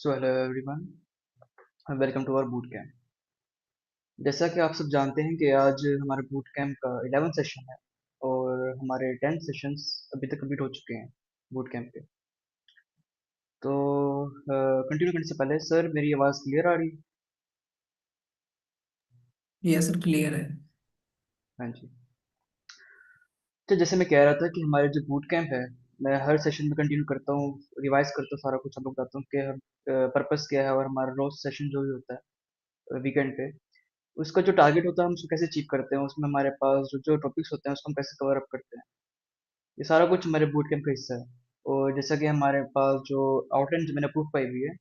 So hello everyone, welcome to our boot camp. जैसा कि आप सब जानते हैं कि आज हमारे बूट कैंप का 11 सेशन है और हमारे 10 सेशंस अभी तक कंप्लीट हो चुके हैं बूट कैंप के। तो कंटिन्यू करने से पहले सर, मेरी आवाज़ क्लियर आ रही है? यस सर, क्लियर है। हाँ जी। तो जैसे मैं कह रहा था कि हमारे जो बूट कैंप है, मैं हर सेशन में कंटिन्यू करता हूँ, रिवाइज करता हूँ, सारा कुछ आप लोग बताता हूँ कि पर्पस क्या है और हमारा रोज सेशन जो भी होता है वीकेंड पे, उसका जो टारगेट होता है हम उसको कैसे अचीव करते हैं, उसमें हमारे पास जो जो टॉपिक्स होते हैं उसको हम कैसे कवर अप करते हैं। ये सारा कुछ हमारे बूट कैंप का हिस्सा है। और जैसा कि हमारे पास जो आउटलाइन जो मैंने अप्रूव पाई हुई है,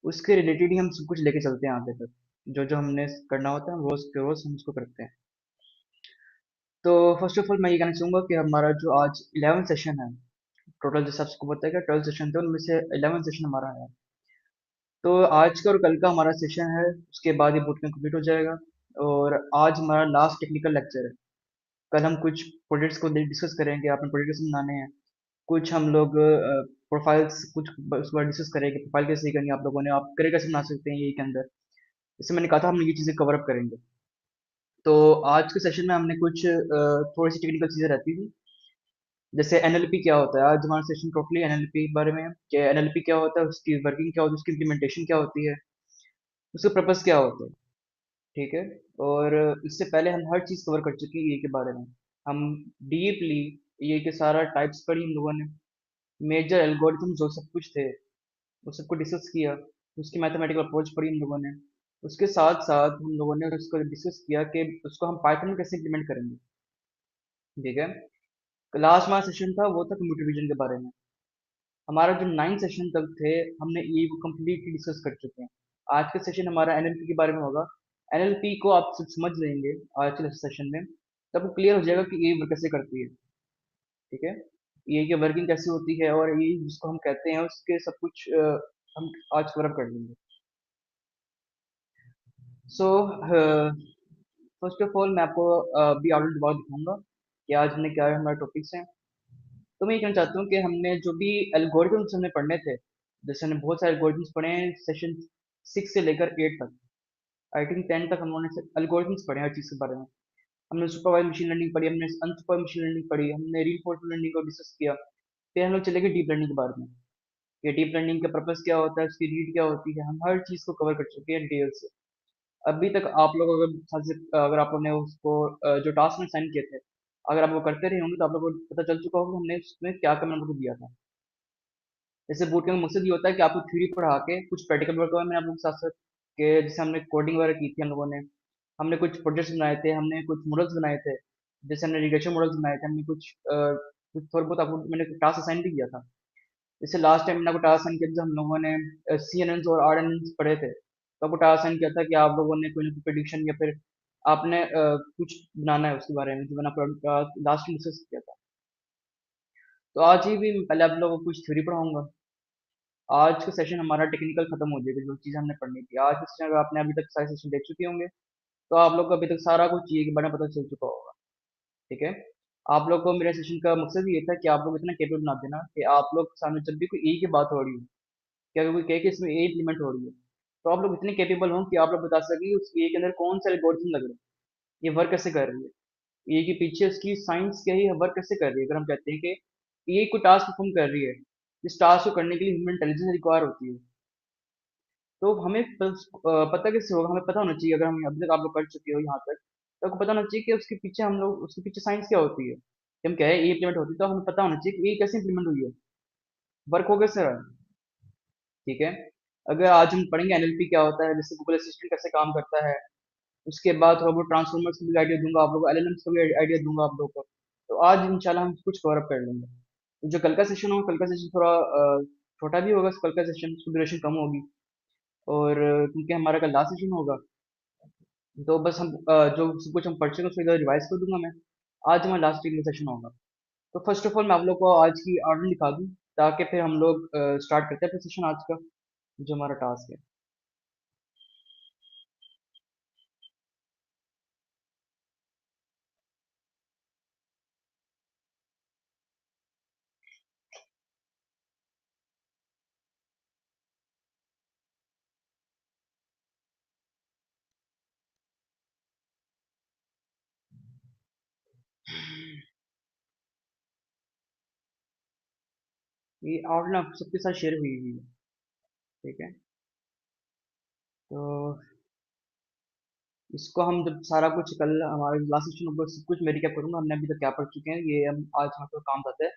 उसके रिलेटेड ही हम सब कुछ लेके चलते हैं आगे तक। जो जो हमने करना होता है हम रोज के रोज हम उसको करते हैं। तो फर्स्ट ऑफ ऑल मैं ये कहना चाहूंगा कि हमारा जो आज 11 सेशन है, टोटल जैसे आपको पता है कि 12 सेशन थे, उनमें से 11 सेशन हमारा है। तो आज का और कल का हमारा सेशन है, उसके बाद ये बूट कैंप कंप्लीट हो जाएगा। और आज हमारा लास्ट टेक्निकल लेक्चर है। कल हम कुछ प्रोजेक्ट्स को डिस्कस करेंगे, आपने प्रोजेक्ट्स बनाने हैं। कुछ हम लोग प्रोफाइल्स कुछ उसके बाद डिस्कस करेंगे, प्रोफाइल कैसे करनी है आप लोगों ने, आप करियर कैसे बना सकते हैं ये के अंदर। जैसे मैंने कहा था हम ये चीज़ें कवर अप करेंगे। तो आज के सेशन में हमने कुछ थोड़ी सी टेक्निकल चीज़ें रहती थी। जैसे एनएलपी क्या होता है, आज हमारा सेशन टोटली एनएलपी के बारे में है कि एनएलपी क्या होता है, उसकी वर्किंग क्या होती है, उसकी इम्प्लीमेंटेशन क्या होती है, उसका पर्पस क्या होता है। ठीक है। और इससे पहले हम हर चीज़ कवर कर चुके हैं ये के बारे में। हम डीपली ये के सारा टाइप्स पढ़ी हम लोगों ने, मेजर एल्गोरिथम जो सब कुछ थे वो सबको डिस्कस किया। उसकी मैथमेटिकल अप्रोच पढ़ी हम लोगों ने। उसके साथ साथ हम लोगों ने उसको डिस्कस किया कि उसको हम पाइथन में कैसे इम्प्लीमेंट करेंगे। ठीक है। लास्ट हमारा सेशन था वो था कंप्यूटर विजन के बारे में। हमारा जो 9 सेशन तक थे, हमने ये को कम्प्लीटली डिस्कस कर चुके हैं। आज का सेशन हमारा एनएलपी के बारे में होगा। एनएलपी को आप सब समझ लेंगे आज के सेशन में, तब आपको क्लियर हो जाएगा कि ये वर्क कैसे करती है। ठीक है। ये की वर्किंग कैसे होती है और ये जिसको हम कहते हैं उसके सब कुछ हम आज कवर कर लेंगे। सो फर्स्ट ऑफ ऑल मैं आपको अभी आउटलाइन बहुत दिखाऊंगा कि आज हमने क्या हमारे टॉपिक्स हैं। तो मैं ये कहना चाहता हूँ कि हमने जो भी एल्गोरिथम्स हमने पढ़ने थे, जैसे हमने बहुत सारे एल्गोरिथम्स पढ़े हैं सेशन 6 से लेकर 8 तक। आई थिंक 10 तक हम लोगों ने एल्गोरिथम्स पढ़े हैं हर चीज़ के बारे में। हमने सुपरवाइज मशीन लर्निंग पढ़ी, हमने अनसुपरवाइज मशीन लर्निंग पढ़ी, हमने रीइंफोर्समेंट लर्निंग को डिस्कस किया। फिर हम लोग चले गए डीप लर्निंग के बारे में कि डीप लर्निंग का पर्पस क्या होता है, उसकी रीड क्या होती है। हम हर चीज़ को कवर कर चुके हैं डिटेल से। अभी तक आप लोग अगर आप लोगों ने उसको जो टास्क में साइन किए थे, अगर आप वो करते रहे होंगे तो आप लोगों को पता चल चुका होगा कि हमने उसमें क्या क्या मैंने आपको दिया था। जैसे बूट कैंप का मकसद ये होता है कि आपको थ्योरी पढ़ा के कुछ प्रैक्टिकल वर्क हुआ मैंने आप लोगों के साथ साथ, कि जैसे हमने कोडिंग वगैरह की थी हम लोगों ने। हमने कुछ प्रोजेक्ट्स बनाए थे, हमने कुछ मॉडल्स बनाए थे। जैसे हमने रिग्रेशन मॉडल्स बनाए थे, हमने कुछ थोड़ा बहुत आपको मैंने टास्क असाइन भी किया था। जैसे लास्ट टाइम मैंने आपको टास्क असाइन किया था, हम लोगों ने सी एन एन और आर एन एन पढ़े थे, तो आपको टास्क असाइन किया था कि आप लोगों ने कोई ना कोई प्रिडिक्शन या फिर आपने कुछ बनाना है उसके बारे में, जो मैंने आपको लास्ट में डिस्कस किया था। तो आज ही भी मैं पहले आप लोगों को कुछ थ्योरी पढ़ाऊंगा। आज का सेशन हमारा टेक्निकल खत्म हो जाएगा, जो चीज़ हमने पढ़नी थी आज के सेशन, अगर आपने अभी तक सारे सेशन देख चुके होंगे तो आप लोग को अभी तक सारा कुछ चीज़ के बारे में पता चल चुका होगा। ठीक है। आप लोग को मेरे सेशन का मकसद ये था कि आप लोग इतना केपेबल बना देना कि आप लोग सामने जब भी कोई ए की बात हो रही हो, क्या कोई कहे कि इसमें ए इम्प्लीमेंट हो रही है, तो आप लोग इतने केपेबल हों कि आप लोग बता सकें उस ए के अंदर कौन सा एल्गोरिथम लग रहा है, ये वर्क कैसे कर रही है, ए के पीछे उसकी साइंस क्या है, वर्क कैसे कर रही है। अगर हम कहते हैं कि ए कोई टास्क परफॉर्म कर रही है, इस टास्क को करने के लिए ह्यूमन इंटेलिजेंस रिक्वायर होती है, तो हमें पता कैसे होगा, हमें पता होना चाहिए। अगर हम अभी तक आप लोग कर चुके हो यहाँ तक, तो आपको पता होना चाहिए कि उसके पीछे हम लोग उसके पीछे साइंस क्या होती है, कि हम कह रहे हैं ए इम्प्लीमेंट होती है, तो हमें पता होना चाहिए कि ए कैसे इम्प्लीमेंट हुई है, वर्क हो कैसे रहा है। ठीक है। अगर आज हम पढ़ेंगे एनएलपी क्या होता है, जैसे गूगल असिस्टेंट कैसे काम करता है, उसके बाद थोड़ा बहुत ट्रांसफॉर्मर्स का भी आइडिया दूंगा आप लोगों को, एलएलएम्स का भी आइडिया दूंगा आप लोगों को। तो आज इंशाल्लाह हम कुछ कवर अप कर लेंगे। तो जो कल का सेशन होगा, कल का सेशन थोड़ा छोटा भी होगा, कल का सेशन की ड्यूरेशन कम होगी। और क्योंकि हमारा कल लास्ट सेशन होगा, तो बस हम जो सब कुछ हम पढ़ चुके हैं उसको इधर रिवाइज कर दूंगा मैं। आज हमारा लास्ट वीक सेशन होगा। तो फर्स्ट ऑफ ऑल मैं आप लोग को आज की आउटलाइन दिखा दूं, ताकि फिर हम लोग स्टार्ट करते हैं फिर सेशन आज का, जो हमारा टास्क है। ये आउटलाइन सबके साथ शेयर हुई हुई है। ठीक है। तो इसको हम जब सारा कुछ कल हमारे लास्ट सेशन में सब कुछ मैं रिकैप करूंगा हमने अभी तक क्या पढ़ चुके हैं, ये हम आज हमारे को काम करते हैं,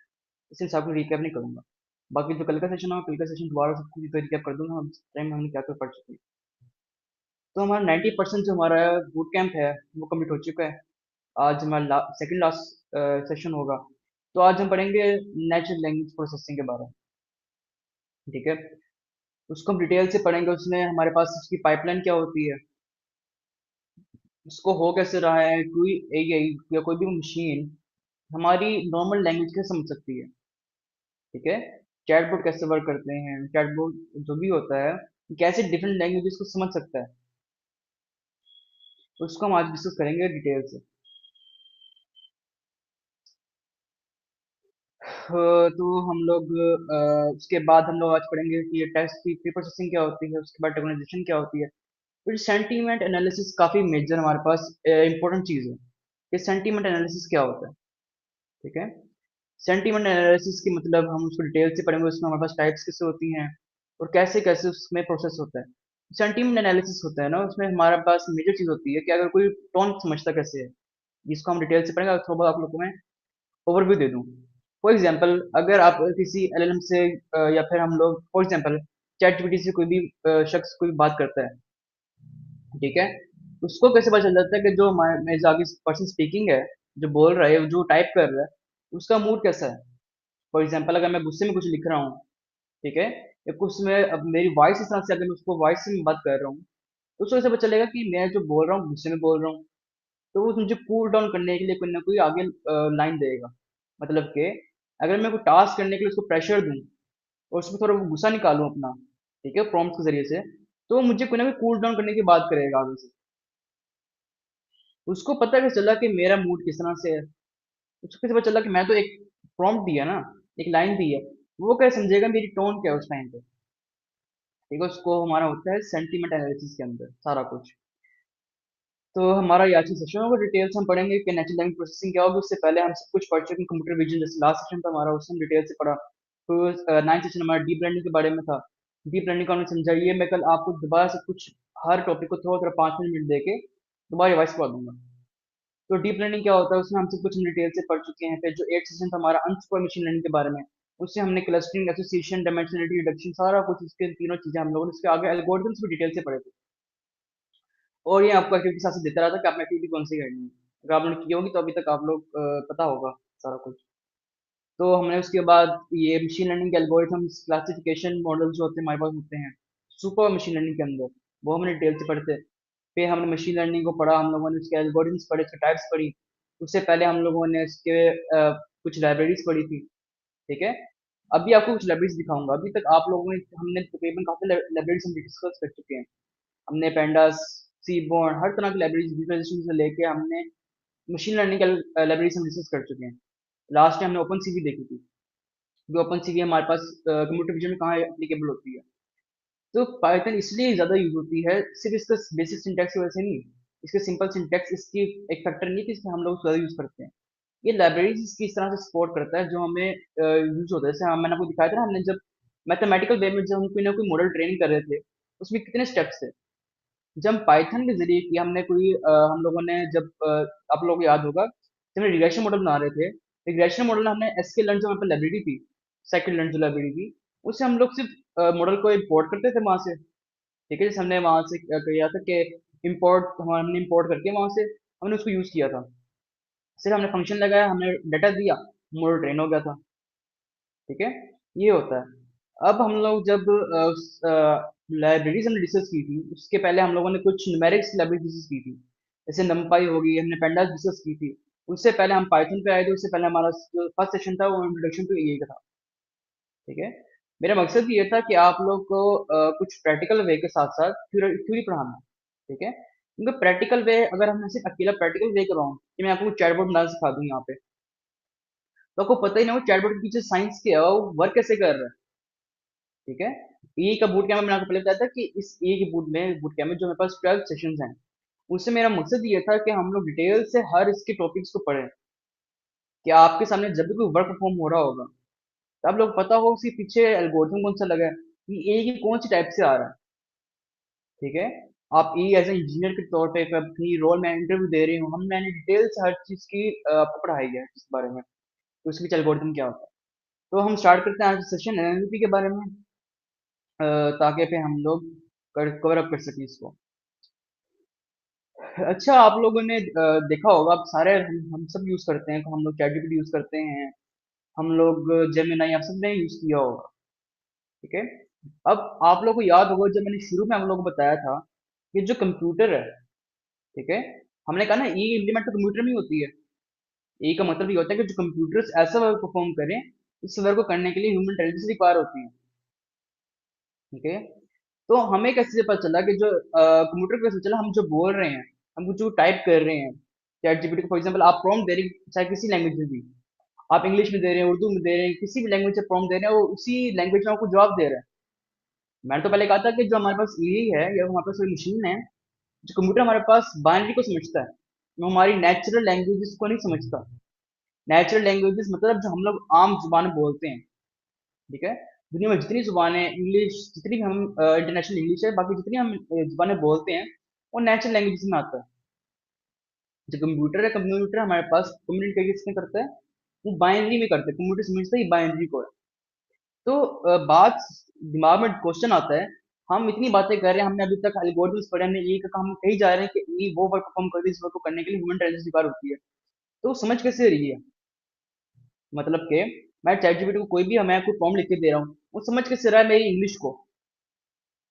इसलिए सब कुछ रिकैप नहीं करूंगा। बाकी जो कल का सेशन है, कल का सेशन दोबारा सब कुछ रिकैप कर दूंगा, हम टाइम हमने क्या क्या पढ़ चुके हैं। तो हमारा 90% जो हमारा बूट कैंप है वो कंप्लीट हो चुका है। आज हमारा सेकंड लास्ट सेशन होगा। तो आज हम पढ़ेंगे नेचुरल लैंग्वेज प्रोसेसिंग के बारे में। ठीक है। उसको हम डिटेल से पढ़ेंगे, उसमें हमारे पास उसकी पाइपलाइन क्या होती है, उसको हो कैसे रहा है, कोई एआई या कोई भी मशीन हमारी नॉर्मल लैंग्वेज कैसे समझ सकती है। ठीक है। चैटबॉट कैसे वर्क करते हैं, चैटबॉट जो भी होता है कैसे डिफरेंट लैंग्वेजेस को समझ सकता है, उसको हम आज डिस्कस करेंगे डिटेल से। तो हम लोग उसके बाद हम लोग आज पढ़ेंगे कि टेक्स्ट की प्री प्रोसेसिंग क्या होती है, उसके बाद टोकनाइजेशन क्या होती है। फिर सेंटीमेंट एनालिसिस काफी मेजर हमारे पास इंपॉर्टेंट चीज है। ये सेंटीमेंट एनालिसिस क्या होता है। ठीक है। सेंटीमेंट एनालिसिस की मतलब हम उसको डिटेल से पढ़ेंगे, उसमें हमारे पास टाइप्स कैसे होती हैं और कैसे कैसे उसमें प्रोसेस होता है। सेंटीमेंट एनालिसिस होता है ना, उसमें हमारे पास मेजर चीज होती है कि अगर कोई टोन समझता कैसे है, जिसको हम डिटेल से पढ़ेंगे। थोड़ा बहुत आप लोगों को मैं ओवरव्यू दे दूं। फॉर एग्जांपल अगर आप किसी एलएलएम से या फिर हम लोग फॉर एग्जांपल चैट जीपीटी से कोई भी शख्स कोई बात करता है। ठीक है। उसको कैसे पता चल जाता है कि जो मेरे जो आगे पर्सन स्पीकिंग है, जो बोल रहा है, जो टाइप कर रहा है, उसका मूड कैसा है। फॉर एग्जाम्पल अगर मैं गुस्से में कुछ लिख रहा हूँ, ठीक है, या कुछ में अब मेरी वॉइस इस तरह से, अगर मैं उसको वॉइस से मैं बात कर रहा हूँ, तो उसको कैसे पता चलेगा कि मैं जो बोल रहा हूँ गुस्से में बोल रहा हूँ। तो वो मुझे कूल डाउन करने के लिए कोई ना कोई आगे लाइन देगा। मतलब कि अगर मैं कोई टास्क करने के लिए उसको प्रेशर दूं और उसमें थोड़ा वो गुस्सा निकालूं अपना, ठीक है, प्रॉम्प्ट के जरिए से, तो वो मुझे कोई ना कोई कूल डाउन करने की बात करेगा आगे से। उसको पता कैसे चला कि मेरा मूड किस तरह से है। उसको कैसे पता चला कि मैं तो एक प्रॉम्प्ट दिया ना, एक लाइन दी है, वो कैसे समझेगा मेरी टोन क्या है उस टाइम पे। ठीक है। उसको हमारा होता है सेंटीमेंट एनालिसिस के अंदर सारा कुछ। तो हमारा ये आज का सेशन होगा, डिटेल्स हम पढ़ेंगे कि नेचुरल लैंग्वेज प्रोसेसिंग क्या होगी। उससे पहले हम सब कुछ पढ़ चुके हैं, कंप्यूटर विजन जैसे लास्ट सेशन था हमारा, उसमें डिटेल से पढ़ा। तो नाइन्थ सेशन हमारा डीप लर्निंग के बारे में था। डीप लर्निंग का हमने समझा, ये मैं कल आपको दोबारा से कुछ हर टॉपिक को थोड़ा थोड़ा 5 मिनट दे के दोबारा रिवाइज करवा दूंगा। तो डीप लर्निंग क्या होता है, उसमें हम सब कुछ डिटेल से पढ़ चुके हैं। फिर जो एट सेशन था हमारा अनसुपर मशीन लर्निंग के बारे में, उससे हमने क्लस्टरिंग, एसोसिएशन, डायमेंशनलिटी, रिडक्शन, सारा कुछ इसके तीनों चीजें हम लोगों ने इसके आगे एल्गोरिथम्स भी डिटेल से पढ़े थे। और ये आपको एक्टिविटी साथ देता रहता है कि आपने एक्टिविटी कौन सी करनी है। अगर आपने की होगी तो अभी तक आप लोग पता होगा सारा कुछ। तो हमने उसके बाद ये मशीन लर्निंग के एल्गोरिथम्स, क्लासिफिकेशन मॉडल्स जो होते हैं हमारे पास होते हैं सुपर मशीन लर्निंग के अंदर, वो हमने डिटेल से पढ़ते। फिर हमने मशीन लर्निंग को पढ़ा, हम लोगों ने उसके एल्गोरिथम्स पढ़े, उसके टाइप्स पढ़ी। उससे पहले हम लोगों ने इसके कुछ लाइब्रेरीज पढ़ी थी। ठीक है। अभी आपको कुछ लाइब्रेरीज दिखाऊंगा। अभी तक आप लोगों ने हमने तकरीबन काफी लाइब्रेरीज हम डिस्कस कर चुके हैं। हमने पेंडास, सीबोर्न, हर तरह की लाइब्रेरीज विजुअलाइजेशन से लेके हमने मशीन लर्निंग लाइब्रेरीज हम डिस्कस कर चुके हैं। लास्ट टाइम हमने ओपन सीवी देखी थी, जो ओपन सीवी हमारे पास कंप्यूटर विजन में कहाँ एप्लीकेबल होती है। तो पाइथन इसलिए ज़्यादा यूज होती है, सिर्फ इसका बेसिक सिंटैक्स की वजह से नहीं। इसके सिंपल सिंटैक्स इसकी एक फैक्टर नहीं है कि इसमें हम लोग ज़्यादा यूज करते हैं। ये लाइब्रेरीज इसकी इस तरह से सपोर्ट करता है जो हमें यूज होता है। जैसे मैंने आपको दिखाया था ना, हमने जब मैथमेटिकल वे में जब हम कोई ना कोई मॉडल ट्रेनिंग कर रहे थे, उसमें कितने स्टेप्स थे। जब हम पाइथन के जरिए किया हमने कोई हम लोगों ने जब आप लोगों को याद होगा जब हम रिग्रेशन मॉडल बना रहे थे, रिग्रेशन मॉडल हमने एसके लर्न जो हमारे पास लाइब्रेरी थी, सेकंड लर्न जो लाइब्रेरी थी, उससे हम लोग सिर्फ मॉडल को इंपोर्ट करते थे वहां से। ठीक है। जैसे हमने वहां से किया था कि इंपोर्ट, हमने इंपोर्ट करके वहां से हमने उसको यूज किया था। सिर्फ हमने फंक्शन लगाया, हमने डाटा दिया, मॉडल ट्रेन हो गया था। ठीक है। ये होता है। अब हम लोग जब लाइब्रेरीज हमने डिस्कस की थी, उसके पहले हम लोगों ने कुछ न्यूमेरिक्स लाइब्रेरी डिस्कस की थी। जैसे नमपाई होगी, हमने पेंडास डिस्कस की थी। उससे पहले हम पाइथन पे आए थे, उससे पहले हमारा जो फर्स्ट सेशन था वो इंट्रोडक्शन टू एआई का था। ठीक है। मेरा मकसद ये था कि आप लोग को कुछ प्रैक्टिकल वे के साथ साथ थ्योरी पढ़ाना। ठीक है। क्योंकि प्रैक्टिकल वे अगर हम सिर्फ अकेला प्रैक्टिकल वे करवाऊँ कि मैं आपको चैटबॉट बनाना सिखा दूँ यहाँ पे, तो आपको पता ही ना वो चैटबॉट के पीछे साइंस क्या है, वो वर्क कैसे कर रहा है। ठीक है। ई का बूट कैंप मैंने आपको पहले बताया था कि इस ई के बूट कैंप में जो मेरे पास 12 सेशंस हैं, उससे मेरा मकसद ये था कि हम लोग डिटेल से हर इसके टॉपिक्स को पढ़ें। कि आपके सामने जब भी कोई वर्क परफॉर्म हो रहा होगा, तब लोग पता हो उसके पीछे एल्गोरिथम कौन सा लगा है, कि ए की कौन सी टाइप से आ रहा है। ठीक है। आप ए एज ए इंजीनियर के तौर पे अपनी रोल में इंटरव्यू दे रहे हो, हम मैंने डिटेल से हर चीज की आपको पढ़ाई है इस बारे में, तो उसके पीछे एल्गोरिथम क्या होता है। तो हम स्टार्ट करते हैं आज सेशन एनएलपी के बारे में, ताकि पे हम लोग कवर अप कर सकें इसको। अच्छा, आप लोगों ने देखा होगा, आप सारे हम सब यूज करते हैं, हम लोग चैट जीपीटी यूज करते हैं, हम लोग जेमिनाई आप सबने यूज किया होगा। ठीक है। अब आप लोगों को याद होगा जब मैंने शुरू में हम लोगों को बताया था कि जो कंप्यूटर है, ठीक है, हमने कहा ना ई इम्प्लीमेंट तो कंप्यूटर में ही होती है। ई का मतलब ये होता है कि जो कंप्यूटर्स ऐसा वर्क परफॉर्म करें, इस वर्क को करने के लिए ह्यूमन इंटेलिजेंस रिक्वायर होती है। ठीक है। तो हमें कैसे पता चला कि जो कंप्यूटर को कैसे चला, हम जो बोल रहे हैं, हम जो टाइप कर रहे हैं चैट जीपीटी को, फॉर एग्जांपल आप प्रॉम्प्ट दे रहे हैं चाहे किसी लैंग्वेज में भी, आप इंग्लिश में दे रहे हैं, उर्दू में दे रहे हैं, किसी भी लैंग्वेज से प्रॉम्प्ट दे रहे हैं, वो उसी लैंग्वेज में आपको जवाब दे रहा है। मैंने तो पहले कहा था कि जो हमारे पास एआई है या हमारे पास कोई मशीन है, जो कंप्यूटर हमारे पास बाइनरी को समझता है, वो हमारी नेचुरल लैंग्वेजेस को नहीं समझता। नेचुरल लैंग्वेजेस मतलब जो हम लोग आम जुबान में बोलते हैं। ठीक है। दुनिया में जितनी जुबानें इंग्लिश, जितनी भी हम इंटरनेशनल इंग्लिश है, बाकी जितनी हम जुबानें बोलते हैं, वो नेचुरल लैंग्वेज में आता है। जो कंप्यूटर है, कंप्यूटर हमारे पास कम्युनिकेट किसमें करता है, वो बाइनरी में करता है, कंप्यूटर समझता है बाइनरी को है। तो बात दिमाग में क्वेश्चन आता है, हम इतनी बातें कर रहे हैं, हमने अभी तक एल्गोरिथम्स पढ़े, हमने ये का हम कहीं जा रहे हैं कि ये वो वर्क परफॉर्म कर रही है, इस वर्क को करने के लिए ह्यूमन इंटेलिजेंस रिक्वायर होती है। तो वो समझ कैसे रही है, मतलब कि मैं चैट जीपीटी को कोई भी मैं कोई प्रॉम्प्ट लिख के दे रहा हूँ, वो समझ कैसे रहा है मेरी इंग्लिश को,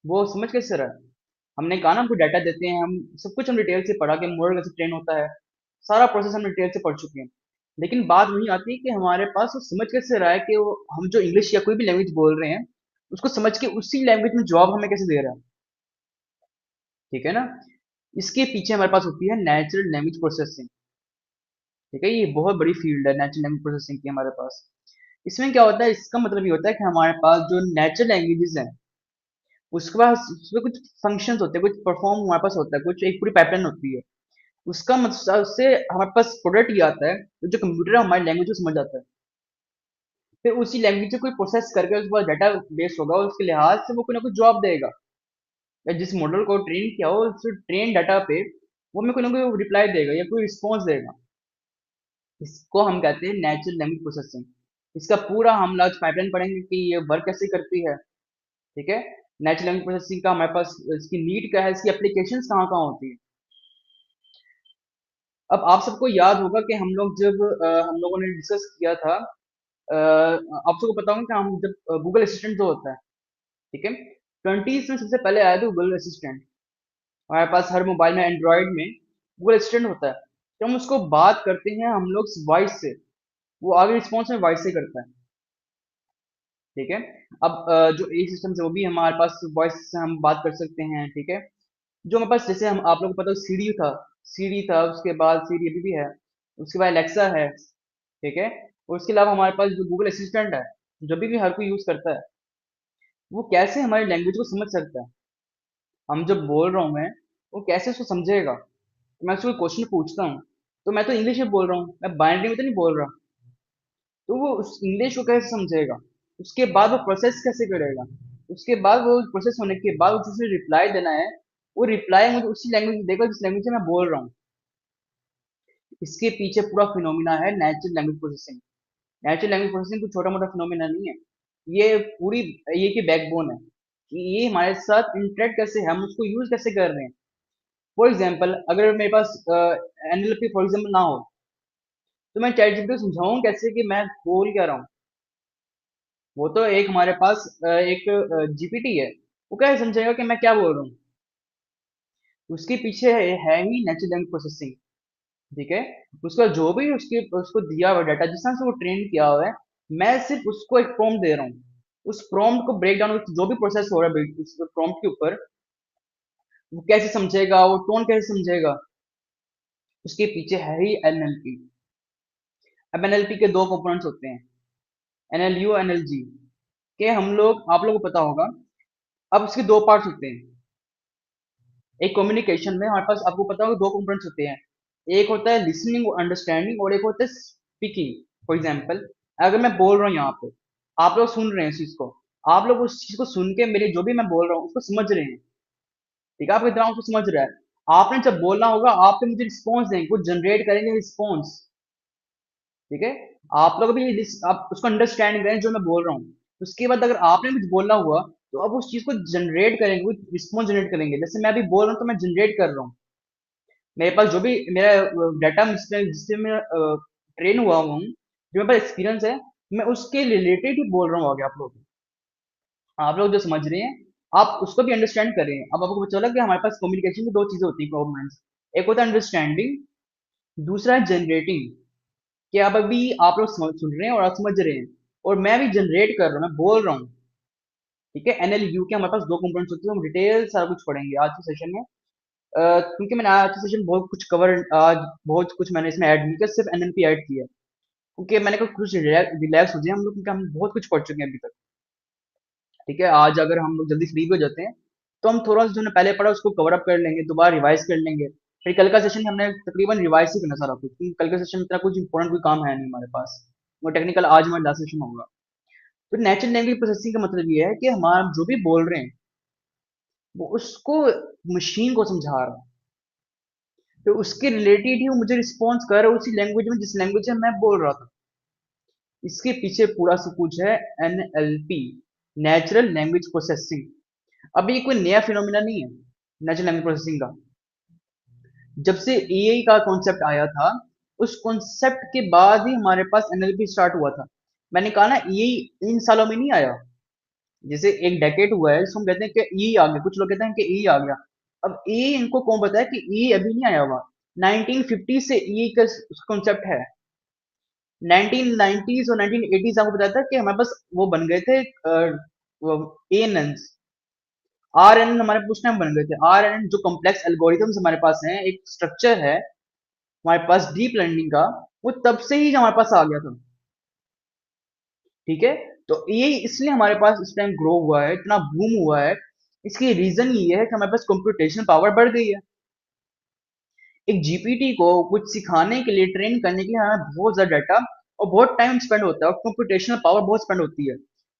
वो समझ कैसे रहा है। हमने कहा ना, हमको डाटा देते हैं, हम सब कुछ हम डिटेल से पढ़ा कि मॉडल कैसे ट्रेन होता है, सारा प्रोसेस हम डिटेल से पढ़ चुके हैं। लेकिन बात वही आती है कि हमारे पास वो समझ कैसे रहा है कि वो हम जो इंग्लिश या कोई भी लैंग्वेज बोल रहे हैं, उसको समझ के उसी लैंग्वेज में जवाब हमें कैसे दे रहा है। ठीक है ना। इसके पीछे हमारे पास होती है नेचुरल लैंग्वेज प्रोसेसिंग। ठीक है, ये बहुत बड़ी फील्ड है नेचुरल लैंग्वेज प्रोसेसिंग की हमारे पास। इसमें क्या होता है, इसका मतलब ये होता है कि हमारे पास जो नेचुरल लैंग्वेजेस हैं, उसके पास उसमें कुछ फंक्शंस होते हैं, कुछ परफॉर्म हमारे पास होता है, कुछ एक पूरी पाइपलाइन होती है। उसका मतलब उससे हमारे पास प्रोडक्ट ये आता है, जो कंप्यूटर है हमारी लैंग्वेज को समझ आता है। फिर उसी लैंग्वेज को कोई प्रोसेस करके उसके बाद डाटा बेस होगा, उसके लिहाज से वो कोई ना कोई जवाब देगा, या जिस मॉडल को ट्रेन किया हो उस ट्रेन डाटा पे वो हमें कोई ना कोई रिप्लाई देगा या कोई रिस्पॉन्स देगा। इसको हम कहते हैं नेचुरल लैंग्वेज प्रोसेसिंग। इसका पूरा हम आज पाइपलाइन पढ़ेंगे कि ये वर्क कैसे करती है। ठीक है। नेचुरल लैंग्वेज प्रोसेसिंग का हमारे पास इसकी नीड क्या है, इसकी एप्लीकेशंस कहाँ कहाँ होती है। अब आप सबको याद होगा कि हम लोग जब हम लोगों ने डिस्कस किया था, आप सबको पता होगा कि हम जब गूगल असिस्टेंट जो होता है, ठीक है, 20s में सबसे पहले आया था गूगल असिस्टेंट। हमारे पास हर मोबाइल में एंड्रॉइड में गूगल असिस्टेंट होता है, तो हम उसको बात करते हैं हम लोग वॉइस से, वो आगे रिस्पॉन्स में वॉइस से करता है। ठीक है। अब जो ए सिस्टम है वो भी हमारे पास वॉइस से हम बात कर सकते हैं। ठीक है। जो हमारे पास, जैसे हम आप लोगों को पता है सीडी था, सीडी था, उसके बाद सीडी अभी भी है, उसके बाद एलेक्सा है। ठीक है। और उसके अलावा हमारे पास जो गूगल असिस्टेंट है, जो भी हर कोई यूज करता है, वो कैसे हमारी लैंग्वेज को समझ सकता है। हम जब बोल रहा हूँ मैं, वो कैसे उसको समझेगा। तो मैं उसको क्वेश्चन पूछता हूँ, तो मैं तो इंग्लिश में बोल रहा हूँ, मैं बाइनरी में तो नहीं बोल रहा, तो वो उस इंग्लिश को कैसे समझेगा, उसके बाद वो प्रोसेस कैसे करेगा, उसके बाद वो प्रोसेस होने के बाद उसे रिप्लाई देना है, वो रिप्लाई मुझे उसी लैंग्वेज में देगा जिस लैंग्वेज से मैं बोल रहा हूँ। इसके पीछे पूरा फिनोमिना है natural language processing. Natural language processing कोई छोटा मोटा फिनोमिना नहीं है, ये पूरी ये की बैकबोन है कि ये हमारे साथ इंटरेक्ट कैसे है, हम उसको यूज कैसे कर रहे हैं। फॉर एग्जाम्पल, अगर मेरे पास एनएलपी फॉर एग्जाम्पल ना हो, तो मैं चैट जीपीटी को समझाऊं कैसे कि मैं बोल क्या रहा हूँ। वो तो एक हमारे पास एक जीपीटी है, वो कैसे समझेगा कि मैं क्या बोल रहा हूँ। उसके पीछे है ही नेचुरल लैंग्वेज प्रोसेसिंग। ठीक है। उसका जो भी उसके उसको दिया हुआ डाटा, जिस तरह से वो ट्रेन किया हुआ है, मैं सिर्फ उसको एक प्रॉम्प्ट दे रहा हूँ, उस प्रॉम्प्ट को ब्रेक डाउन, जो भी प्रोसेस हो रहा है उस प्रॉम्प्ट के ऊपर, वो कैसे समझेगा, वो टोन कैसे समझेगा, उसके पीछे है ही एनएलपी। अब एनएलपी के दो कंपोनेंट्स होते हैं, एनएलयू एनएलजी, के हम लोग आप लोगों को पता होगा। अब उसके दो पार्ट्स होते हैं। एक कम्युनिकेशन में हमारे पास आपको पता होगा दो कंपोनेंट्स होते हैं, एक होता है लिसनिंग और अंडरस्टैंडिंग, और एक होता है पिकी। फॉर एग्जाम्पल, अगर मैं बोल रहा हूँ यहाँ पे, आप लोग सुन रहे हैं इस चीज को, आप लोग उस चीज को सुन के मेरे जो भी मैं बोल रहा हूँ उसको समझ रहे हैं। ठीक है, आपका दिमाग उसको समझ रहा है। आपने जब बोलना होगा आप मुझे रिस्पॉन्स देंगे, कुछ जनरेट करेंगे रिस्पॉन्स। ठीक है, आप लोग भी आप उसको अंडरस्टैंड करें जो मैं बोल रहा हूँ। उसके बाद अगर आपने कुछ बोलना हुआ तो आप उस चीज को जनरेट करेंगे, कुछ रिस्पॉन्स जनरेट करेंगे। जैसे मैं अभी बोल रहा हूँ तो मैं जनरेट कर रहा हूँ, मेरे पास जो भी मेरा डाटा जिससे मैं ट्रेन हुआ हूँ, जो मेरे पास एक्सपीरियंस है, मैं उसके रिलेटेड ही बोल रहा हूँ आगे आप लोग। आप लोग जो समझ रहे हैं आप उसको भी अंडरस्टैंड कर रहे हैं। अब आपको पता चला कि हमारे पास कम्युनिकेशन में दो चीजें होती है कॉमन। एक होता है अंडरस्टैंडिंग, दूसरा है जनरेटिंग। कि आप अभी आप लोग सुन रहे हैं और आप समझ रहे हैं, और मैं भी जनरेट कर रहा हूँ, मैं बोल रहा हूँ। ठीक है, एनएलयू के हमारे पास दो कंपोनेंट्स होते हैं, हम डिटेल सारा कुछ पढ़ेंगे आज के सेशन में। क्योंकि मैंने आज के सेशन बहुत कुछ कवर, आज बहुत कुछ मैंने इसमें ऐड नहीं किया, सिर्फ एनएलपी ऐड किया है। क्योंकि मैंने कहा कुछ रिलैक्स हो जाए हम लोग, क्योंकि हम बहुत कुछ पढ़ चुके हैं अभी तक। ठीक है, आज अगर हम लोग जल्दी फ्री भी हो जाते हैं तो हम थोड़ा सा जो हमने पहले पढ़ा उसको कवर अप कर लेंगे, दोबारा रिवाइज कर लेंगे। फिर कल का सेशन में हमने तकरीबन रिवाइज ही करना सारा कुछ, क्योंकि कल के सेशन में इतना कुछ इंपॉर्टेंट कोई काम है नहीं हमारे पास। वो टेक्निकल आज हमारा लास्ट सेशन होगा। तो नेचुरल लैंग्वेज प्रोसेसिंग का मतलब ये है कि हमारा जो भी बोल रहे हैं वो उसको मशीन को समझा रहा है, तो उसके रिलेटेड ही वो मुझे रिस्पॉन्स कर रहा है उसी लैंग्वेज में जिस लैंग्वेज में मैं बोल रहा था। इसके पीछे पूरा सब कुछ है एनएलपी, नेचुरल लैंग्वेज प्रोसेसिंग। अब ये कोई नया फिनोमिना नहीं है नेचुरल लैंग्वेज प्रोसेसिंग का। जब से एआई का कॉन्सेप्ट आया था, उस कॉन्सेप्ट के बाद ही हमारे पास एनएलपी स्टार्ट हुआ था। मैंने कहा ना, एआई इन सालों में नहीं आया। जैसे एक डेकेड हुआ है इसको हम कहते हैं कि एआई आ गया, कुछ लोग कहते हैं कि एआई आ गया। अब एआई इनको कौन बताया कि एआई अभी नहीं आया हुआ। 1950 से एआई का कॉन्सेप्ट है। 1990s और 1980s आपको बताया था कि हमारे पास वो बन गए थे एएनएन। आर एन हमारे पास उस टाइम बन गए थे। आर एन जो कॉम्प्लेक्स एल्गोरिथम्स हमारे पास हैं, एक स्ट्रक्चर है हमारे पास डीप लर्निंग का, वो तब से ही हमारे पास आ गया था। ठीक है, तो ये इसलिए हमारे पास इस टाइम ग्रो हुआ है, इतना बूम हुआ है। इसकी रीजन ये है कि हमारे पास कंप्यूटेशनल पावर बढ़ गई है। एक जीपीटी को कुछ सिखाने के लिए, ट्रेन करने के लिए हमें बहुत ज्यादा डाटा और बहुत टाइम स्पेंड होता है, और कंप्यूटेशनल पावर बहुत स्पेंड होती है।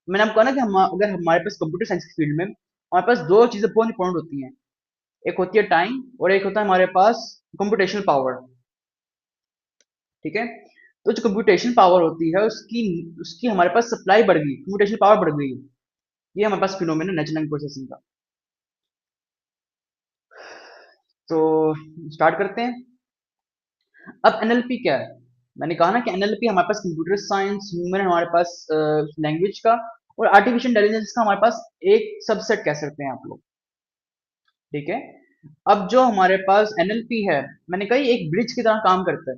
मैंने आपको कहा ना कि हम अगर हमारे पास कंप्यूटर साइंस की फील्ड में हमारे पास दो चीजें बहुत इंपॉर्टेंट होती हैं। एक होती है टाइम और एक होता है हमारे पास कंप्यूटेशनल पावर। ठीक है, तो जो कंप्यूटेशन पावर होती है उसकी उसकी हमारे पास सप्लाई बढ़ गई, कंप्यूटेशन पावर बढ़ गई। ये हमारे पास फिनोमेना नेचुरल लैंग्वेज प्रोसेसिंग का। तो स्टार्ट करते हैं। अब एनएलपी क्या है? मैंने कहा ना कि एनएलपी हमारे पास कंप्यूटर साइंस, ह्यूमन हमारे पास लैंग्वेज का, और आर्टिफिशियल इंटेलिजेंस का हमारे पास एक सबसेट कह सकते हैं आप लोग। ठीक है, अब जो हमारे पास एनएलपी है, मैंने कहा ये एक ब्रिज की तरह काम करता है।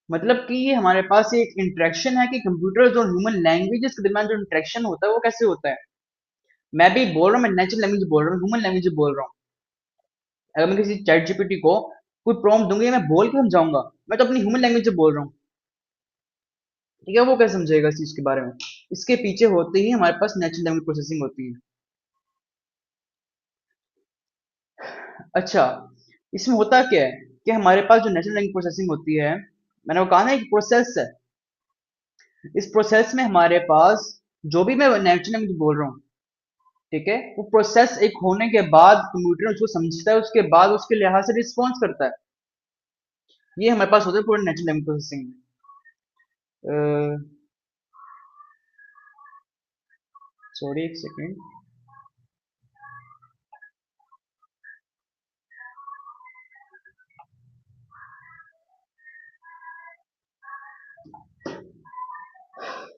मतलब कि ये हमारे पास एक इंटरेक्शन है कि कंप्यूटर और ह्यूमन लैंग्वेजेस के दरमियान जो इंटरेक्शन होता है वो कैसे होता है। मैं भी बोल रहा हूँ, मैं नेचुरल लैंग्वेज बोल रहा हूँ, ह्यूमन लैंग्वेज बोल रहा हूँ। अगर मैं किसी चैट जीपीटी को कोई प्रॉम्प्ट दूंगी, मैं बोल के समझाऊंगा, मैं तो अपनी ह्यूमन लैंग्वेज से बोल रहा हूँ। ठीक है, वो कैसे समझेगा इस चीज के बारे में? इसके पीछे होते ही हमारे पास नेचुरल लैंग्वेज प्रोसेसिंग होती है। अच्छा, इसमें होता क्या है कि हमारे पास जो नेचुरल लैंग्वेज प्रोसेसिंग होती है, मैंने वो कहा ना एक प्रोसेस है। इस प्रोसेस में हमारे पास जो भी मैं नेचुरल लैंग्वेज बोल रहा हूँ, ठीक है, वो प्रोसेस एक होने के बाद कंप्यूटर उसको समझता है, उसके बाद उसके लिहाज से रिस्पॉन्स करता है। ये हमारे पास होता है पूरे नेचुरल लैंग्वेज प्रोसेसिंग में। सॉरी, एक सेकेंड।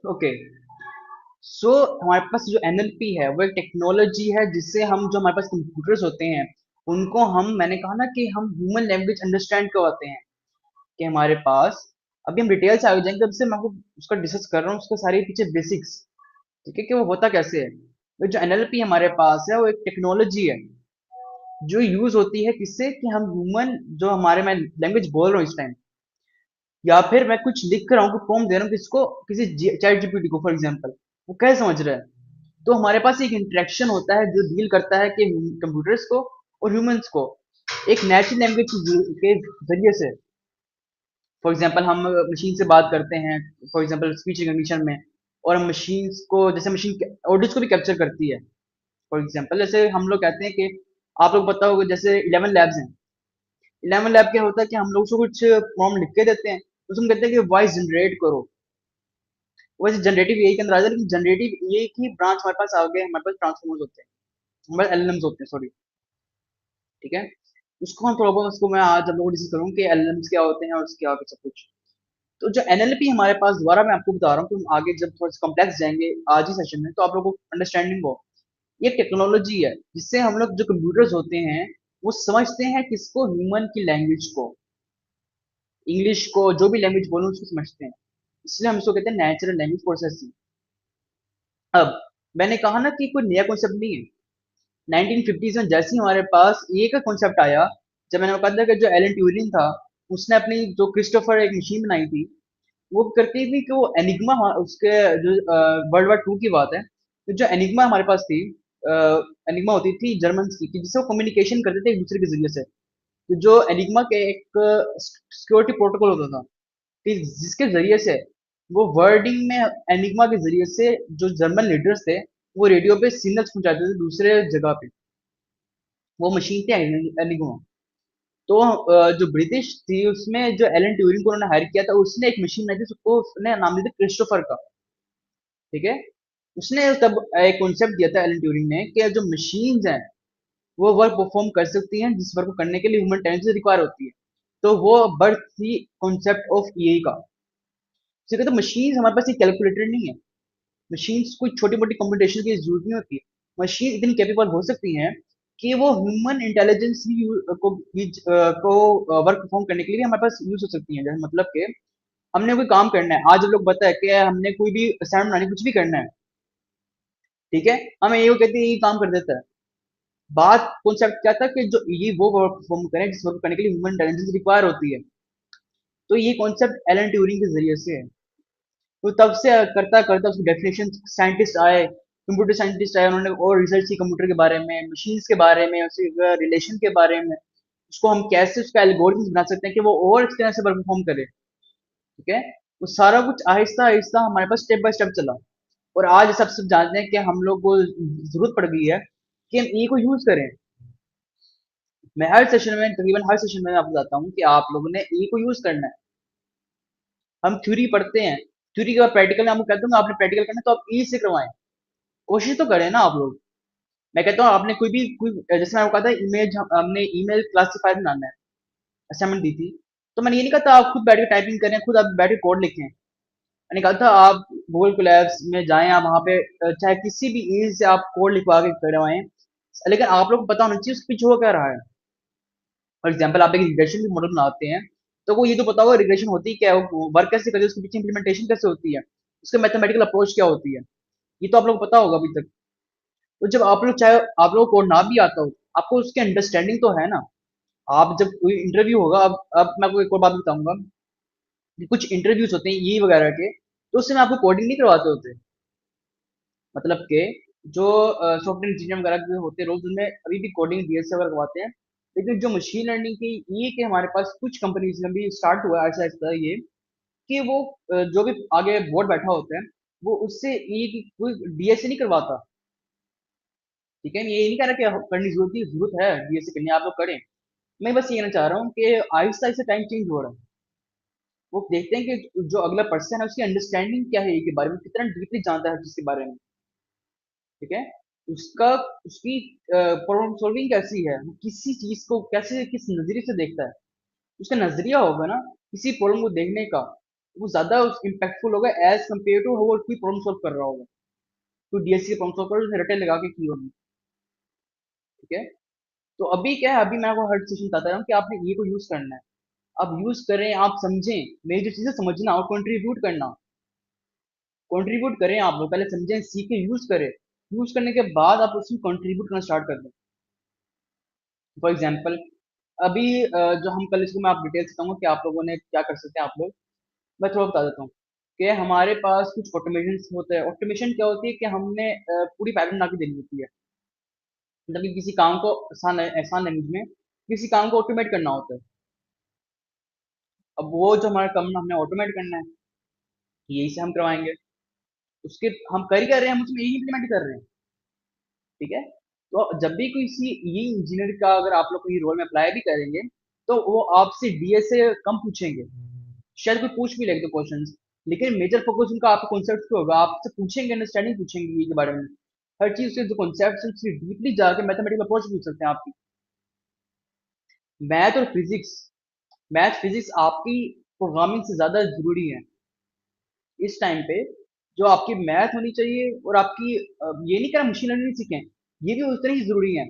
ओके, सो हमारे पास जो एनएलपी है वो एक टेक्नोलॉजी है जिससे हम, जो हमारे पास कंप्यूटर्स होते हैं उनको हम, मैंने कहा ना कि हम ह्यूमन लैंग्वेज अंडरस्टैंड करवाते हैं। कि हमारे पास, अभी हम डिटेल से आगे जाएंगे, अब से मैं आपको उसका डिस्कस कर रहा हूँ, उसके सारे पीछे बेसिक्स। ठीक है, कि वो होता कैसे है। तो जो एनएलपी हमारे पास है वो एक टेक्नोलॉजी है जो यूज होती है किससे, कि हम ह्यूमन, जो हमारे, मैं लैंग्वेज बोल रहा हूँ इस टाइम, या फिर मैं कुछ लिख रहा हूँ, कुछ प्रॉम्प्ट दे रहा हूँ किसको, किसी चैट जीपीटी को फॉर एग्जांपल, वो कैसे समझ रहा है। तो हमारे पास एक इंटरेक्शन होता है जो डील करता है कि कंप्यूटर्स को और ह्यूमंस को एक नेचुरल लैंग्वेज के जरिए से। फॉर एग्जांपल हम मशीन से बात करते हैं, फॉर एग्जांपल स्पीच रिकॉग्निशन में, और मशीन्स को जैसे मशीन ऑडियोज को भी कैप्चर करती है। फॉर एग्जांपल जैसे हम लोग कहते हैं कि आप लोग पता होगा जैसे 11 लैब्स हैं। 11 लैब क्या होता है कि हम लोग उसको कुछ प्रॉम्प्ट लिख के देते हैं, उसमें कहते हैं कि वॉइस जनरेट करो। वैसे जनरेटिव एआई के अंदर आ जाए, लेकिन जनरेटिव एआई की ब्रांच हमारे पास आ गए, हमारे पास ट्रांसफॉर्मर्स होते हैं, हमारे एलएलएम्स होते हैं, सॉरी। ठीक है, उसको हम थोड़ा बहुत, उसको मैं आज आप लोगों को डिस्कस करूँ कि एलएलएम्स क्या होते हैं और उसके आगे सब कुछ। तो जो एनएलपी हमारे पास, दोबारा मैं आपको बता रहा हूँ कि हम आगे जब थोड़ा सा कॉम्प्लेक्स जाएंगे आज ही सेशन में, तो आप लोगों को अंडरस्टैंडिंग हो। ये टेक्नोलॉजी है जिससे हम लोग जो कंप्यूटर्स होते हैं वो समझते हैं किसको, ह्यूमन की लैंग्वेज को, इंग्लिश को, जो भी लैंग्वेज बोलूं उसको समझते हैं। इसलिए हम इसको कहते हैं नेचुरल लैंग्वेज प्रोसेसिंग। अब मैंने कहा ना कि कोई नया कॉन्सेप्ट नहीं है। 1950s में जैसे ही हमारे पास ये का कॉन्सेप्ट आया, जब मैंने कहा था कि जो एलन ट्यूरिंग था, उसने अपनी जो क्रिस्टोफर एक मशीन बनाई थी, वो करती थी कि वो एनिग्मा, उसके जो वर्ल्ड वार 2 की बात है, तो जो एनिग्मा हमारे पास थी, एनिग्मा होती थी जर्मन की, कि जिससे वो कम्युनिकेशन करते थे एक दूसरे के जरिए से। तो जो एनिग्मा के एक सिक्योरिटी प्रोटोकॉल होता था, कि जिसके जरिए से वो वर्डिंग में, एनिग्मा के जरिए से जो जर्मन लीडर्स थे वो रेडियो पे सिग्नल्स पहुंचाते थे दूसरे जगह पे। वो मशीन थी एनिग्मा। तो जो ब्रिटिश थी उसमें जो एलन ट्यूरिंग को उन्होंने हायर किया था, उसने एक मशीन बनाई थी, उसको उसने नाम दिया था क्रिस्टोफर का। ठीक है, उसने तब एक कॉन्सेप्ट दिया था एलन ट्यूरिंग ने कि जो मशीन्स हैं वो वर्क परफॉर्म कर सकती हैं जिस वर्क को करने के लिए ह्यूमन इंटेलिजेंस रिक्वायर होती है। तो वो बर्थ थी कॉन्सेप्ट ऑफ ईए का। तो कहते मशीन हमारे पास एक कैलकुलेटर नहीं है, मशीन्स कोई छोटी मोटी कंप्यूटेशन की जरूरत नहीं होती। मशीन इतनी कैपेबल हो सकती हैं कि वो ह्यूमन इंटेलिजेंस को वर्क परफॉर्म करने के लिए भी हमारे पास यूज हो सकती हैं। जैसे मतलब कि हमने कोई काम करना है, आज हम लोग पता है कि हमने कोई भी असाइनमेंट बनानी, कुछ भी करना है, ठीक है, हमें ये कहते हैं ये काम कर देता है। बात कॉन्सेप्ट क्या था कि जो ये वो वर्क परफॉर्म करें जिस वर्क करने के लिए ह्यूमन इंटेलिजेंस रिक्वायर होती है। तो ये कॉन्सेप्ट एलन ट्यूरिंग के जरिए से है। तो तब से करता करता उसकी डेफिनेशन, साइंटिस्ट आए, कंप्यूटर साइंटिस्ट आए, उन्होंने और रिसर्च की कंप्यूटर के बारे में, मशीन्स के बारे में, उसके रिलेशन के बारे में, उसको हम कैसे उसका एल्गोरिथम बना सकते हैं कि वो और इस तरह से परफॉर्म करे। ठीक है, वो सारा कुछ आहिस्ता आहिस्ता हमारे पास स्टेप बाय स्टेप चला। और आज सब सब जानते हैं कि हम लोग को जरूरत पड़ गई है कि हम ई को यूज करें। मैं हर सेशन में, तकरीबन हर सेशन में आपको बताता हूँ कि आप लोगों ने ई को यूज करना है। हम थ्योरी पढ़ते हैं, थ्योरी के बाद प्रैक्टिकल में आपको कहता हूँ आपने प्रैक्टिकल करना है तो आप ई से करवाएं। कोशिश तो करें ना आप लोग। मैं कहता हूँ आपने कोई जैसे मैंने कहा था इमेज, हमने ईमेल क्लासिफायर बनाना है, असाइनमेंट दी थी, तो मैंने ये नहीं कहा था आप खुद बैठ के टाइपिंग करें, खुद आप बैठ के कोड लिखें। मैंने कहा था आप गूगल कोलैब्स में जाएं, आप वहाँ पे चाहे किसी भी ईज से आप कोड लिखवा के करवाएं, लेकिन आप लोग को पता होना चाहिए उसके पीछे हो क्या रहा है। फॉर एग्जाम्पल आप एक रिग्रेशन की मॉडल बनाते हैं, तो वो ये तो पता होगा रिग्रेशन होती क्या है, वर्क कैसे करती है, उसके पीछे इंप्लीमेंटेशन कैसे होती है, उसका मैथमेटिकल अप्रोच क्या होती है, ये तो आप लोग को पता होगा अभी तक। तो जब आप लोग, चाहे आप लोग कोड ना भी आता हो, आपको उसकी अंडरस्टैंडिंग तो है ना। आप जब कोई इंटरव्यू होगा, अब मैं आपको एक और बात बताऊंगा कि कुछ इंटरव्यूज होते हैं ये वगैरह के, तो उससे में आपको कोडिंग नहीं करवाते होते। मतलब के जो सॉफ्टवेयर इंजीनियर वगैरह के होते हैं रोज, उनमें अभी भी कोडिंग डीएस वगैरह करवाते हैं। लेकिन जो मशीन लर्निंग की ये कि हमारे पास कुछ कंपनीज में भी स्टार्ट हुआ है ऐसा ऐसा ये, कि वो जो भी आगे बोर्ड बैठा होता है वो उससे ये की कोई डीएसए नहीं करवाता। ठीक है, ये नहीं कह रहा कि करने की जरूरत है डीएसए करनी है, आप लोग करें। मैं बस ये कहना चाह रहा हूँ कि आहिस्ता आहिस्ता टाइम चेंज हो रहा है। वो देखते हैं कि जो अगला पर्सन है उसकी अंडरस्टैंडिंग क्या है, के बारे में कितना डीपली जानता है जिसके बारे में। ठीक है, उसका, उसकी प्रॉब्लम सॉल्विंग कैसी है, वो किसी चीज को कैसे, किस नजरिए से देखता है, उसका नजरिया होगा ना किसी प्रॉब्लम को देखने का, वो ज्यादा इम्पैक्टफुल होगा एज कम्पेयर टू वो कोई प्रॉब्लम सॉल्व कर रहा होगा। तो डीएससी प्रॉब्लम सॉल्व कर रटे लगा के की होगी। ठीक है, तो अभी क्या है, अभी मैं आपको हर सेशन बताता रहा हूँ कि आपने ये को यूज करना है। आप यूज करें, आप समझें, मेरी जो चीजें समझना और कंट्रीब्यूट करना, कंट्रीब्यूट करें। आप लोग पहले समझें, सीखें, यूज करें। यूज करने के बाद आप उसमें कंट्रीब्यूट करना स्टार्ट कर दें। फॉर एग्जाम्पल अभी जो हम कल, इसको मैं आप डिटेल्स बताऊंगा कि आप लोगों ने क्या कर सकते हैं। आप लोग, मैं थोड़ा बता देता हूँ कि हमारे पास कुछ ऑटोमेशन होते हैं। ऑटोमेशन क्या होती है कि हमने पूरी पाइपलाइन बना के देनी होती है। मतलब कि किसी काम को आसान आसान लैंग्वेज में किसी काम को ऑटोमेट करना होता है। अब वो जो हमारा काम हमने ऑटोमेट करना है, यही से हम करवाएंगे। उसके हम कर ही कर रहे हैं, हम उसमें यही इम्प्लीमेंट कर रहे हैं। ठीक है। तो जब भी किसी ये इंजीनियर का अगर आप लोग कोई रोल में अप्लाई भी करेंगे, तो वो आपसे डीए से कम पूछेंगे। शायद कोई पूछ भी लेगा क्वेश्चन, लेकिन मेजर फोकस उनका आपके कॉन्सेप्ट पे होगा, आपसे पूछेंगे, अंडरस्टैंडिंग पूछेंगे ये के बारे में। हर चीज के जो कॉन्सेप्ट है डीपली जाके मैथमेटिकल अप्रोच पूछ सकते हैं आपकी। मैथ और फिजिक्स, मैथ फिजिक्स आपकी प्रोग्रामिंग से ज्यादा जरूरी है इस टाइम पे। जो आपकी मैथ होनी चाहिए और आपकी ये नहीं कह रहा मशीन लर्निंग सीखें, ये भी उतनी ही जरूरी है।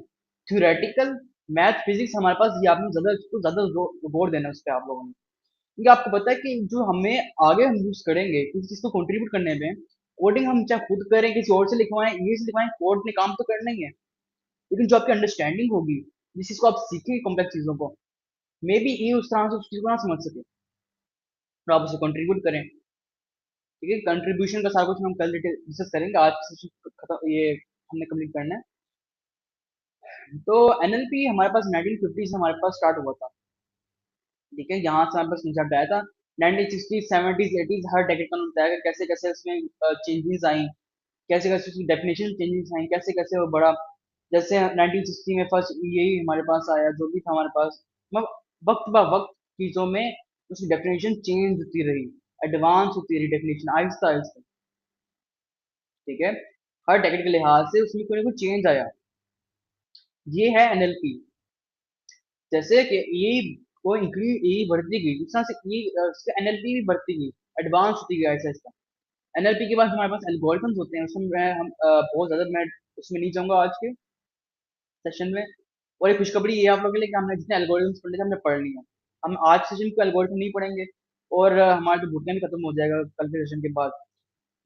थ्योरेटिकल मैथ फिजिक्स हमारे पास, ये आपने ज्यादा इसको ज्यादा गौर देना है उस पर आप लोगों ने। क्योंकि आपको पता है कि जो हमें आगे हम यूज करेंगे किसी चीज को कंट्रीब्यूट करने में, कोडिंग हम चाहे खुद करें, किसी और से लिखवाएं, ये से लिखवाएं, कोड ने काम तो करना ही है। लेकिन जो आपकी अंडरस्टैंडिंग होगी, जिस चीज को आप सीखेंगे कॉम्प्लेक्स चीजों को, मे बी ये उस तरह से उस चीज को ना समझ सके, तो आप उसे कंट्रीब्यूट करें। ठीक है, कंट्रीब्यूशन का सारा कुछ हम कल डिस्कस करेंगे। आज सेशन खत्म, ये हमने कंप्लीट करना है। तो एनएलपी हमारे पास 1950 से हमारे पास स्टार्ट हुआ था। ठीक है, यहाँ से हमारे पास कंसेप्ट आया था। 1960 70s 80s हर डेकेड का बताया कि कैसे कैसे उसमें चेंजेस आई, कैसे कैसे उसकी डेफिनेशन चेंजेस आई, कैसे कैसे वो बढ़ा। जैसे 1960 में फर्स्ट यही हमारे पास आया, जो भी था हमारे पास, मतलब वक्त ब वक्त चीजों में उसकी डेफिनेशन चेंज होती रही, एडवांस होती रही डेफिनेशन आहिस्ता आहिस्ता। ठीक है, हर डेकेड के लिहाज से उसमें कोई ना कोई चेंज आया। ये है एनएलपी। जैसे कि ये वो इंक्रीज, ये बढ़ती गई जिस तरह से ये एनएलपी भी बढ़ती गई, एडवांस होती गई ऐसा ऐसा। एनएलपी के बाद हमारे पास एल्गोरिथम्स होते हैं, उसमें हम बहुत ज्यादा मैं उसमें नहीं जाऊंगा आज के सेशन में। और एक खुशखबरी ये है आप लोगों के लिए कि हमने जितने एल्गोरिथम्स पढ़ने थे हमने पढ़ लिए हैं। हम आज सेशन को एल्गोरिथम नहीं पढ़ेंगे, और हमारा जो बुकलेट भी खत्म हो जाएगा कल के सेशन के बाद।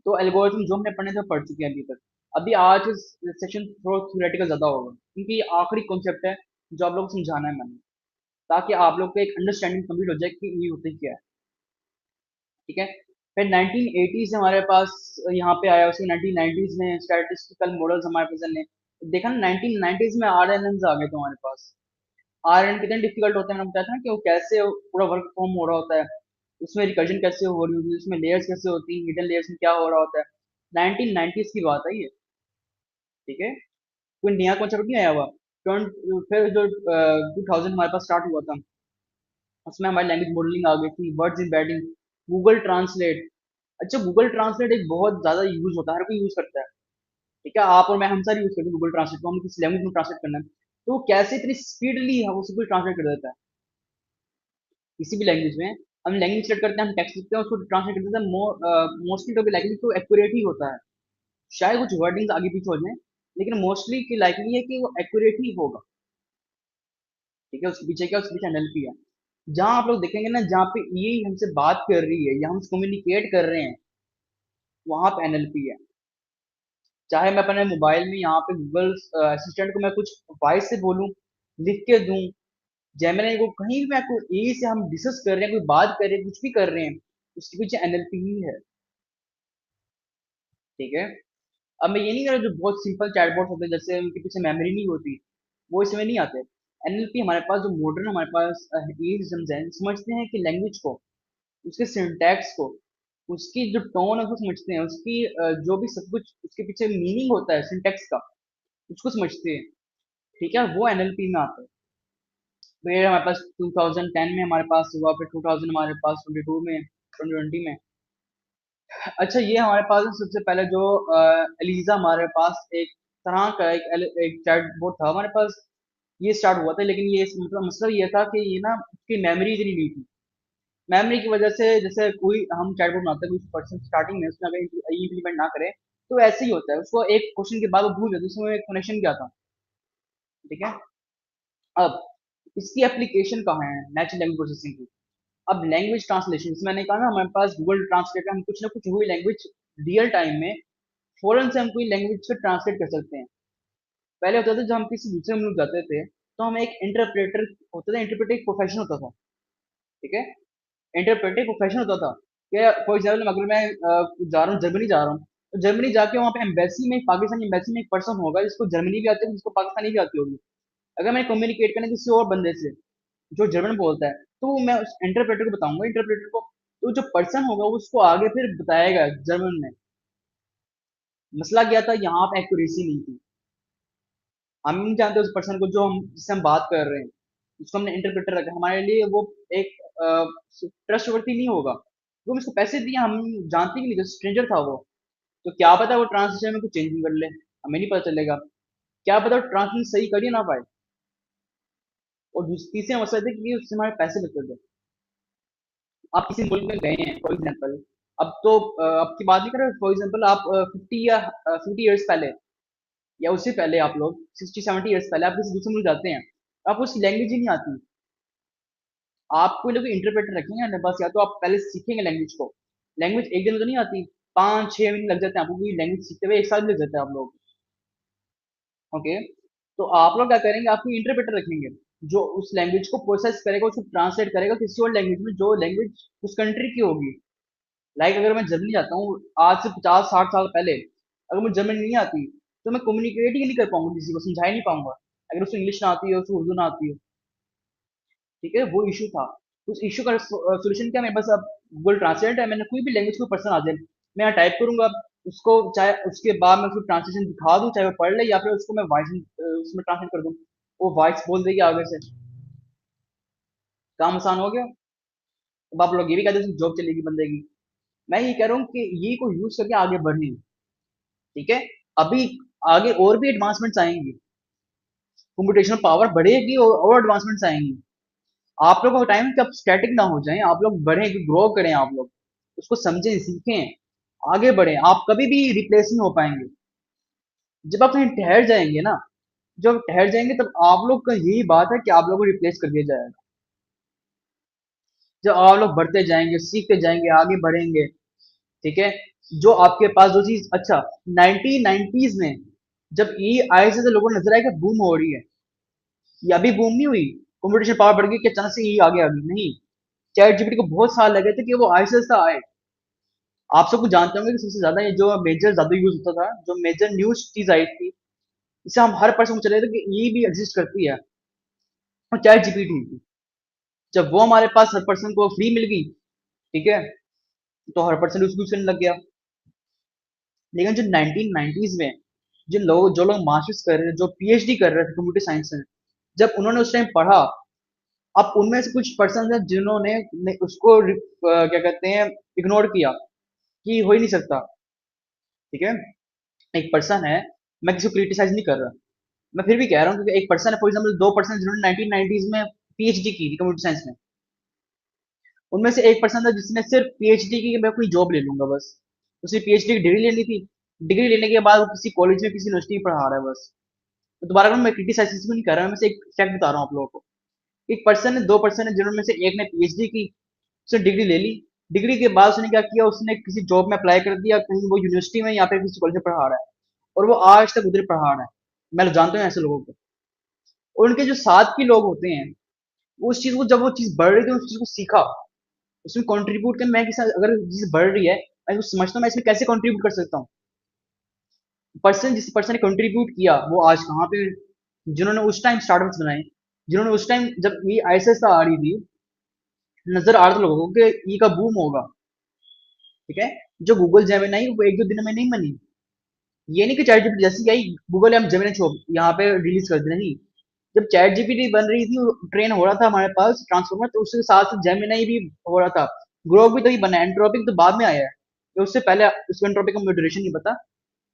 तो एल्गोरिथम जो हमने पढ़ने थे वो पढ़ चुके हैं अभी तक। अभी आज सेशन थोड़ा थ्योरेटिकल ज्यादा होगा, क्योंकि ये आखिरी कॉन्सेप्ट है जो आप लोगों को समझाना है मैंने, ताकि आप लोग को एक अंडरस्टैंडिंग कंप्लीट हो जाए कि ये होते क्या है। ठीक है। फिर 1980 से हमारे पास यहाँ पे आया, उसके 1990s में स्टैटिस्टिकल मॉडल्स हमारे पास ने देखा ना। 1990s में आर एन एन आ गए थे हमारे पास। आर एन कितने डिफिकल्ट होते हैं, मैंने बताया था ना कि वो कैसे पूरा वर्क फॉर्म हो रहा होता है, उसमें रिकर्जन कैसे हो रही होती है, उसमें लेयर्स कैसे होती हैं, हिडन लेयर्स में क्या हो रहा होता है। 1990s की बात है ये। ठीक है, कोई नया कॉन्सेप्ट नहीं आया हुआ। फिर जो 2000 हमारे पास स्टार्ट हुआ था, उसमें हमारी लैंग्वेज मॉडलिंग आ गई थी, वर्ड्स एम्बेडिंग, गूगल ट्रांसलेट। अच्छा, गूगल ट्रांसलेट एक बहुत ज्यादा यूज होता है, हर कोई यूज करता है। ठीक है, आप और मैं हम सारे यूज करते हैं गूगल ट्रांसलेट को, हम किसी लैंग्वेज में ट्रांसलेट करना है, तो वो कैसे इतनी स्पीडली हम उसको ट्रांसलेट कर देता है किसी भी लैंग्वेज में। हम लैंग्वेज सेलेक्ट करते हैं, हम टेक्स्ट लिखते हैं, उसको ट्रांसलेट कर देते हैं। मोस्टली तो लाइकली तो एक्यूरेट ही होता है, शायद कुछ वर्डिंग्स आगे पीछे हो जाए, लेकिन मोस्टली की लाइकली है कि वो एक्यूरेट ही होगा। ठीक है, उसके पीछे क्या, उसके पीछे एनएलपी है। जहां आप लोग देखेंगे ना, जहाँ पे ये हमसे बात कर रही है या हम कम्युनिकेट कर रहे हैं, वहां पे एनएलपी है। चाहे मैं अपने मोबाइल में यहाँ पे गूगल असिस्टेंट को मैं कुछ वॉइस से बोलूं, लिख के दूं, जेमिनी को कहीं भी मैं कोई यही से हम डिस्कस कर रहे हैं, कोई बात कर रहे हैं, कुछ भी कर रहे हैं, उसके पीछे एनएलपी ही है। ठीक है। अब मैं ये नहीं कर रहा जो बहुत सिंपल चैटबॉट होते हैं, जैसे उनके पीछे मेमोरी नहीं होती, वो इसमें नहीं आते। एनएलपी हमारे पास जो मॉडर्न हमारे पास ये सिस्टम्स हैं, समझते हैं कि लैंग्वेज को, उसके सिंटैक्स को, उसकी जो टोन है उसको समझते हैं, उसकी जो भी सब कुछ उसके पीछे मीनिंग होता है सिंटैक्स का, उसको समझते हैं। ठीक है, वो एनएलपी में आता है। फिर हमारे पास 2010 में हमारे पास हुआ, फिर 2000 हमारे पास 22 में, 2020 में। अच्छा, ये हमारे पास सबसे पहले जो एलिजा हमारे पास एक तरह का एक चैटबॉट था हमारे पास, ये स्टार्ट हुआ था। लेकिन ये मतलब मसला ये था कि ये ना उसकी मेमोरी इतनी नहीं थी। मेमोरी की वजह से, जैसे कोई हम चैटबॉट बनाते हैं, कोई पर्सन स्टार्टिंग में उसने अगर इम्प्लीमेंट ना करे, तो ऐसे ही होता है, उसको एक क्वेश्चन के बाद वो भूल जाता है उसमें कनेक्शन क्या था। ठीक है। अब इसकी एप्लीकेशन कहाँ है नेचुरल लैंग्वेज प्रोसेसिंग की। अब लैंग्वेज ट्रांसलेशन, मैंने कहा ना हमारे पास गूगल ट्रांसलेट है, हम कुछ ना कुछ हुई लैंग्वेज रियल टाइम में फौरन से हम कोई लैंग्वेज को ट्रांसलेट कर सकते हैं। पहले होता था जब हम किसी दूसरे मुल्क जाते थे, तो हमें एक इंटरप्रेटर होता था, इंटरप्रेटर एक प्रोफेशन होता था। ठीक है, इंटरप्रेटर एक प्रोफेशन होता था कि फॉर एग्जाम्पल अगर मैं जा रहा हूँ, जर्मनी जा रहा हूँ, तो जर्मनी जाके वहाँ पे एम्बेसी में, पाकिस्तानी एम्बेसी में एक पर्सन होगा जिसको जर्मनी भी आती है, जिसको पाकिस्तानी भी आती होगी। अगर मैं कम्युनिकेट करना किसी और बंदे से जो जर्मन बोलता है, तो मैं उस इंटरप्रेटर को बताऊंगा, इंटरप्रेटर को, तो जो पर्सन होगा वो उसको आगे फिर बताएगा जर्मन में। मसला क्या था, यहाँ पे एक्यूरेसी नहीं थी। हम नहीं जानते उस पर्सन को जो हम जिससे हम बात कर रहे हैं, उसको हमने इंटरप्रेटर रखा, हमारे लिए वो एक ट्रस्टवर्दी नहीं होगा। वो उसको पैसे दिए, हम जानते ही नहीं, जो स्ट्रेंजर था वो, तो क्या पता वो ट्रांसलेशन में कुछ चेंजिंग कर ले, हमें नहीं पता चलेगा। क्या पता वो ट्रांसलेशन सही कर ही ना पाए। और तीसरा मसला था कि उससे हमारे पैसे बचते थे। आप किसी मुल्क में गए हैं फॉर एग्जाम्पल, अब तो अब की बात नहीं कर रहे, फॉर एग्जाम्पल आप 50 ईयर्स पहले, या उससे पहले आप लोग 60-70 ईयर्स पहले आप किसी दूसरे मुल्क जाते हैं, आपको उसकी लैंग्वेज ही नहीं आती। आपको लोग इंटरप्रेटर रखेंगे अपने पास, या तो आप पहले सीखेंगे लैंग्वेज को। लैंग्वेज एक दिन में तो नहीं आती, 5-6 महीने लग जाते हैं आपको, पूरी लैंग्वेज सीखते हुए 1 साल भी लग जाता है आप लोग। ओके, तो आप लोग क्या करेंगे, आपको इंटरप्रेटर रखेंगे जो उस लैंग्वेज को प्रोसेस करेगा, उसको ट्रांसलेट करेगा किसी और लैंग्वेज में, जो लैंग्वेज उस कंट्री की होगी। लाइक अगर मैं जर्मनी जाता हूँ आज से 50-60 साल पहले, अगर मुझे जर्मनी नहीं आती, तो मैं कम्युनिकेट ही नहीं कर पाऊंगा, किसी को समझा ही नहीं पाऊंगा, अगर उसको इंग्लिश ना आती है, उसको उर्दू ना आती है। ठीक है, वो इशू था। उस इशू का सोल्यूशन क्या, मेरे पास अब गूगल ट्रांसलेट है, मैंने कोई भी लैंग्वेज को पर्सन आ जाए, मैं यहाँ टाइप करूंगा उसको, चाहे उसके बाद मैं उसको ट्रांसलेशन दिखा दूं, चाहे वो पढ़ ले, या फिर उसको मैं वॉइस उसमें ट्रांसलेट कर दूं, वो वॉइस बोल देगी आगे से। काम आसान हो गया। अब आप लोग ये भी कहते हैं जॉब चलेगी बंदे की। मैं ये कह रहा हूँ कि ये को यूज करके आगे बढ़े। ठीक है, अभी आगे और भी एडवांसमेंट्स आएंगी, कंप्यूटेशनल पावर बढ़ेगी और एडवांसमेंट्स आएंगी। आप लोगों का टाइम है कि आप स्टैटिक ना हो जाएं, आप लोग बढ़ें, ग्रो करें, आप लोग उसको समझें, सीखें, आगे बढ़ें। आप कभी भी रिप्लेस नहीं हो पाएंगे। जब आप कहीं ठहर जाएंगे ना, जब ठहर जाएंगे तब आप लोग का यही बात है कि आप लोगों को रिप्लेस कर दिया जाएगा। जब आप लोग बढ़ते जाएंगे, सीखते जाएंगे, आगे बढ़ेंगे, ठीक है, जो आपके पास जो चीज, अच्छा, 1990s में जब ई आए से तो लोगों को नजर आया कि बूम हो रही है, ये अभी बूम नहीं हुई, कंप्यूटेशन पावर बढ़ गई कि अचानक से ई आगे आ गई, नहीं। चैट जीपीटी को बहुत साल लगे थे कि वो आहिस्ता आहिस्ता आए। आप सब कुछ जानते होंगे कि सबसे ज्यादा ये जो मेजर ज्यादा यूज होता था, जो मेजर न्यूज चीज आई थी, इससे हम हर पर्सन को चले थे कि ये भी एग्जिस्ट करती है, और चैट जीपीटी थी। जब वो हमारे पास हर पर्सन को फ्री मिल गई, ठीक है, तो हर पर्सन उसको यूज करने लग गया। लेकिन जो 1990s में जो लोग मास्टर्स कर रहे थे, जो पीएचडी कर रहे थे कंप्यूटर साइंस में, जब उन्होंने उस टाइम पढ़ा, अब उनमें से कुछ पर्सन हैं जिन्होंने उसको क्या कहते हैं, इग्नोर किया, कि हो ही नहीं सकता। ठीक है, एक पर्सन है, मैं किसी को क्रिटिसाइज नहीं कर रहा, मैं फिर भी कह रहा हूँ, क्योंकि एक पर्सन है, फॉर एग्जाम्पल 2 पर्सन जिन्होंने 1990s में पीएचडी की थी कंप्यूटर साइंस में, उनमें से एक पर्सन था जिसने सिर्फ पीएचडी की, कि मैं कोई जॉब ले लूंगा बस, उसे पीएचडी की डिग्री लेनी थी। डिग्री लेने के बाद वो किसी कॉलेज में किसी यूनिवर्सिटी में पढ़ा रहा है बस। तो दोबारा मैं क्रिटिसाइज नहीं कर रहा, मैं बस एक फैक्ट बता रहा हूँ आप लोगों को। एक पर्सन है, 2 पर्सन है जिन्होंने से एक ने पीएचडी की, उसने डिग्री ले ली। डिग्री के बाद उसने क्या किया, उसने किसी जॉब में अप्लाई कर दिया, कहीं वो यूनिवर्सिटी में या फिर किसी कॉलेज में पढ़ा रहा है, और वो आज तक उधर पढ़ा रहा है। मैं जानता हूँ ऐसे लोगों को। और उनके जो साथ के लोग होते हैं, वो उस चीज को, जब वो चीज बढ़ रही थी उस चीज को सीखा, उसमें कंट्रीब्यूट कर, मैं किसी, अगर चीज बढ़ रही है मैं उसको समझता हूँ मैं इसमें कैसे कंट्रीब्यूट कर सकता हूँ। पर्सन, जिस पर्सन ने कंट्रीब्यूट किया वो आज कहाँ पे, जिन्होंने उस टाइम स्टार्टअप्स बनाए, जिन्होंने उस टाइम जब ये आईएसएस आ रही थी, नजर आ रहा था लोगों को कि ई का बूम होगा। ठीक है, जो गूगल जेमिनाई वो एक दो दिन में नहीं बनी। ये नहीं कि चैट जीपीटी जैसी आई, गूगल हम जेमिनाई छोड़ यहाँ पे रिलीज कर दी, नहीं। जब चैट जीपीटी बन रही थी, ट्रेन हो रहा था हमारे पास ट्रांसफॉर्मर, तो उसके साथ साथ जेमिनाई भी हो रहा था। ग्रोक भी तभी बना है, एंट्रोपिक तो बाद में आया है, तो उससे पहले उसको एंट्रोपिक का मुझे ड्यूरेशन नहीं पता।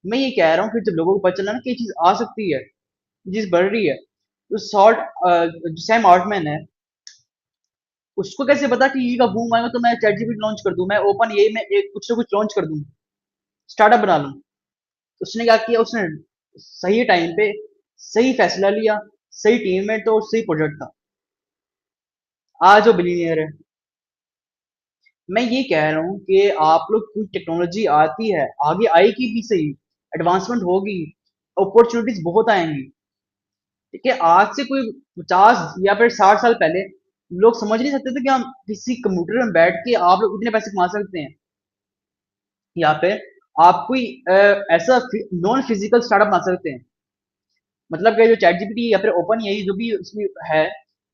मैं ये कह रहा हूँ कि जब लोगों को पता चला ना कि ये चीज आ सकती है, ये चीज बढ़ रही है, तो सैम आर्टमैन है, उसको कैसे पता कि ये का बूम आएगा तो मैं चैट जीपीटी लॉन्च कर दूं, मैं ओपन एआई में एक कुछ ना कुछ लॉन्च कर दूं, स्टार्टअप बना लूं। उसने क्या किया, उसने सही टाइम पे सही फैसला लिया, सही टीम में, तो सही प्रोजेक्ट था, आज वो बिलीनियर है। मैं ये कह रहा हूँ कि आप लोग, कोई टेक्नोलॉजी आती है, आगे आएगी भी सही, एडवांसमेंट होगी, अपॉर्चुनिटीज बहुत आएंगी। ठीक है, आज से कोई 50 या फिर 60 साल पहले लोग समझ नहीं सकते थे कि हम किसी कंप्यूटर में बैठ के आप लोग इतने पैसे कमा सकते हैं, या फिर आप कोई ऐसा नॉन फिजिकल स्टार्टअप बना सकते हैं। मतलब कि जो चैट जीपीटी या फिर ओपन एआई जो भी उसमें है,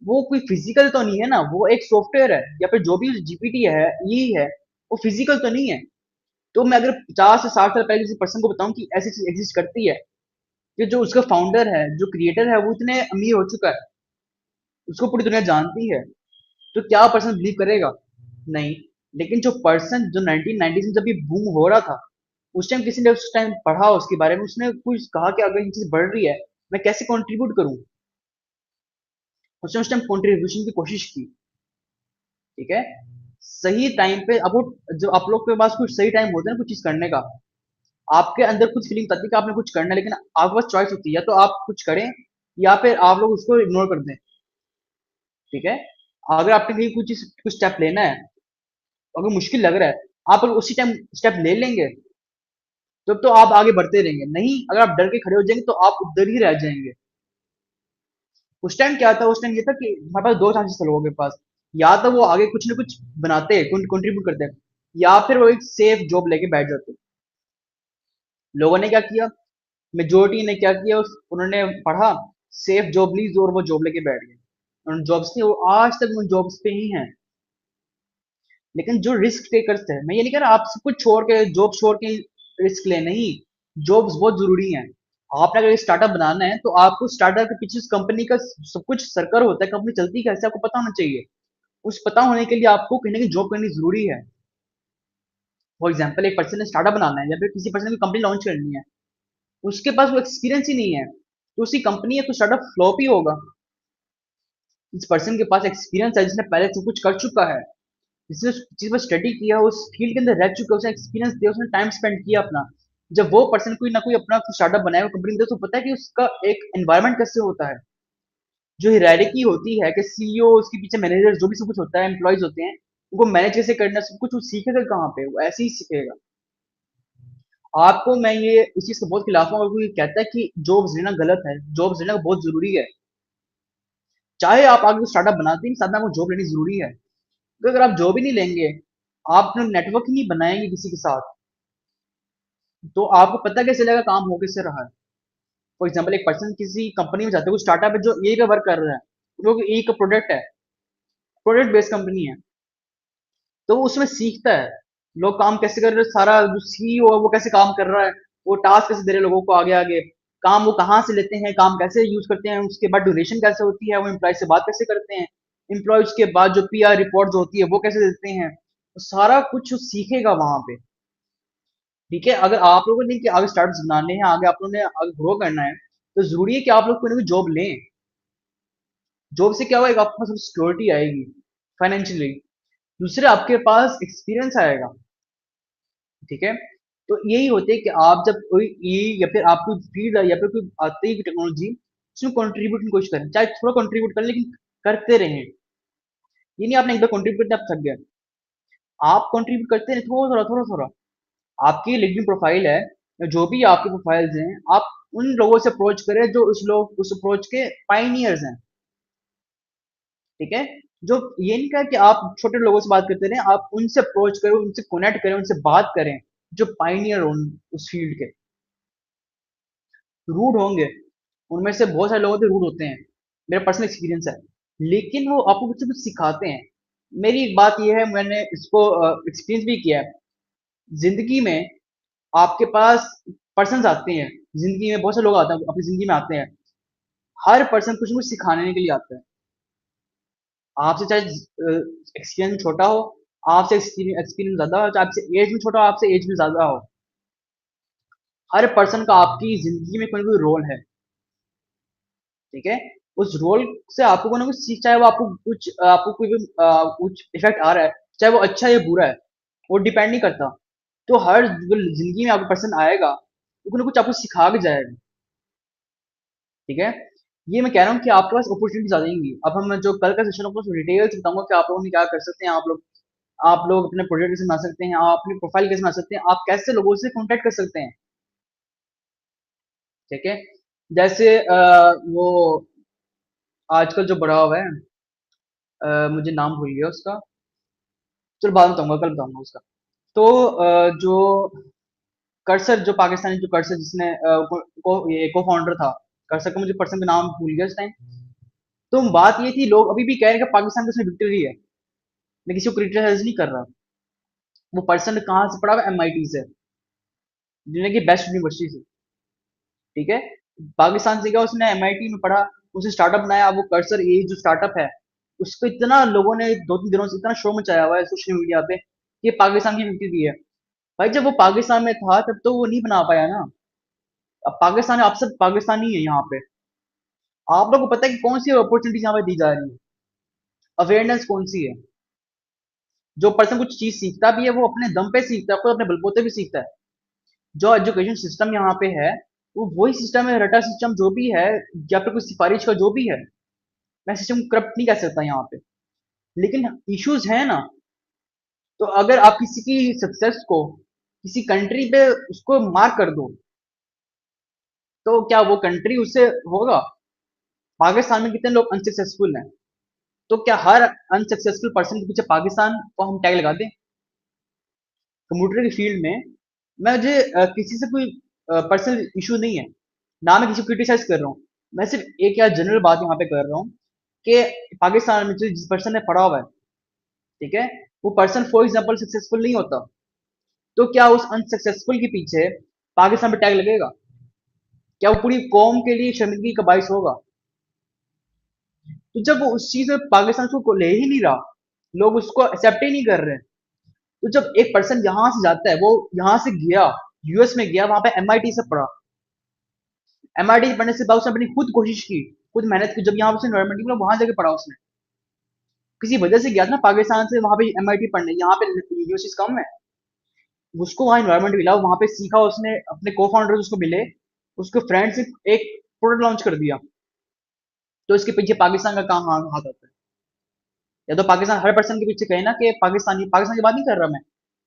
वो कोई फिजिकल तो नहीं है ना, वो एक सॉफ्टवेयर है, या फिर जो भी जीपीटी है, ये है, वो फिजिकल तो नहीं है। तो मैं अगर 50 से 60 साल पहले किसी पर्सन को बताऊं कि ऐसी चीज एग्जिस्ट करती है, कि जो उसका फाउंडर है, जो क्रिएटर है, वो इतने अमीर हो चुका है, उसको पूरी दुनिया जानती है, तो क्या पर्सन बिलीव करेगा? नहीं। लेकिन जो पर्सन जो 1990s में जब ये बूम हो रहा था, उस टाइम किसी ने उस टाइम पढ़ा उसके बारे में, उसने कुछ कहा कि अगर ये चीज बढ़ रही है, मैं कैसे कंट्रीब्यूट करूं। उसने उस टाइम कंट्रीब्यूशन की कोशिश की। ठीक है। सही टाइम पे अब वो, जो आप लोग के पास कुछ सही टाइम होता है ना कुछ चीज करने का, आपके अंदर कुछ फीलिंग आती है कि आपने कुछ करना है, लेकिन आपके पास चॉइस होती है, या तो आप कुछ करें या फिर आप लोग उसको इग्नोर कर दें। ठीक है। अगर आपने कहीं कुछ स्टेप लेना है, अगर मुश्किल लग रहा है, आप अगर उसी टाइम स्टेप ले लेंगे, तो आप आगे बढ़ते रहेंगे। नहीं, अगर आप डर के खड़े हो जाएंगे तो आप उधर ही रह जाएंगे। उस टाइम क्या था, उस टाइम ये था कि हमारे पास दो चांसेस थे लोगों के पास। या तो वो आगे कुछ ना कुछ बनाते, कंट्रीब्यूट करते, या फिर वो एक सेफ जॉब लेके बैठ जाते। लोगों ने क्या किया, मेजोरिटी ने क्या किया, उन्होंने पढ़ा, सेफ जॉब ली, और वो जॉब लेके बैठ गए। उन जॉब्स थी, वो आज तक उन जॉब्स पे ही हैं। लेकिन जो रिस्क टेकर्स थे, मैं ये नहीं कह रहा आप सब कुछ छोड़ के, जॉब छोड़ के रिस्क ले, नहीं। जॉब्स बहुत जरूरी हैं। आपने अगर स्टार्टअप बनाना है, तो आपको स्टार्टअप के पीछे कंपनी का सब कुछ सर्कल होता है, कंपनी चलती कैसे आपको पता होना चाहिए। उस पता होने के लिए आपको कहीं ना कहीं जॉब करनी जरूरी है। फॉर एग्जाम्पल, एक पर्सन ने स्टार्टअप बनाना है, या फिर किसी पर्सन की कंपनी लॉन्च करनी है, उसके पास वो एक्सपीरियंस ही नहीं है, तो उसकी कंपनी है तो स्टार्टअप फ्लॉप ही होगा। इस पर्सन के पास एक्सपीरियंस है, जिसने पहले सब कुछ कर चुका है, जिसने उस चीज पर स्टडी किया, उस फील्ड के अंदर रह चुका है, उसने एक्सपीरियंस दिया, उसने टाइम स्पेंड किया अपना। जब वो पर्सन कोई ना कोई अपना स्टार्टअप बनाएगा कंपनी में, तो पता है कि उसका एक एनवायरनमेंट कैसे होता है, जो हिरारिकी होती है, कि सीईओ, उसके पीछे मैनेजर, जो भी सब कुछ होता है, एम्प्लॉयज होते हैं, उनको मैनेज कैसे करना है, सब कुछ वो सीखेगा कहाँ पे, वो ऐसे ही सीखेगा। आपको मैं ये इस चीज का बहुत खिलाफ हूँ अगर कोई कहता है कि जॉब्स लेना गलत है। जॉब्स लेना बहुत जरूरी है। चाहे आप आगे स्टार्टअप बनाते हैं, साथ में आपको जॉब लेनी जरूरी है। तो अगर आप जॉब ही नहीं लेंगे, आप अपना नेटवर्क ही नहीं बनाएंगे किसी के साथ, तो आपको पता कैसे चलेगा काम हो कैसे रहा है। फॉर एग्जाम्पल, एक पर्सन किसी कंपनी में जाता है, वो स्टार्टअप है जो ए पे वर्क कर रहा है, वो ए का प्रोडक्ट है, प्रोडक्ट बेस्ड कंपनी है, तो वो उसमें सीखता है लोग काम कैसे कर रहे हैं, सारा जो सीईओ है वो कैसे काम कर रहा है, वो टास्क कैसे दे रहे हैं लोगों को, आगे आगे काम वो कहाँ से लेते हैं, काम कैसे यूज करते हैं, उसके बाद ड्यूरेशन कैसे होती है, वो एम्प्लॉय से बात कैसे करते हैं, एम्प्लॉय के बाद जो पीआर रिपोर्ट जो होती है वो कैसे देते हैं, तो सारा कुछ सीखेगा वहां पे। ठीक है। अगर आप लोगों ने कि आगे स्टार्टअप्स बनाने हैं, आगे आप लोगों ने आगे ग्रो करना है, तो जरूरी है कि आप लोग कोई ना कोई जॉब लें। जॉब से क्या होगा, एक आपके पास सिक्योरिटी आएगी फाइनेंशियली, दूसरे आपके पास एक्सपीरियंस आएगा। ठीक है। तो यही होते है कि आप जब कोई या फिर आप कोई फील्ड या फिर कोई आती है टेक्नोलॉजी, उसमें कंट्रीब्यूट की कोशिश करें, चाहे थोड़ा कंट्रीब्यूट करें, लेकिन करते रहें। ये नहीं आपने एक बार कंट्रीब्यूट करते आप थक गए, आप कंट्रीब्यूट करते रहें, थोड़ा थोड़ा थोड़ा थोड़ा। आपकी लिंक्डइन प्रोफाइल है, या जो भी आपके प्रोफाइल्स हैं, आप उन लोगों से अप्रोच करें जो उस अप्रोच के पाइनियर्स हैं। ठीक है। जो ये नहीं कहा कि आप छोटे लोगों से बात करते रहें, आप उनसे अप्रोच करें, उनसे कनेक्ट करें, उनसे बात करें, जो पाइनियर हो उस फील्ड के। रूड होंगे, उनमें से बहुत सारे लोग होते हैं रूड होते हैं, मेरा पर्सनल एक्सपीरियंस है, लेकिन वो आपको कुछ कुछ सिखाते हैं। मेरी एक बात ये है, मैंने इसको एक्सपीरियंस भी किया है जिंदगी में। आपके पास पर्सन आते हैं जिंदगी में, बहुत से लोग आते हैं अपनी जिंदगी में आते हैं, हर पर्सन कुछ ना कुछ सिखाने के लिए आता है। आपसे चाहे एक्सपीरियंस छोटा हो, आपसे एक्सपीरियंस ज्यादा हो, चाहे आपसे एज में छोटा हो, आपसे एज में ज्यादा हो, हर पर्सन का आपकी जिंदगी में कोई ना कोई रोल है। ठीक है। उस रोल से आपको कोई ना कुछ सीख, चाहे वो आपको कोई भी कुछ इफेक्ट आ रहा है, चाहे वो अच्छा या बुरा है, वो डिपेंड नहीं करता। तो हर जो जिंदगी में आपको पर्सन आएगा, वो कुछ ना कुछ आपको सिखा के जाएगा। ठीक है। ये मैं कह रहा हूँ कि आपके पास अपॉर्चुनिटीज आ जाएंगी। अब हम जो कल का सेशन आपको डिटेल्स बताऊंगा कि आप लोगों ने क्या कर सकते हैं, आप लोग अपने प्रोजेक्ट कैसे बना सकते हैं, आप अपनी प्रोफाइल कैसे बना सकते हैं, आप कैसे लोगों से कॉन्टेक्ट कर सकते हैं। ठीक है। जैसे वो आजकल जो बड़ा हुआ है, मुझे नाम भूल गया उसका, चलो बाद में बताऊंगा, कल बताऊंगा उसका। तो जो कर्सर, जो पाकिस्तानी जो कर्सर, जिसने ये को फाउंडर था कर्सर का, मुझे पर्सन का नाम भूल गया इस टाइम। तो बात ये थी, लोग अभी भी कह रहे हैं कि पाकिस्तान की उसमें विक्ट्री है। मैं किसी को क्रिटिसाइज नहीं कर रहा। वो पर्सन कहाँ से पढ़ा हुआ? एमआईटी से, दुनिया की बेस्ट यूनिवर्सिटी से। ठीक है, पाकिस्तान से गया, उसने एमआईटी में पढ़ा, उसने स्टार्टअप बनाया। वो कर्सर, ये जो स्टार्टअप है, उसको इतना लोगों ने 2-3 दिनों से इतना शोर मचाया हुआ है सोशल मीडिया पे कि ये पाकिस्तान की विक्ट्री दी है। भाई जब वो पाकिस्तान में था तब तो वो नहीं बना पाया ना। अब पाकिस्तान, आप सब पाकिस्तानी है यहाँ पे। आप लोगों को पता है कि कौन सी अपॉर्चुनिटीज यहाँ पे दी जा रही है, अवेयरनेस कौन सी है। जो पर्सन कुछ चीज सीखता भी है वो अपने दम पे सीखता है, खुद अपने बलबूते भी सीखता है। जो एजुकेशन सिस्टम यहाँ पे है, वो वही सिस्टम है, रटा सिस्टम जो भी है, या फिर कुछ सिफारिश का जो भी है। मैं सिस्टम करप्ट नहीं कह सकता यहाँ पे, लेकिन इश्यूज है ना। तो अगर आप किसी की सक्सेस को किसी कंट्री पे उसको मार्क कर दो, तो क्या वो कंट्री उससे होगा? पाकिस्तान में कितने लोग अनसक्सेसफुल हैं, तो क्या हर अनसक्सेसफुल पर्सन के पीछे पाकिस्तान को हम टैग लगा दें? कंप्यूटर की फील्ड में मुझे किसी से कोई पर्सनल इशू नहीं है, ना मैं किसी को क्रिटिसाइज कर रहा हूँ। मैं सिर्फ एक या जनरल बात यहाँ पे कर रहा हूँ कि पाकिस्तान में जो जिस पर्सन ने पढ़ा हुआ है, ठीक है, वो पर्सन फॉर एग्जाम्पल सक्सेसफुल नहीं होता, तो क्या उस अनसक्सेसफुल के पीछे पाकिस्तान पे टैग लगेगा? क्या वो पूरी कौम के लिए शर्मिंदगी का बाइस होगा? तो जब वो उस चीज में पाकिस्तान को ले ही नहीं रहा, लोग उसको एक्सेप्ट ही नहीं कर रहे, तो जब एक पर्सन यहाँ से जाता है, वो यहाँ से गया, यूएस में गया, वहां पे एमआईटी से पढ़ा, एमआईटी पढ़ने से बाद उसने अपनी खुद कोशिश की, खुद मेहनत की। जब यहाँ पे एनवायरमेंट मिला, वहां जाके पढ़ा उसने, किसी वजह से गया था ना पाकिस्तान से वहां पे एमआईटी पढ़ने। यहाँ पे यूनिवर्सिटीज कम है, उसको वहाँ एनवायरमेंट मिला, वहां पे सीखा उसने, अपने को फाउंडर उसको मिले, उसके फ्रेंड से एक प्रोडक्ट लॉन्च कर दिया। तो इसके पीछे पाकिस्तान का कहाँ हाथ आता है? या तो पाकिस्तान हर पर्सन के पीछे कहे ना कि पाकिस्तानी, पाकिस्तान की बात नहीं कर रहा मैं,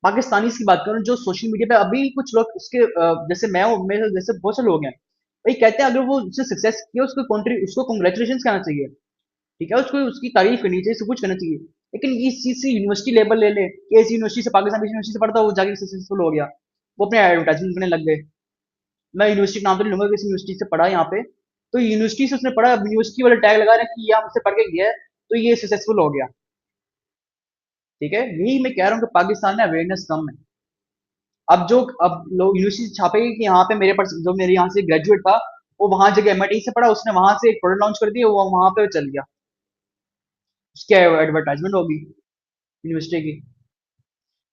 पाकिस्तानी की बात कर रहा हूँ, जो सोशल मीडिया पे अभी कुछ लोग उसके जैसे मैं हूँ, मेरे जैसे बहुत से लोग हैं, भाई कहते हैं अगर वो उसने सक्सेस किया, उसको कंट्री, उसको कॉन्ग्रेचुलेशन कहना चाहिए, ठीक है, उसको उसकी तारीफ करनी चाहिए, सब कुछ करना चाहिए। लेकिन इस चीज से यूनिवर्सिटी लेवल ले ले कि इस यूनिवर्सिटी से, पाकिस्तान की यूनिवर्सिटी से पढ़ता, वो जाके सक्सेसफुल हो गया, वो अपने एडवर्टाइजमेंट करने लग गए। मैं यूनिवर्सिटी का नाम तो नहीं लूंगा, किसी यूनिवर्सिटी से पढ़ा यहाँ पे, तो यूनिवर्सिटी से उसने पढ़ा, यूनिवर्सिटी वाला टैग लगा रहा है कि ये हमसे पढ़ के गया है, तो ये सक्सेसफुल हो गया। ठीक है, यही मैं कह रहा हूँ कि पाकिस्तान में अवेयरनेस कम है। अब लोग यूनिवर्सिटी छापेगी कि यहाँ पे मेरे पास जो मेरे यहाँ से ग्रेजुएट था, वो वहां जगह एमआईटी से पढ़ा, उसने वहां से एक प्रोडक्ट लॉन्च कर दिया, वो वहां पे चल गया, उसकी एडवर्टाइजमेंट होगी यूनिवर्सिटी की।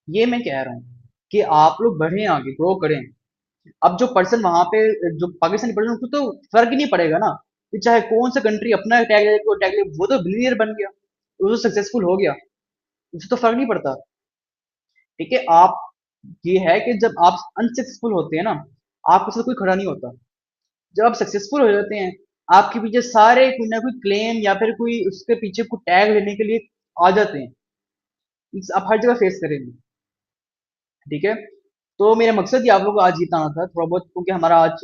ये मैं कह रहा हूँ कि आप लोग बढ़े आगे, ग्रो करें। अब जो पर्सन वहां पे, जो पाकिस्तानी पर्सन, उसको तो फर्क ही नहीं पड़ेगा ना कि चाहे कौन सा कंट्री अपना टैग ले, वो टैग ले, वो तो बिलियनियर बन गया, वो तो सक्सेसफुल हो गया, उसे तो फर्क नहीं पड़ता। ठीक है, आप, ये है कि जब आप अनसक्सेसफुल होते हैं ना, आपके साथ कोई खड़ा नहीं होता। जब आप सक्सेसफुल हो जाते हैं, आपके पीछे सारे कोई ना कोई क्लेम या फिर कोई उसके पीछे कोई टैग लेने के लिए आ जाते हैं। आप हर जगह फेस करेंगे। ठीक है, तो मेरा मकसद ही आप लोग को आज ये बताना था थोड़ा बहुत, क्योंकि हमारा आज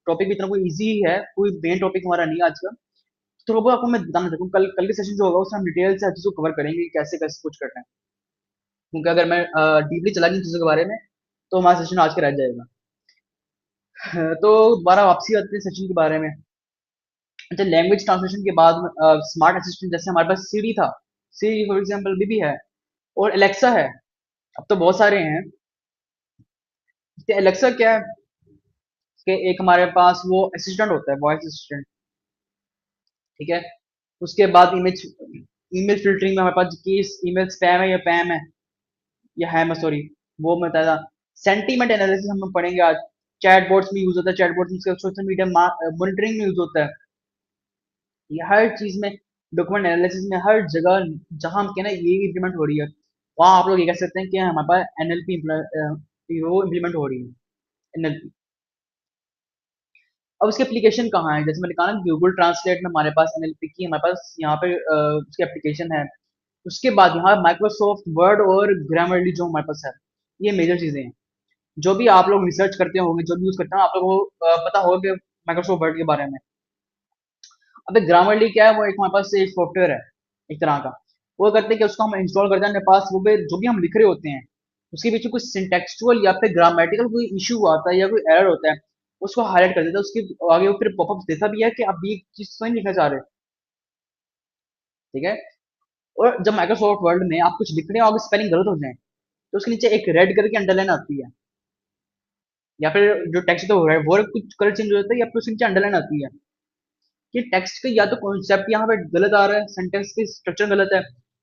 टॉपिक भी इतना कोई इजी है, कोई मेन टॉपिक हमारा नहीं है आज का। तो थोड़ा बहुत आपको मैं बताना चाहता हूँ, कल कल के सेशन जो होगा उसमें हम डिटेल से हर चीज़ को कवर करेंगे कि कैसे कैसे कुछ करना है। क्योंकि अगर मैं डीपली चला गई इन चीज़ों के बारे में, तो हमारा सेशन आज का रह जाएगा। तो दोबारा वापसी आते हैं सेशन के बारे में। अच्छा, लैंग्वेज ट्रांसलेशन के बाद स्मार्ट असिस्टेंट, जैसे हमारे पास सीरी था, सीरी फॉर एग्जांपल भी है, और एलेक्सा है, अब तो बहुत सारे हैं। एलेक्सा क्या है कि एक हमारे पास वो असिस्टेंट होता है, वॉइस असिस्टेंट। ठीक है, उसके बाद इमेज, ईमेल फिल्टरिंग में हमारे पास कि ईमेल स्पैम है या पैम है, या है मैं सॉरी, वो मैं बताया। सेंटीमेंट एनालिसिस हम लोग पढ़ेंगे आज। चैटबॉट्स में यूज होता है, चैटबॉट्स सोशल मीडिया मॉनिटरिंग में यूज होता है। ये हर चीज में, डॉक्यूमेंट एनालिसिस में, हर जगह जहां हम कहना ये इम्प्लीमेंट हो रही है, वहां आप लोग ये कह सकते हैं कि हमारे पास एनएलपी वो इम्प्लीमेंट हो रही है, एनएलपी। अब उसकी एप्लीकेशन कहाँ है? जैसे मैंने कहा ना, गूगल ट्रांसलेट में हमारे पास एनएलपी की, हमारे पास यहाँ पे उसकी एप्लीकेशन है। उसके बाद यहाँ माइक्रोसॉफ्ट वर्ड और ग्रामरली जो हमारे पास है, ये मेजर चीजें हैं। जो भी आप लोग रिसर्च करते होंगे, जो भी यूज करते हैं, आप लोगों को पता होगा माइक्रोसॉफ्ट वर्ड के बारे में। अब ग्रामरली क्या है? वो एक हमारे पास एक सॉफ्टवेयर है, एक तरह का। वो करते हैं कि उसको हम इंस्टॉल करते हैं अपने पास, वो पे जो भी हम लिख रहे होते हैं, उसके पीछे कुछ सिंटेक्चुअल या फिर ग्रामेटिकल कोई इशू आता है या कोई एरर होता है, उसको हाईलाइट कर देता है, उसके आगे वो फिर पॉपअप देता भी है कि आप ये चीज तो नहीं लिखना चाह रहे। ठीक है। और जब माइक्रोसॉफ्ट वर्ड में आप कुछ लिख रहे हो, अगर स्पेलिंग गलत हो जाए, तो उसके नीचे एक रेड कलर की अंडरलाइन आती है, या फिर जो टेक्स्ट होता है वो कुछ कलर चेंज हो जाता है, या फिर उसके नीचे अंडरलाइन आती है कि टेक्स्ट का या तो कॉन्सेप्ट यहाँ पे गलत आ रहा है, सेंटेंस की स्ट्रक्चर गलत है,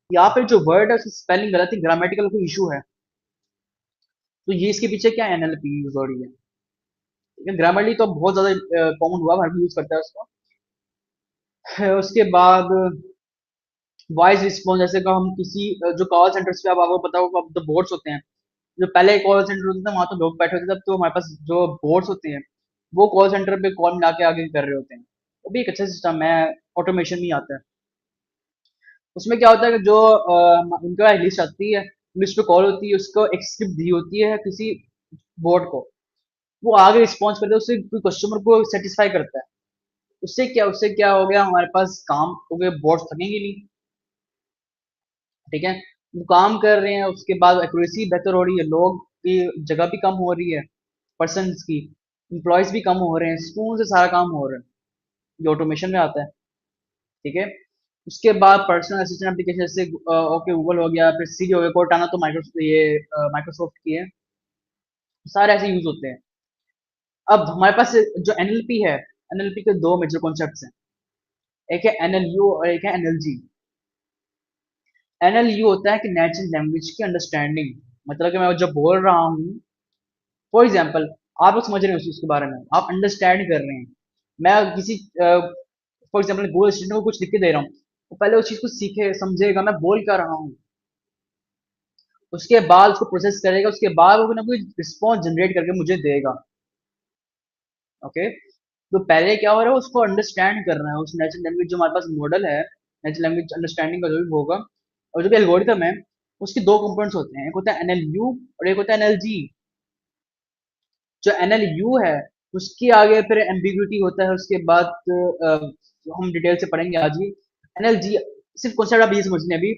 या फिर जो वर्ड है उसकी स्पेलिंग गलत है, ग्रामेटिकल कोई इशू है। तो ये इसके पीछे क्या एनएलपी यूज हो रही है। ग्रामरली तो बहुत ज्यादा कॉमन हुआ, हर कोई यूज करता है उसको। उसके बाद वॉइस रिस्पॉन्स, जैसे कि हम किसी जो कॉल सेंटर्स पे, अब आपको पता होगा, अब तो बोर्ड्स होते हैं। जो पहले कॉल सेंटर होते थे वहां तो लोग बैठे होते थे, अब तो हमारे पास जो बोर्ड्स होते हैं वो कॉल सेंटर पे कॉल मिला के आगे कर रहे होते हैं। वो भी एक अच्छा सिस्टम है, ऑटोमेशन नहीं आता है। उसमें क्या होता है कि जो उनका लिस्ट आती है, लिस्ट पे कॉल होती है, उसको एक स्क्रिप्ट दी होती है किसी बोर्ड को, वो आगे रिस्पॉन्स करता है, उससे कोई कस्टमर को सेटिस्फाई करता है। उससे क्या हो गया, हमारे पास काम हो गया, बोर्ड थकेंगे नहीं। ठीक है। वो काम कर रहे हैं, उसके बाद एक्यूरेसी बेहतर हो रही है, लोग की जगह भी कम हो रही है, पर्सन की एम्प्लॉयज भी कम हो रहे हैं, सुकून से सारा काम हो रहा है। ये ऑटोमेशन में आता है। ठीक है। उसके बाद पर्सनल असिस्टेंट एप्लीकेशन, जैसे ओके गूगल हो गया, फिर सीरी हो गया, कोर्टाना तो माइक्रोसॉफ्ट की है। सारे ऐसे यूज होते हैं। अब हमारे पास जो एनएलपी है, एनएलपी के दो मेजर कॉन्सेप्ट्स हैं, एक है एनएलयू और एक है एनएलजी। एनएलयू होता है कि नेचुरल लैंग्वेज की अंडरस्टैंडिंग, मतलब कि मैं जब बोल रहा हूँ, फॉर एग्जाम्पल, आप लोग समझ रहे हैं उस चीज के बारे में, आप अंडरस्टैंड कर रहे हैं। मैं किसी फॉर एग्जाम्पल गूगल असिस्टेंट को कुछ लिख के दे रहा हूँ, वो पहले उस चीज को सीखे समझेगा मैं बोल क्या रहा हूँ, उसके बाद उसको प्रोसेस करेगा, उसके बाद वो ना कोई रिस्पॉन्स जनरेट करके मुझे देगा। ओके। तो पहले क्या हो रहा है, उसको अंडरस्टैंड करना है, उस नेचुरल लैंग्वेज जो हमारे पास मॉडल है, नेचुरल लैंग्वेज अंडरस्टैंडिंग का जो भी होगा, और जो भी एल्गोरिथम है, उसके दो कंपोनेंट्स होते हैं, एक होता है एनएलयू और एक होता है एनएलजी। जो एनएलयू है उसके आगे फिर एम्बिग्यूटी होता है, उसके बाद हम डिटेल से पढ़ेंगे आज ही। एनएलजी सिर्फ कॉन्सेप्ट आप ये समझने अभी।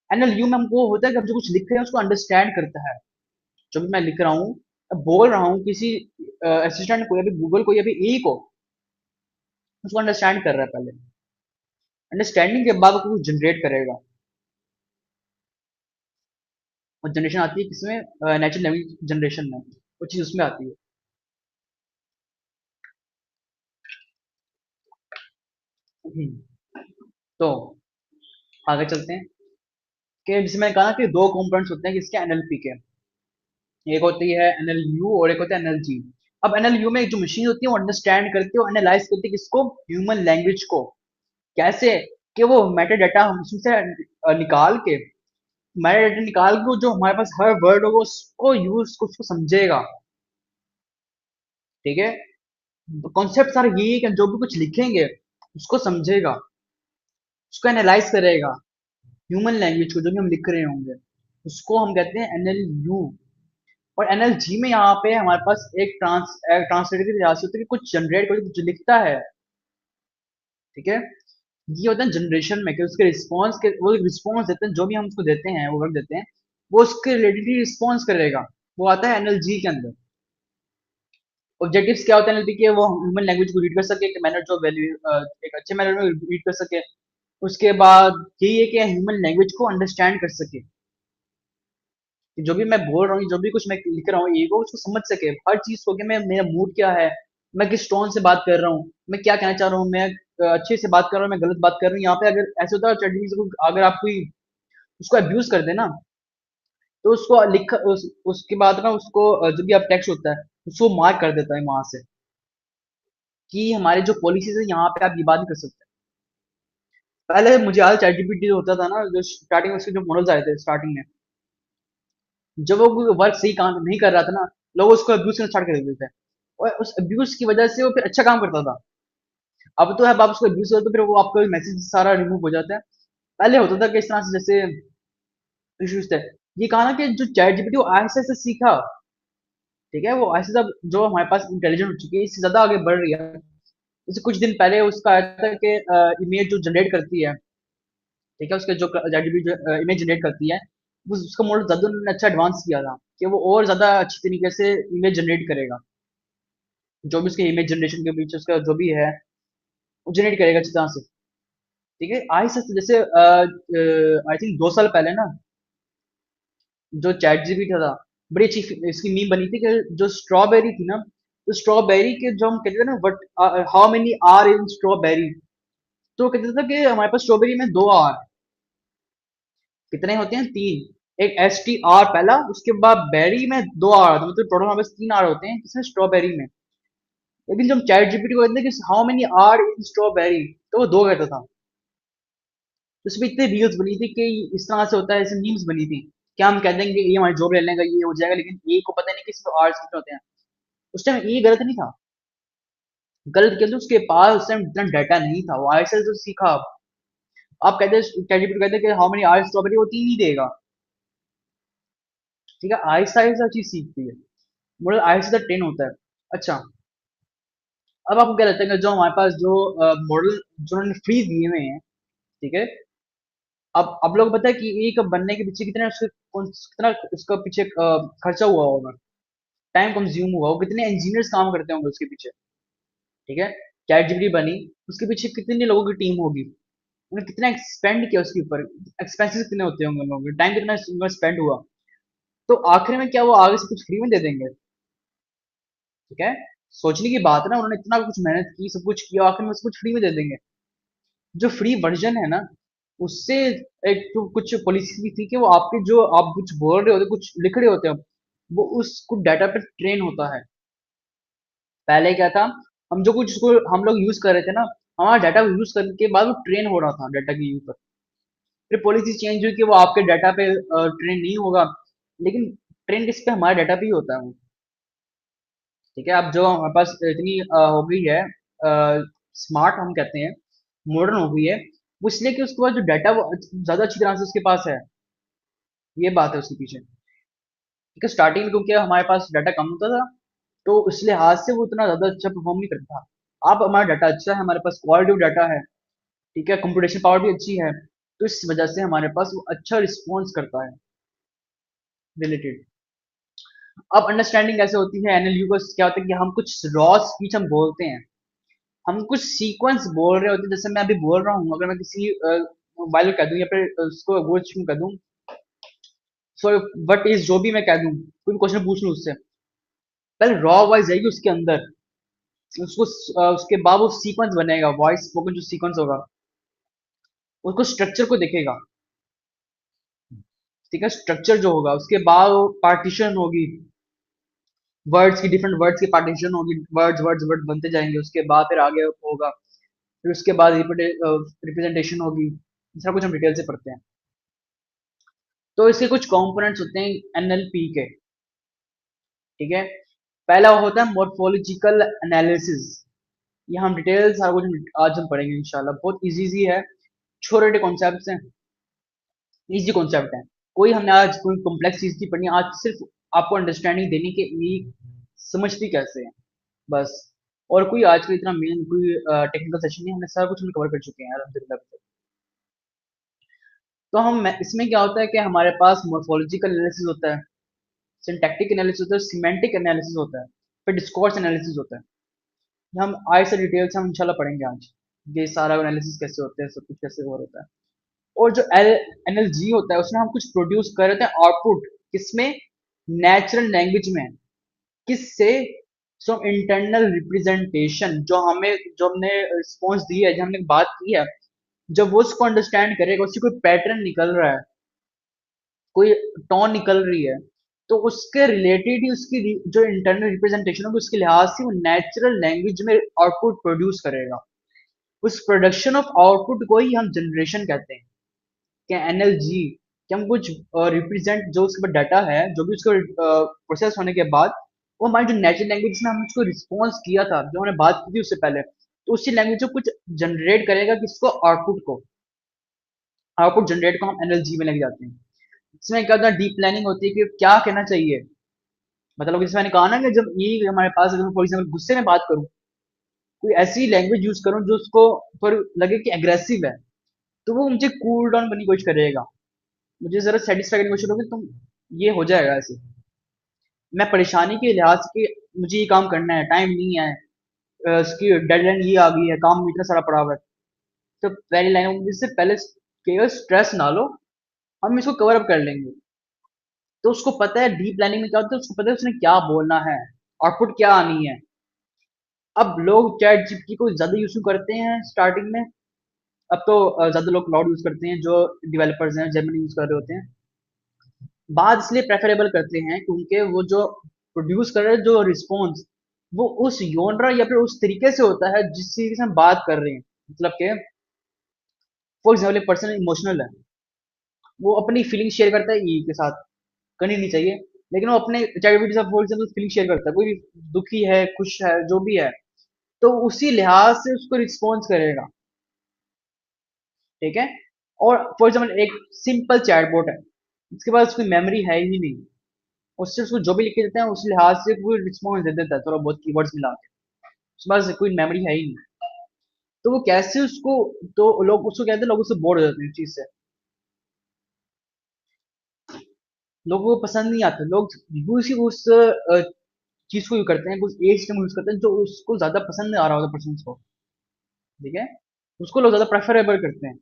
एनएलयू में हमको होता है कि हम जो कुछ लिख रहे हैं उसको अंडरस्टैंड करता है। जो भी मैं लिख रहा हूँ, बोल रहा हूँ किसी असिस्टेंट को या फिर गूगल को या फिर ए को, उसको अंडरस्टैंड कर रहा है पहले। अंडरस्टैंडिंग के बाद वो कुछ जनरेट करेगा, और जनरेशन आती है किसमें, नेचुरल लैंग्वेज जनरेशन में, वो चीज़ उसमें आती है। तो आगे चलते हैं कि जिसमें मैंने कहा ना कि दो कंपोनेंट्स होते हैं किसके, एनएलपी के। एक होती है एनएलयू और एक होता है एनएलजी। अब एनएलयू में जो मशीन होती है वो अंडरस्टैंड करती है और एनालाइज करती है किसको, ह्यूमन लैंग्वेज को। कैसे, कि वो मेटा डाटा हम उसमें से निकाल के, मेटा डाटा निकाल के जो हमारे पास हर वर्ड होगा उसको यूज, उसको समझेगा। ठीक है। कॉन्सेप्ट सारा यही है कि जो भी कुछ लिखेंगे उसको समझेगा, उसको एनालाइज करेगा, ह्यूमन लैंग्वेज को जो भी हम लिख रहे होंगे, उसको हम कहते हैं एनएलयू। और एनएलजी में यहाँ पे हमारे पास एक ट्रांसलेटर की तरह से होता है कि कुछ जनरेट कर कुछ लिखता है। ठीक है। ये होता है जनरेशन में कि उसके रिस्पॉन्स के, वो रिस्पॉन्स देते हैं, जो भी हम उसको देते हैं, वो वर्क देते हैं, वो उसके रिलेटेड रिस्पॉन्स करेगा। वो आता है एनएलजी के अंदर। ऑब्जेक्टिव्स क्या होता है एनएलपी के, वो ह्यूमन लैंग्वेज को रीड कर सके, एक मैनर जो वैल्यू, एक अच्छे मैनर में रीड कर सके। उसके बाद यही है कि ह्यूमन लैंग्वेज को अंडरस्टैंड कर सके, कि जो भी मैं बोल रहा हूँ, जो भी कुछ मैं लिख रहा हूँ, ये वो उसको समझ सके, हर चीज को, कि मैं, मेरा मूड क्या है, मैं किस टोन से बात कर रहा हूँ, मैं क्या कहना चाह रहा हूँ, मैं अच्छे से बात कर रहा हूँ, मैं गलत बात कर रहा हूँ। यहाँ पे अगर ऐसे होता है चैट को, अगर आप कोई उसको अब्यूज कर देना, तो उसको उसके बाद ना उसको जो भी आप टेक्स्ट होता है उसको मार्क कर देता है वहां से, कि हमारी जो पॉलिसीज है यहाँ पे आप ये बात नहीं कर सकते। पहले मुझे याद चैट जीपीटी होता था ना, जो स्टार्टिंग में उसके जो मॉडल्स आए थे स्टार्टिंग में, जब वो वर्क सही काम नहीं कर रहा था ना, लोग उसको अब्यूज करना स्टार्ट कर देते थे, और उस अब्यूज की वजह से वो फिर अच्छा काम करता था। अब तो है, आप उसको अब्यूज करो तो फिर वो आपका मैसेज सारा रिमूव हो जाता है। पहले होता था कि इस तरह से, जैसे इश्यूज थे। ये कहा ना कि जो चैट जीपीटी वो ऐसे ऐसे सीखा। ठीक है। वो ऐसे सब जो हमारे पास इंटेलिजेंट हो चुकी है, इससे ज्यादा आगे बढ़ रही है। जैसे कुछ दिन पहले उसका आया था कि इमेज जो जनरेट करती है, ठीक है, उसके जो चैट जीपीटी जो इमेज जनरेट करती है, उसका मॉडल ज्यादा उन्होंने अच्छा एडवांस किया था, कि वो और ज्यादा अच्छी तरीके से इमेज जनरेट करेगा। जो भी उसके इमेज जनरेशन के पीछे उसका जो भी है, वो जनरेट करेगा अच्छी तरह से। ठीक है, आई सच जैसे आई थिंक 2 साल पहले ना, जो चैट जीपीटी था, बड़ी अच्छी इसकी मीम बनी थी कि जो स्ट्रॉबेरी थी ना, तो स्ट्रॉबेरी के जो हम कहते थे ना, what how many R in strawberry, तो वो कहते थे कि हमारे पास स्ट्रॉबेरी में 2 आर, कितने होते हैं? 3। एक एस टी आर पहला, उसके बाद बेरी में 2 आर, मतलब टोटल हमारे पास 3 आर होते हैं किसमें? स्ट्रॉबेरी में। लेकिन जब चैट जीपीटी को कहते हैं कि how many R in strawberry, तो वो 2 कहता था। तो उसमें इतने रील्स बनी थी कि इस तरह से होता है, ऐसे मीम्स बनी थी कि हम कह देंगे ये हमारी जॉब ले लेगा, ये हो जाएगा, लेकिन ए को पता नहीं कि इसमें आर्स कितने होते हैं। उस टाइम ये गलत नहीं था, गलत क्या था, उसके पास उस टाइम इतना डाटा नहीं था, वो आयसे तो सीखा। आप कहते हैं चैट जीपीटी कहते हैं कि हाउ मेनी आर स्ट्रॉबेरी, वो 3 ही देगा। ठीक है, आहिस्ता आहिस्ता चीज सीखती है, मॉडल आहिस्ता ट्रेन होता है। अच्छा, अब आपको क्या लगता है कि जो हमारे पास जो मॉडल जो उन्होंने फ्री दिए हुए हैं, ठीक है, अब आप लोग पता है कि एक बनने के पीछे कितना कितना उसका पीछे खर्चा हुआ होगा, टाइम कंज्यूम हुआ होगा, कितने इंजीनियर्स काम करते होंगे उसके पीछे। ठीक है, चैट जीपीटी बनी, उसके पीछे कितने लोगों की टीम होगी, उन्होंने कितना एक्सपेंड किया उसके ऊपर, एक्सपेंसेस कितने होते होंगे उन लोगों के, टाइम कितना स्पेंड हुआ। तो आखिर में क्या वो आगे से कुछ फ्री में दे देंगे? ठीक है, सोचने की बात है ना, उन्होंने इतना कुछ मेहनत की, सब कुछ किया, आखिर में सब कुछ फ्री में दे देंगे? जो फ्री वर्जन है ना, उससे एक तो कुछ पॉलिसी भी थी कि वो आपके जो आप कुछ बोल रहे होते, कुछ लिख रहे होते हो, वो उस कुछ डाटा पे ट्रेन होता है। पहले क्या था, हम जो कुछ उसको हम लोग यूज कर रहे थे ना, हमारा डाटा यूज करने के बाद वो ट्रेन हो रहा था डाटा के ऊपर। फिर पॉलिसी चेंज हुई कि वो आपके डाटा पे ट्रेन नहीं होगा, लेकिन ट्रेन किस पे? हमारे डाटा पे ही होता है वो। ठीक है, अब जो हमारे पास इतनी हो गई है, स्मार्ट हम कहते हैं, मॉडर्न हो गई है, वो इसलिए कि उसके पास जो डाटा वो ज्यादा अच्छी तरह से उसके पास है, ये बात है उसके पीछे। ठीक है, स्टार्टिंग में क्योंकि हमारे पास डाटा कम होता था, तो इस लिहाज से वो उतना ज्यादा अच्छा परफॉर्म नहीं करता था। अब हमारा डाटा अच्छा है, हमारे पास क्वालिटी ऑफ डाटा है, ठीक है, कंप्यूटेशन पावर भी अच्छी है, तो इस वजह से हमारे पास वो अच्छा रिस्पॉन्स करता है रिलेटेड। अब अंडरस्टैंडिंग कैसे होती है एनएलयू को? क्या होता है कि हम कुछ रॉ स्पीच हम बोलते हैं, हम कुछ सीक्वेंस बोल रहे होते हैं, जैसे मैं अभी बोल रहा हूँ, अगर मैं किसी मोबाइल कह दूं या फिर उसको वर्ड कह दूं, सो वट इज, जो भी मैं कह दूं, कोई भी क्वेश्चन पूछ लूं उससे, पहले रॉ वॉइस जाएगी उसके अंदर, उसको उसके बाद वो सीक्वेंस बनेगा, वॉइस स्पोकन जो सीक्वेंस होगा, उसको स्ट्रक्चर को देखेगा। ठीक है, स्ट्रक्चर जो होगा, उसके बाद पार्टीशन होगी, वर्ड्स की, डिफरेंट वर्ड्स की पार्टीशन होगी, वर्ड्स वर्ड्स वर्ड बनते जाएंगे, उसके बाद फिर आगे होगा, फिर उसके बाद रिप्रेजेंटेशन होगी, सारा कुछ हम डिटेल से पढ़ते हैं। तो इसके कुछ कंपोनेंट्स होते हैं एनएलपी के। ठीक है, पहला होता है मॉर्फोलॉजिकल एनालिसिस, ये हम डिटेल सारा कुछ आज हम पढ़ेंगे इंशाल्लाह, बहुत इजी सी है, छोटे छोटे कॉन्सेप्ट हैं, इजी कॉन्सेप्ट है, कोई हमने आज कोई कॉम्प्लेक्स चीज नहीं पढ़नी, आज सिर्फ आपको अंडरस्टैंडिंग देने के लिए समझती कैसे है, बस। और कोई आज का इतना मेन कोई टेक्निकल सेशन नहीं, हमने सारा कुछ हम कवर कर चुके हैं अलहमदिल्ला। तो हम इसमें क्या होता है कि हमारे पास मॉर्फोलॉजिकल एनालिसिस होता है, सिंटैक्टिक एनालिसिस होता है, सिमेंटिक एनालिसिस होता है, फिर डिस्कोर्स एनालिसिस होता है। ये हम आए से डिटेल्स हम इंशाल्लाह पढ़ेंगे आज, ये सारा एनालिसिस कैसे होते हैं, सब कुछ कैसे हो होता है। और जो एनएलजी होता है, उसमें हम कुछ प्रोड्यूस कर रहे थे आउटपुट, किसमें? नेचुरल लैंग्वेज में। किससे? सो इंटरनल रिप्रेजेंटेशन, जो हमने रिस्पॉन्स दी है, जो हमने बात की है, जब वो उसको अंडरस्टैंड करेगा, उससे कोई पैटर्न निकल रहा है, कोई टोन निकल रही है, तो उसके रिलेटेड ही उसकी जो इंटरनल रिप्रेजेंटेशन होगी, उसके लिहाज से वो नेचुरल लैंग्वेज में आउटपुट प्रोड्यूस करेगा। उस प्रोडक्शन ऑफ आउटपुट को ही हम जनरेशन कहते हैं, क्या एनएलजी, कि हम कुछ रिप्रेजेंट, जो उसके पास डाटा है, जो भी उसको प्रोसेस होने के बाद, वो हमारी जो नेचुरल लैंग्वेज में हम उसको रिस्पॉन्स किया था, जो हमने बात की थी उससे पहले, तो उसी लैंग्वेज को कुछ जनरेट करेगा, किसको? आउटपुट को। आउटपुट जनरेट को हम एनएलजी में लेके जाते हैं। इसमें क्या होता है, डीप प्लानिंग होती है कि क्या कहना चाहिए, मतलब जैसे मैंने कहा ना कि जब ये हमारे पास, अगर फॉर एग्जाम्पल गुस्से में बात करूँ, कोई ऐसी लैंग्वेज यूज करूँ जो उसको थोड़ी लगे कि एग्रेसिव है, तो वो मुझे कूल डाउन करने की कोशिश करेगा, मुझे जरा सेटिस्फाई करने की कोशिश करोगे, तुम ये हो जाएगा ऐसे। मैं परेशानी के लिहाज से कि मुझे ये काम करना है, टाइम नहीं है, इसकी डेडलाइन ये आ गई है, काम इतना सारा पड़ा हुआ है, तो पहली लाइन होगी जिससे पहले केवल स्ट्रेस ना लो, हम इसको कवर अप कर लेंगे। तो उसको पता है डीप प्लानिंग में क्या होता है, उसको पता है उसने क्या बोलना है, आउटपुट क्या आनी है। अब लोग चैट जीपीटी को ज्यादा यूज करते हैं स्टार्टिंग में। अब तो ज्यादा लोग क्लाउड यूज करते हैं, जो डेवलपर्स हैं जेमिनी यूज कर रहे होते हैं। बाद इसलिए प्रेफरेबल करते हैं क्योंकि वो जो प्रोड्यूस कर रहे हैं जो रिस्पॉन्स, वो उस योनरा या फिर उस तरीके से होता है जिस तरीके से हम बात कर रहे हैं। मतलब कि फॉर एग्जाम्पल एक पर्सन इमोशनल है, वो अपनी फीलिंग शेयर करता है ई के साथ, करनी नहीं चाहिए, लेकिन वो अपने चैट के साथ फॉर एग्जाम्पल फीलिंग शेयर करता है, कोई भी दुखी है खुश है जो भी है, तो उसी लिहाज से उसको रिस्पॉन्स करेगा। ठीक है। और फॉर एग्जाम्पल एक सिंपल चैटबॉट है, इसके पास कोई मेमोरी है ही नहीं, उससे उसको जो भी लिख के देते हैं उस लिहाज से कोई रिस्पॉन्स दे देता है, थोड़ा बहुत कीवर्ड्स मिला के, उसके पास कोई मेमोरी है ही नहीं। तो वो कैसे उसको, तो लोग उसको कहते हैं, लोग उससे बोर हो जाते हैं इस चीज से, लोगों को पसंद नहीं आता, लोग उसी उस चीज को यूज करते हैं, उस एज के यूज करते हैं जो उसको ज्यादा पसंद आ रहा होता है पर्सन को। ठीक है। उसको लोग ज्यादा प्रेफरेबल करते हैं।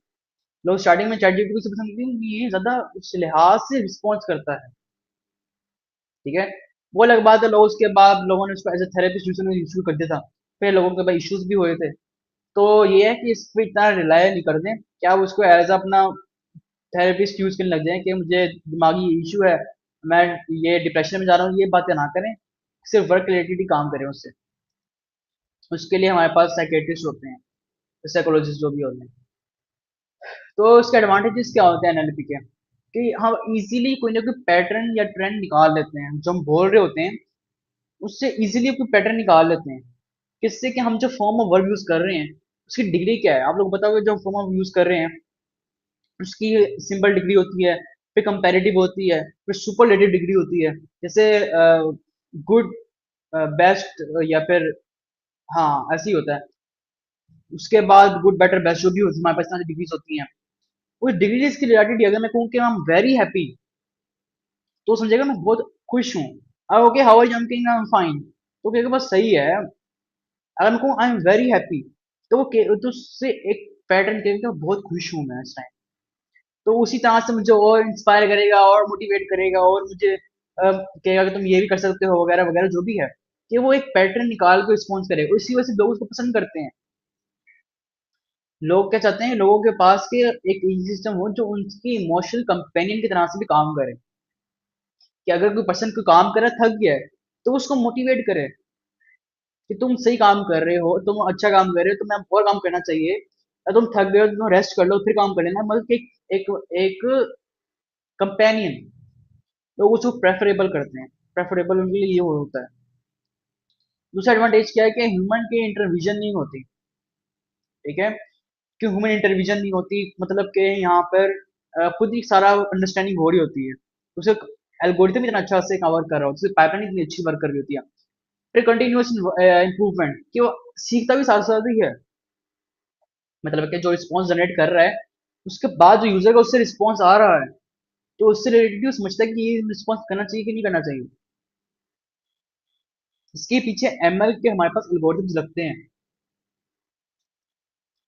लोग स्टार्टिंग में चैट जीपीटी से पसंद नहीं, ये ज्यादा उस लिहाज से रिस्पॉन्स करता है। ठीक है। वो अलग बात है, लोग उसके बाद लोगों ने उसको एज ए थेरेपिस्ट यूज इशू कर दिया था, फिर लोगों के पास इश्यूज भी हुए थे। तो ये है कि इस पे इतना रिलाय नहीं कर दें कि आप उसको एज अपना थेरेपिस्ट यूज करने लग जाएं कि मुझे दिमागी इशू है, मैं ये डिप्रेशन में जा रहा हूँ, ये बातें ना करें। सिर्फ वर्क रिलेटेड ही काम करें उससे। उसके लिए हमारे पास साइकेट्रिस्ट होते हैं, साइकोलॉजिस्ट जो भी होते हैं। तो उसके एडवांटेजेस क्या होते हैं एनएलपी के, कि हम इजीली कोई ना कोई पैटर्न या ट्रेंड निकाल लेते हैं, जो हम बोल रहे होते हैं उससे इजीली कोई पैटर्न निकाल लेते हैं। किससे कि हम जो फॉर्म ऑफ वर्क यूज कर रहे हैं उसकी डिग्री क्या है, आप लोग बताओगे जो फॉर्म ऑफ यूज कर रहे हैं उसकी सिंपल डिग्री होती है, फिर कंपैरेटिव होती है, फिर सुपरलेटिव डिग्री होती है। जैसे गुड, बेस्ट, या फिर हाँ ऐसे ही होता है। उसके बाद गुड बेटर बेस्ट जो भी होती है हमारे पास डिग्रीज होती हैं। उस डिग्रीज की रिलेटेड अगर मैं कहूँ कि आई एम वेरी हैप्पी, तो समझेगा मैं बहुत खुश हूँ। अब okay how are you, I am fine, तो कहेगा बस सही है। अगर मैं कहूँ आई एम वेरी हैप्पी, तो तो उससे एक पैटर्न कहेगा बहुत खुश हूँ मैं इस टाइम। तो उसी तरह से मुझे और इंस्पायर करेगा और मोटिवेट करेगा और मुझे कहेगा कि तुम ये भी कर सकते हो वगैरह वगैरह जो भी है, कि वो एक पैटर्न निकाल के रिस्पॉन्स करे, और इसी वजह से लोग उसको पसंद करते हैं। लोग क्या चाहते हैं, लोगों के पास के एक सिस्टम हो जो उनकी इमोशनल कंपेनियन की तरह से भी काम करे, कि अगर कोई पर्सन कोई काम करे थक गया है तो उसको मोटिवेट करे कि तुम सही काम कर रहे हो, तुम अच्छा काम कर रहे हो, तुम्हें और काम करना चाहिए, या तुम थक गए हो तो तुम रेस्ट कर लो फिर काम कर लेना, मतलब कि एक एक कंपेनियन। लोग उसको प्रेफरेबल करते हैं, प्रेफरेबल उनके लिए ये होता है। दूसरा एडवांटेज क्या है कि ह्यूमन की इंटरविजन नहीं होती। ठीक है। कि ह्यूमन इंटरविजन नहीं होती मतलब कि यहाँ पर खुद ही सारा अंडरस्टैंडिंग हो रही होती है, उसे एल्गोरिथम इतना अच्छा से कवर कर रहा होता है, पाइपलाइन इतनी अच्छी वर्क कर रही होती है, फिर कंटिन्यूअस इंप्रूवमेंट कि वो सीखता भी साथ साथ ही है। मतलब कि जो रिस्पॉन्स जनरेट कर रहा है उसके बाद जो यूजर का उससे रिस्पॉन्स आ रहा है, तो उससे रिलेटेड समझता है कि ये रिस्पॉन्स करना चाहिए कि नहीं करना चाहिए। इसके पीछे एमएल के हमारे पास एल्गोरिथम्स लगते हैं।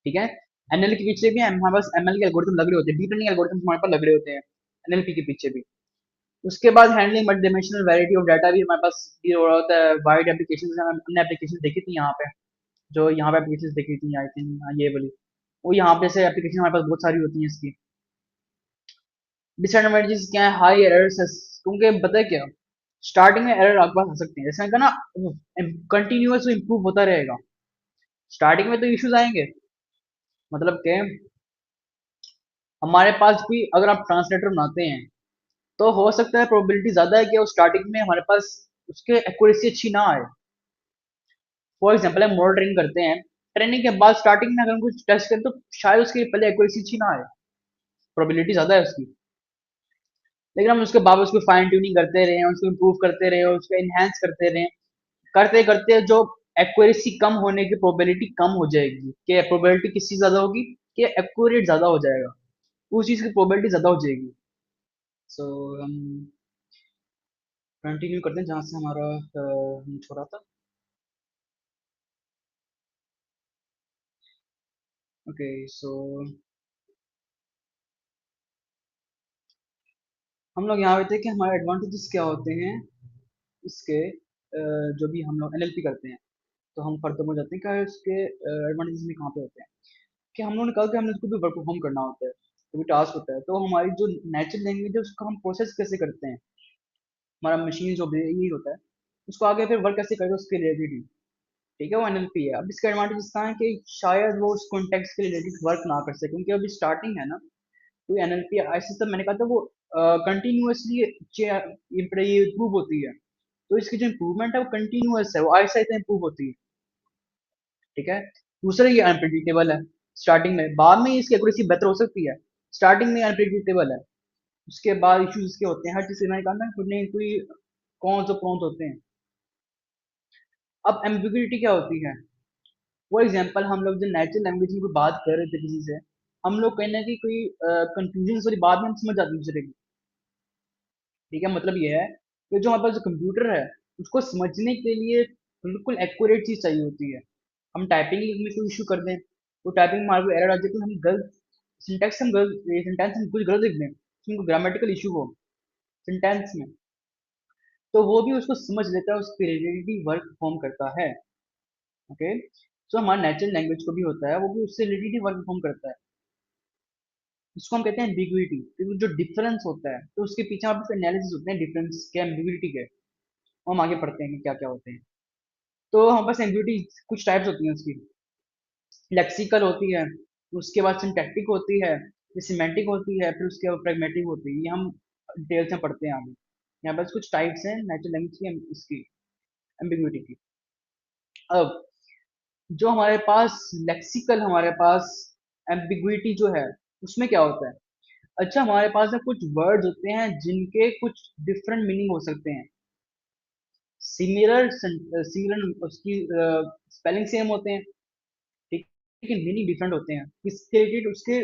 ठीक है। एनएल के पीछे भी हमारे पास एमएल के एल्गोरिथम लग रहे होते हैं, डीप लर्निंग एल्गोरिथम हमारे पास लग रहे होते हैं एनएलपी के पीछे भी। उसके बाद handling multi dimensional variety of data भी हमारे पास ये हो रहा होता है। वाइड एप्लीकेशन, हमने एप्लीकेशन देखी थी यहाँ पे, जो यहाँ पे एप्लीकेशन देखी थी आई थिंक ये वाली, वो यहाँ पे से एप्लीकेशन हमारे पास बहुत सारी होती हैं इसकी। डिसएडवांटेजेस क्या है, हाई एरर्स, क्योंकि पता है क्या, स्टार्टिंग में एरर आपके पास आ सकते हैं, जैसे मैंने कहा ना कंटिन्यूअस इम्प्रूव होता रहेगा। स्टार्टिंग में तो इश्यूज आएंगे, मतलब कि हमारे पास भी अगर आप ट्रांसलेटर बनाते हैं तो हो सकता है प्रोबेबिलिटी ज्यादा है कि वो स्टार्टिंग में हमारे पास उसके एक्यूरेसी अच्छी ना आए। फॉर एग्जाम्पल हम मॉडल ट्रेन करते हैं, ट्रेनिंग के बाद स्टार्टिंग में अगर हम कुछ टेस्ट करें तो शायद उसकी पहले एक्यूरेसी अच्छी ना आए, प्रोबेबिलिटी ज्यादा है उसकी। लेकिन हम उसके बाद उसको फाइन ट्यूनिंग करते रहे, उसको इम्प्रूव करते रहे, उसको इनहेंस करते रहे, करते करते जो एक्यूरेसी कम होने की प्रोबेबिलिटी कम हो जाएगी, कि प्रोबेबिलिटी किस चीज ज्यादा होगी, कि एक्यूरेट ज्यादा हो जाएगा, उस चीज की प्रोबेबिलिटी ज्यादा हो जाएगी। सो हम कंटिन्यू करते हैं जहाँ से हमारा हम छोड़ा था। ओके सो हम लोग यहाँ पे थे कि हमारे एडवांटेजेस क्या होते हैं इसके, जो भी हम लोग एनएलपी करते हैं। तो हम फर्दर हो जाते हैं क्या इसके एडवांटेजेस में कहाँ पे होते हैं, कि हम लोगों ने कहा कि हमने उसको भी वर्क परफॉर्म करना होता है, तो भी टास्क होता है। तो हमारी जो नेचुरल लैंग्वेज है उसको हम प्रोसेस कैसे करते हैं, हमारा मशीन जो भी यही होता है उसको आगे फिर वर्क कैसे करेगा उसके रिलेटेड ही, ठीक है, वो एनएलपी है। अब इसका एडवांटेज इसका है कि शायद वो उस कॉन्टेक्स्ट के रिलेटेड वर्क ना कर सके, क्योंकि अभी स्टार्टिंग है ना। तो एनएलपी ऐसे तो मैंने कहा था वो कंटिन्यूअसली इम्प्रूव होती है। तो इसकी जो इम्प्रूवमेंट है वो कंटिन्यूअस है, वो आहिस्ता आहिस्ता इम्प्रूव होती है, ठीक है। दूसरा ये अनप्रिडिक्टेबल है स्टार्टिंग में, बाद में इसकी एक्यूरेसी बेहतर हो सकती है। स्टार्टिंग में अनप्रिडिक्टेबल है, उसके बाद इश्यूज इसके होते हैं, हर चीज से मैंने कहा ना कोई नहीं कोई कौन और कौन होते हैं। अब एम्बिग्युइटी क्या होती है, फॉर एग्जाम्पल हम लोग जो नेचुरल लैंग्वेज में कोई बात कर रहे थे किसी से, हम लोग कहीं ना कहीं कोई कंफ्यूजन वाली बात में हम समझ जाते हैं दूसरे की, ठीक है। मतलब ये है कि जो हमारे पास जो कंप्यूटर है उसको समझने के लिए बिल्कुल एक्यूरेट चीज चाहिए होती है। हम टाइपिंग में कोई इशू कर दें तो टाइपिंग में हमारे को एरर आ जाए, तो हम गलत सिंटेक्स हम गलत सेंटेंस हम कुछ गलत लिख दें, उसमें ग्रामेटिकल इशू हो सेंटेंस में, तो वो भी उसको समझ लेता है, उसके रिलेटेड भी वर्क परफॉर्म करता है। ओके, सो हमारा नेचुरल लैंग्वेज को भी होता है, वो भी उससे रिलेटेड ही वर्क परफॉर्म करता है। इसको हम कहते हैं एम्बिग्युइटी, क्योंकि जो डिफरेंस होता है तो उसके पीछे आप एनालिसिस होते हैं डिफरेंस के, एम्बिग्युइटी के। हम आगे पढ़ते हैं कि क्या क्या होते हैं। तो हमारे पास एम्बिग्युइटी कुछ टाइप्स होती हैं उसकी, लेक्सिकल होती है, उसके बाद सिंटैक्टिक होती है, फिर सिमेंटिक होती है, फिर उसके बाद प्रैग्मेटिक होती है। ये हम डिटेल्स में पढ़ते हैं आगे। यहाँ पास कुछ टाइप्स हैं नेचुरल लैंग्वेज की, इसकी एम्बिग्युइटी की। अब जो हमारे पास लेक्सिकल, हमारे पास एम्बिग्युइटी जो है उसमें क्या होता है, अच्छा हमारे पास ना कुछ वर्ड्स होते हैं जिनके कुछ डिफरेंट मीनिंग हो सकते हैं, सिमिलर सिमिलर उसकी स्पेलिंग सेम होते हैं, ठीक, लेकिन मीनिंग डिफरेंट होते हैं, किसके रिलेटेड, उसके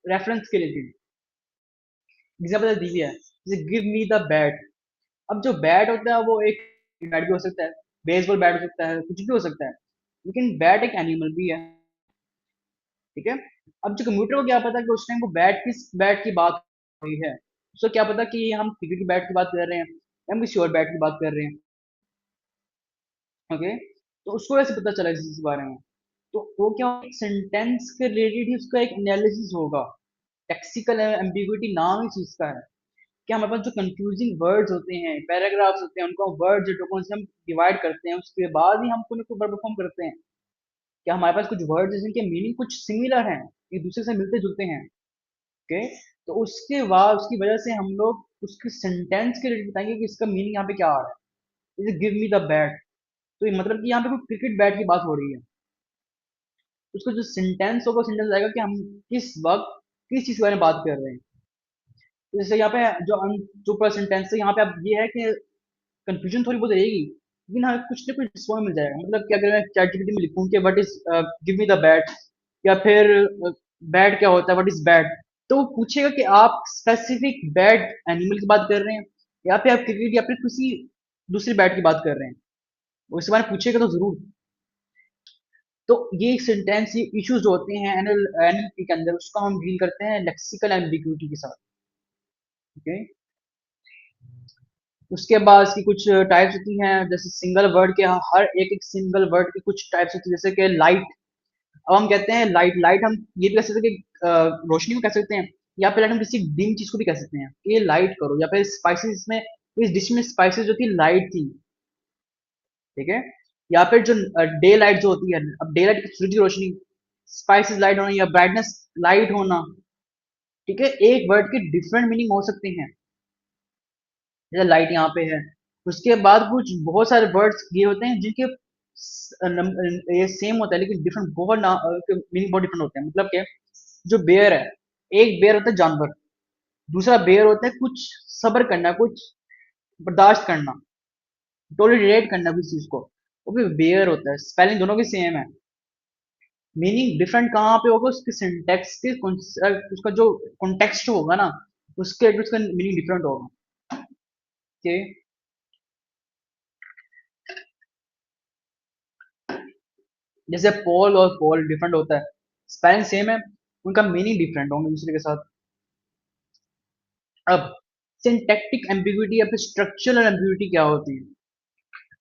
रेफरेंस के रिलेटेड। एग्जाम्पल दी हुई है जैसे गिव मी द बैट। अब जो बैट होता है वो एक बैट भी हो सकता है, बेसबॉल बैट हो सकता है, कुछ भी हो सकता है, लेकिन बैट एक एनिमल भी है, ठीक है। अब जो कंप्यूटर को क्या पता कि उस टाइम वो बैट किस बैट की बात हो रही है, उसको क्या पता कि हम क्रिकेट की बैट की बात कर रहे हैं या हम किसी और बैट की बात कर रहे हैं। ओके, तो उसको कैसे पता चला इस बारे में, तो वो क्या सेंटेंस के रिलेटेड ही उसका एक एनालिसिस होगा। टेक्सिकल एम्बिग्युइटी नाम ही चीज का है कि हमारे पास जो कंफ्यूजिंग वर्ड्स होते हैं, पैराग्राफ्स होते हैं, उनको वर्ड जो से हम डिवाइड करते हैं, उसके बाद ही हम कोई ना कोई वर्ड परफॉर्म करते हैं। क्या हमारे पास कुछ वर्ड्स हैं जिनके मीनिंग कुछ सिमिलर हैं, एक दूसरे से मिलते जुलते हैं, ओके, तो उसके बाद उसकी वजह से हम लोग उसके सेंटेंस के रिलेटेड बताएंगे कि इसका मीनिंग यहाँ पे क्या आ रहा है। जैसे गिव मी द बैट, तो ये मतलब कि यहाँ पे कोई क्रिकेट बैट की बात हो रही है, उसका जो सेंटेंस होगा सेंटेंस आएगा कि हम किस वक्त किस चीज के बारे में बात कर रहे हैं। तो जैसे यहाँ पे जो पूरा सेंटेंस है यहाँ पे अब ये है कि कंफ्यूजन थोड़ी बहुत रहेगी, लेकिन हाँ कुछ ना कुछ रिस्पॉन्स मिल जाएगा। मतलब कि अगर मैं चैट जीपीटी में लिखूं कि what is give me the bat, या फिर बैट क्या होता है, व्हाट इज बैट, तो वो पूछेगा कि आप स्पेसिफिक बैट एनिमल की बात कर रहे हैं या फिर आप क्रिकेट या फिर किसी दूसरी बैट की बात कर रहे हैं, वो इस बारे में पूछेगा तो जरूर। तो ये सेंटेंस ये इश्यूज जो होते हैं एनएलपी के अंदर, उसको हम डील करते हैं लेक्सिकल एम्बिग्यूटी के साथ, ओके। उसके बाद इसकी कुछ टाइप्स होती हैं, जैसे सिंगल वर्ड के, हर एक एक सिंगल वर्ड की कुछ टाइप्स होती है, जैसे कि लाइट। अब हम कहते हैं लाइट, लाइट हम ये भी कह सकते हैं कि रोशनी को कह सकते हैं, या फिर हम किसी डिम चीज को भी कह सकते हैं कि ये लाइट करो, या फिर स्पाइसेस में, इस डिश में स्पाइसेस जो थी लाइट थी, ठीक है। या फिर जो डे लाइट जो होती है, अब डे लाइट सूरज की रोशनी, स्पाइसेस लाइट होना या ब्राइटनेस लाइट होना, ठीक है, एक वर्ड के डिफरेंट मीनिंग हो सकते हैं, जैसे लाइट यहाँ पे है। उसके बाद कुछ बहुत सारे वर्ड्स ये होते हैं जिनके ये सेम होता है लेकिन डिफरेंट, बहुत मीनिंग बहुत डिफरेंट होते हैं। मतलब कि जो बेयर है, एक बेयर होता है जानवर, दूसरा बेयर होता है कुछ सब्र करना, कुछ बर्दाश्त करना, टोलरेट करना किसी चीज को, वो भी बेयर होता है। स्पेलिंग दोनों की सेम है, मीनिंग डिफरेंट कहाँ पे होगा, उसके सिंटेक्स के उसका जो कॉन्टेक्स्ट होगा ना, उसके उसका मीनिंग डिफरेंट होगा, कि जैसे पोल और पोल डिफरेंट होता है, स्पेलिंग सेम है, उनका मीनिंग डिफरेंट होंगे दूसरे के साथ। अब सिंटैक्टिक एम्बिग्विटी या फिर स्ट्रक्चरल एम्बिग्विटी क्या होती है?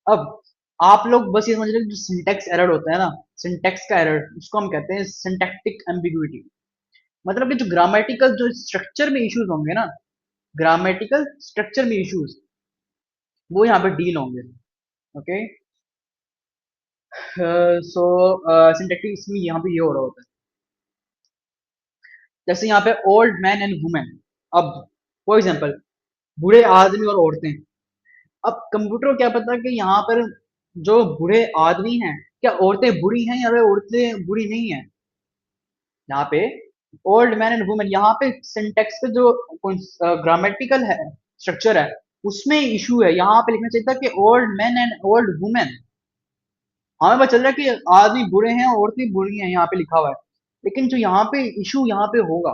अब आप लोग बस ये समझ रहे हैं, जो सिंटैक्स एरर होता है ना, सिंटैक्स का एरर, उसको हम कहते हैं सिंटैक्टिक एम्बिग्विटी। मतलब कि जो ग्रामेटिकल जो स्ट्रक्चर में इश्यूज होंगे ना, ग्रामेटिकल स्ट्रक्चर में इश्यूज, वो यहाँ पे डील होंगे। ओके, सो सिंटैक्टिक इसमें यहाँ पे ये हो रहा होता है, जैसे यहाँ पे ओल्ड मैन एंड वुमेन। अब फॉर एग्जाम्पल, बूढ़े आदमी और औरतें। अब कंप्यूटर को क्या पता कि यहाँ पर जो बूढ़े आदमी हैं, क्या औरतें बुरी हैं या वे औरतें बुरी नहीं हैं। यहाँ पे ओल्ड मैन एंड वुमेन, यहाँ पे सिंटेक्स पे जो ग्रामेटिकल है स्ट्रक्चर है, उसमें इशू है। यहाँ पे लिखना चाहिए था कि old man and old women. हमें पता चल रहा है कि आदमी बुरे हैं औरतें बुरी हैं, यहाँ पे लिखा हुआ है। लेकिन जो यहाँ पे इशू यहाँ पे होगा,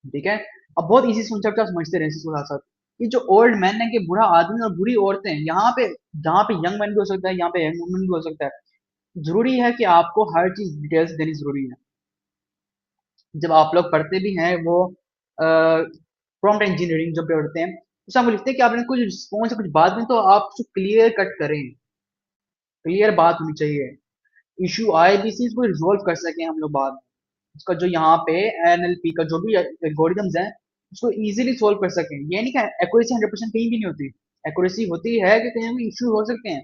ठीक है, अब बहुत इजी कॉन्सेप्ट आप समझते रहे इसके साथ साथ, कि जो ओल्ड मैन है कि बुरा आदमी और बुरी औरतें, यहाँ पे जहाँ पे यंग मैन भी हो सकता है, यहाँ पे यंग वुमन भी हो सकता है। जरूरी है कि आपको हर चीज डिटेल्स देनी जरूरी है। जब आप लोग पढ़ते भी हैं वो प्रॉम्प्ट इंजीनियरिंग जब पढ़ते हैं, उसमें हम लिखते हैं कि आपने कुछ रिस्पॉन्स कुछ बात में तो आप उसको क्लियर कट करें, क्लियर बात होनी चाहिए। इशू आए भी इसी को रिजोल्व कर सकें हम लोग बाद में। उसका जो यहाँ पे एनएलपी का जो भी एल्गोरिदम्स हैं, उसको इजीली सोल्व कर सकें। ये नहीं कि एक्यूरेसी 100% कहीं भी नहीं होती। एक्यूरेसी होती है कि कहीं भी इशू हो सकते हैं,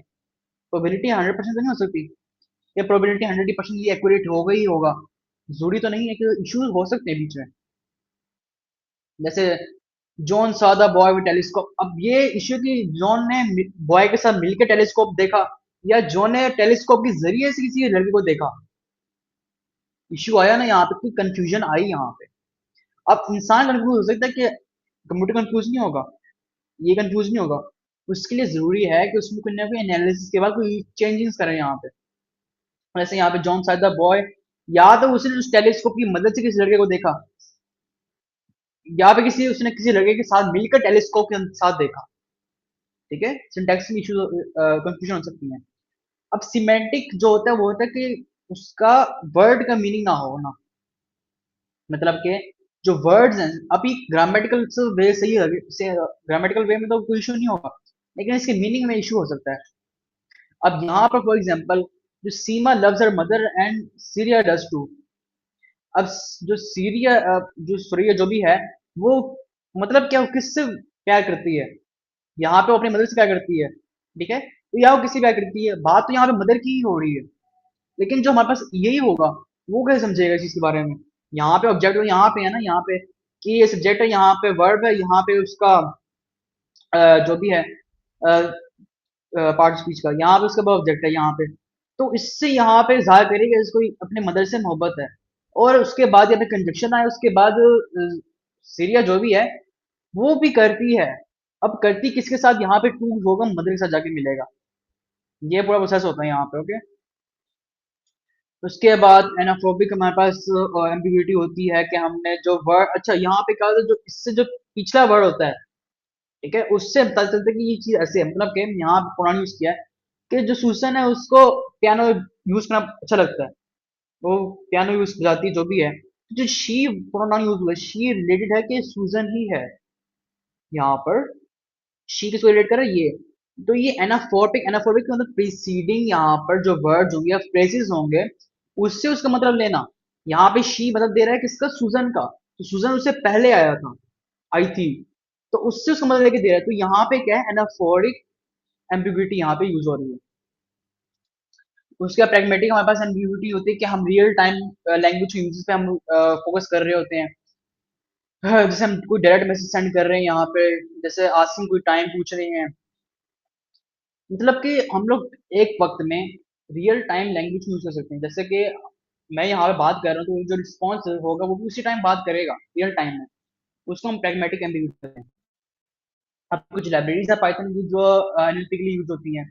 प्रोबेबिलिटी 100% तो नहीं हो सकती। ये प्रोबेबिलिटी 100% ये एक्यूरेट होगा ही होगा, जरूरी तो नहीं है कि इश्यूज हो सकते हैं बीच में। जैसे जॉन सा द बॉय विद टेलीस्कोप, अब ये इश्यू कि जॉन ने बॉय के साथ मिलकर टेलीस्कोप देखा, या जॉन ने टेलीस्कोप के जरिए से किसी लड़के को देखा। इश्यू आया ना यहाँ पे, कोई कंफ्यूजन आई यहाँ पे। अब इंसान कंफ्यूज हो सकता है कि कंप्यूटर कंफ्यूज नहीं होगा, ये कंफ्यूज नहीं होगा। उसके लिए जरूरी है कि उसमें कोई ना कोई एनालिसिस के बाद कोई चेंजेस करें यहाँ पे। जैसे यहाँ पे जॉन साइड द बॉय, या तो उसने उस टेलीस्कोप की मदद से किसी लड़के को देखा, या फिर किसी उसने किसी लड़के के साथ मिलकर टेलीस्कोप के साथ देखा। ठीक है, सिंटैक्स में इशू कंफ्यूजन हो सकती है। अब सिमेंटिक जो होता है वो होता है कि उसका वर्ड का मीनिंग ना हो ना, मतलब कि जो वर्ड्स हैं, अभी ग्रामेटिकल वे सही है, ग्रामेटिकल वे में तो कोई इशू नहीं होगा, लेकिन इसके मीनिंग में इशू हो सकता है। अब यहाँ पर फॉर एग्जांपल, जो Seema loves her mother and Syria does too. अब जो सीरिया जो सूर्य जो भी है, वो मतलब क्या, वो किससे प्यार करती है? यहाँ पे वो अपनी मदर से प्यार करती है, ठीक है, तो यहाँ वो किससे प्यार करती है? बात तो यहाँ पे मदर की ही हो रही है। लेकिन जो हमारे पास यही होगा, वो कैसे समझेगा इस चीज के बारे में? यहाँ पे ऑब्जेक्ट यहाँ पे है ना, यहाँ पे कि ये सब्जेक्ट है, यहाँ पे वर्ब है, यहाँ पे उसका जो भी है पार्ट स्पीच का, यहाँ पे उसका ऑब्जेक्ट है यहाँ पे। तो इससे यहाँ पे जाहिर करेगा इसको अपने मदर से मोहब्बत है। और उसके बाद यहाँ पे कंजक्शन आया, उसके बाद सीरिया जो भी है वो भी करती है। अब करती किसके साथ? यहाँ पे टू होगा, मदर के साथ जाके मिलेगा। ये पूरा प्रोसेस होता है यहाँ पे। ओके, उसके बाद एनाफोबिक हमारे पास एम्बिग्यूटी होती है कि हमने जो वर्ड, अच्छा यहाँ पे क्या होता है, जो इससे जो पिछला वर्ड होता है, ठीक है, उससे पता चलता है कि ये चीज ऐसे है। मतलब कि यहाँ पे प्रोनाउन यूज किया है कि जो सुसन है उसको पियानो यूज करना अच्छा लगता है, वो पियानो यूज बजाती है जो भी है। तो जो शी प्रोनाउन यूज हुआ है, शी रिलेटेड है कि सुजन ही है यहाँ पर। शी किसको रिलेट कर रहा है? ये। तो ये एनाफोबिक, एनाफोबिक मतलब प्रीसीडिंग यहाँ पर जो वर्ड्स होंगे या फ्रेजेस होंगे, उससे उसका मतलब लेना। यहाँ पे शी मतलब दे रहा है किसका? सुजन का। तो सुजन उससे पहले आया था, आई थी, तो उससे उसका मतलब लेके दे रहा है। तो यहाँ पे क्या है, एनाफोरिक एम्बिग्यूटी यहाँ पे यूज हो रही है। उसके प्रैग्मेटिक हमारे पास एम्बिग्यूटी होती है कि हम रियल टाइम लैंग्वेज यूजेस पे हम फोकस कर रहे होते हैं। जैसे हम कोई डायरेक्ट मैसेज सेंड कर रहे हैं यहाँ पे, जैसे आसिम कोई टाइम पूछ रहे हैं, मतलब कि हम लोग एक वक्त में रियल टाइम लैंग्वेज यूज कर सकते हैं। जैसे कि मैं यहाँ पे बात कर रहा हूँ, तो जो रिस्पॉन्स होगा वो भी उसी टाइम बात करेगा रियल टाइम में। उसको हम प्रैग्मेटिक एम्बिग्यूटी कहते हैं। अब कुछ लाइब्रेरीज है पाइथन की जो एनएलपी के लिए यूज होती हैं।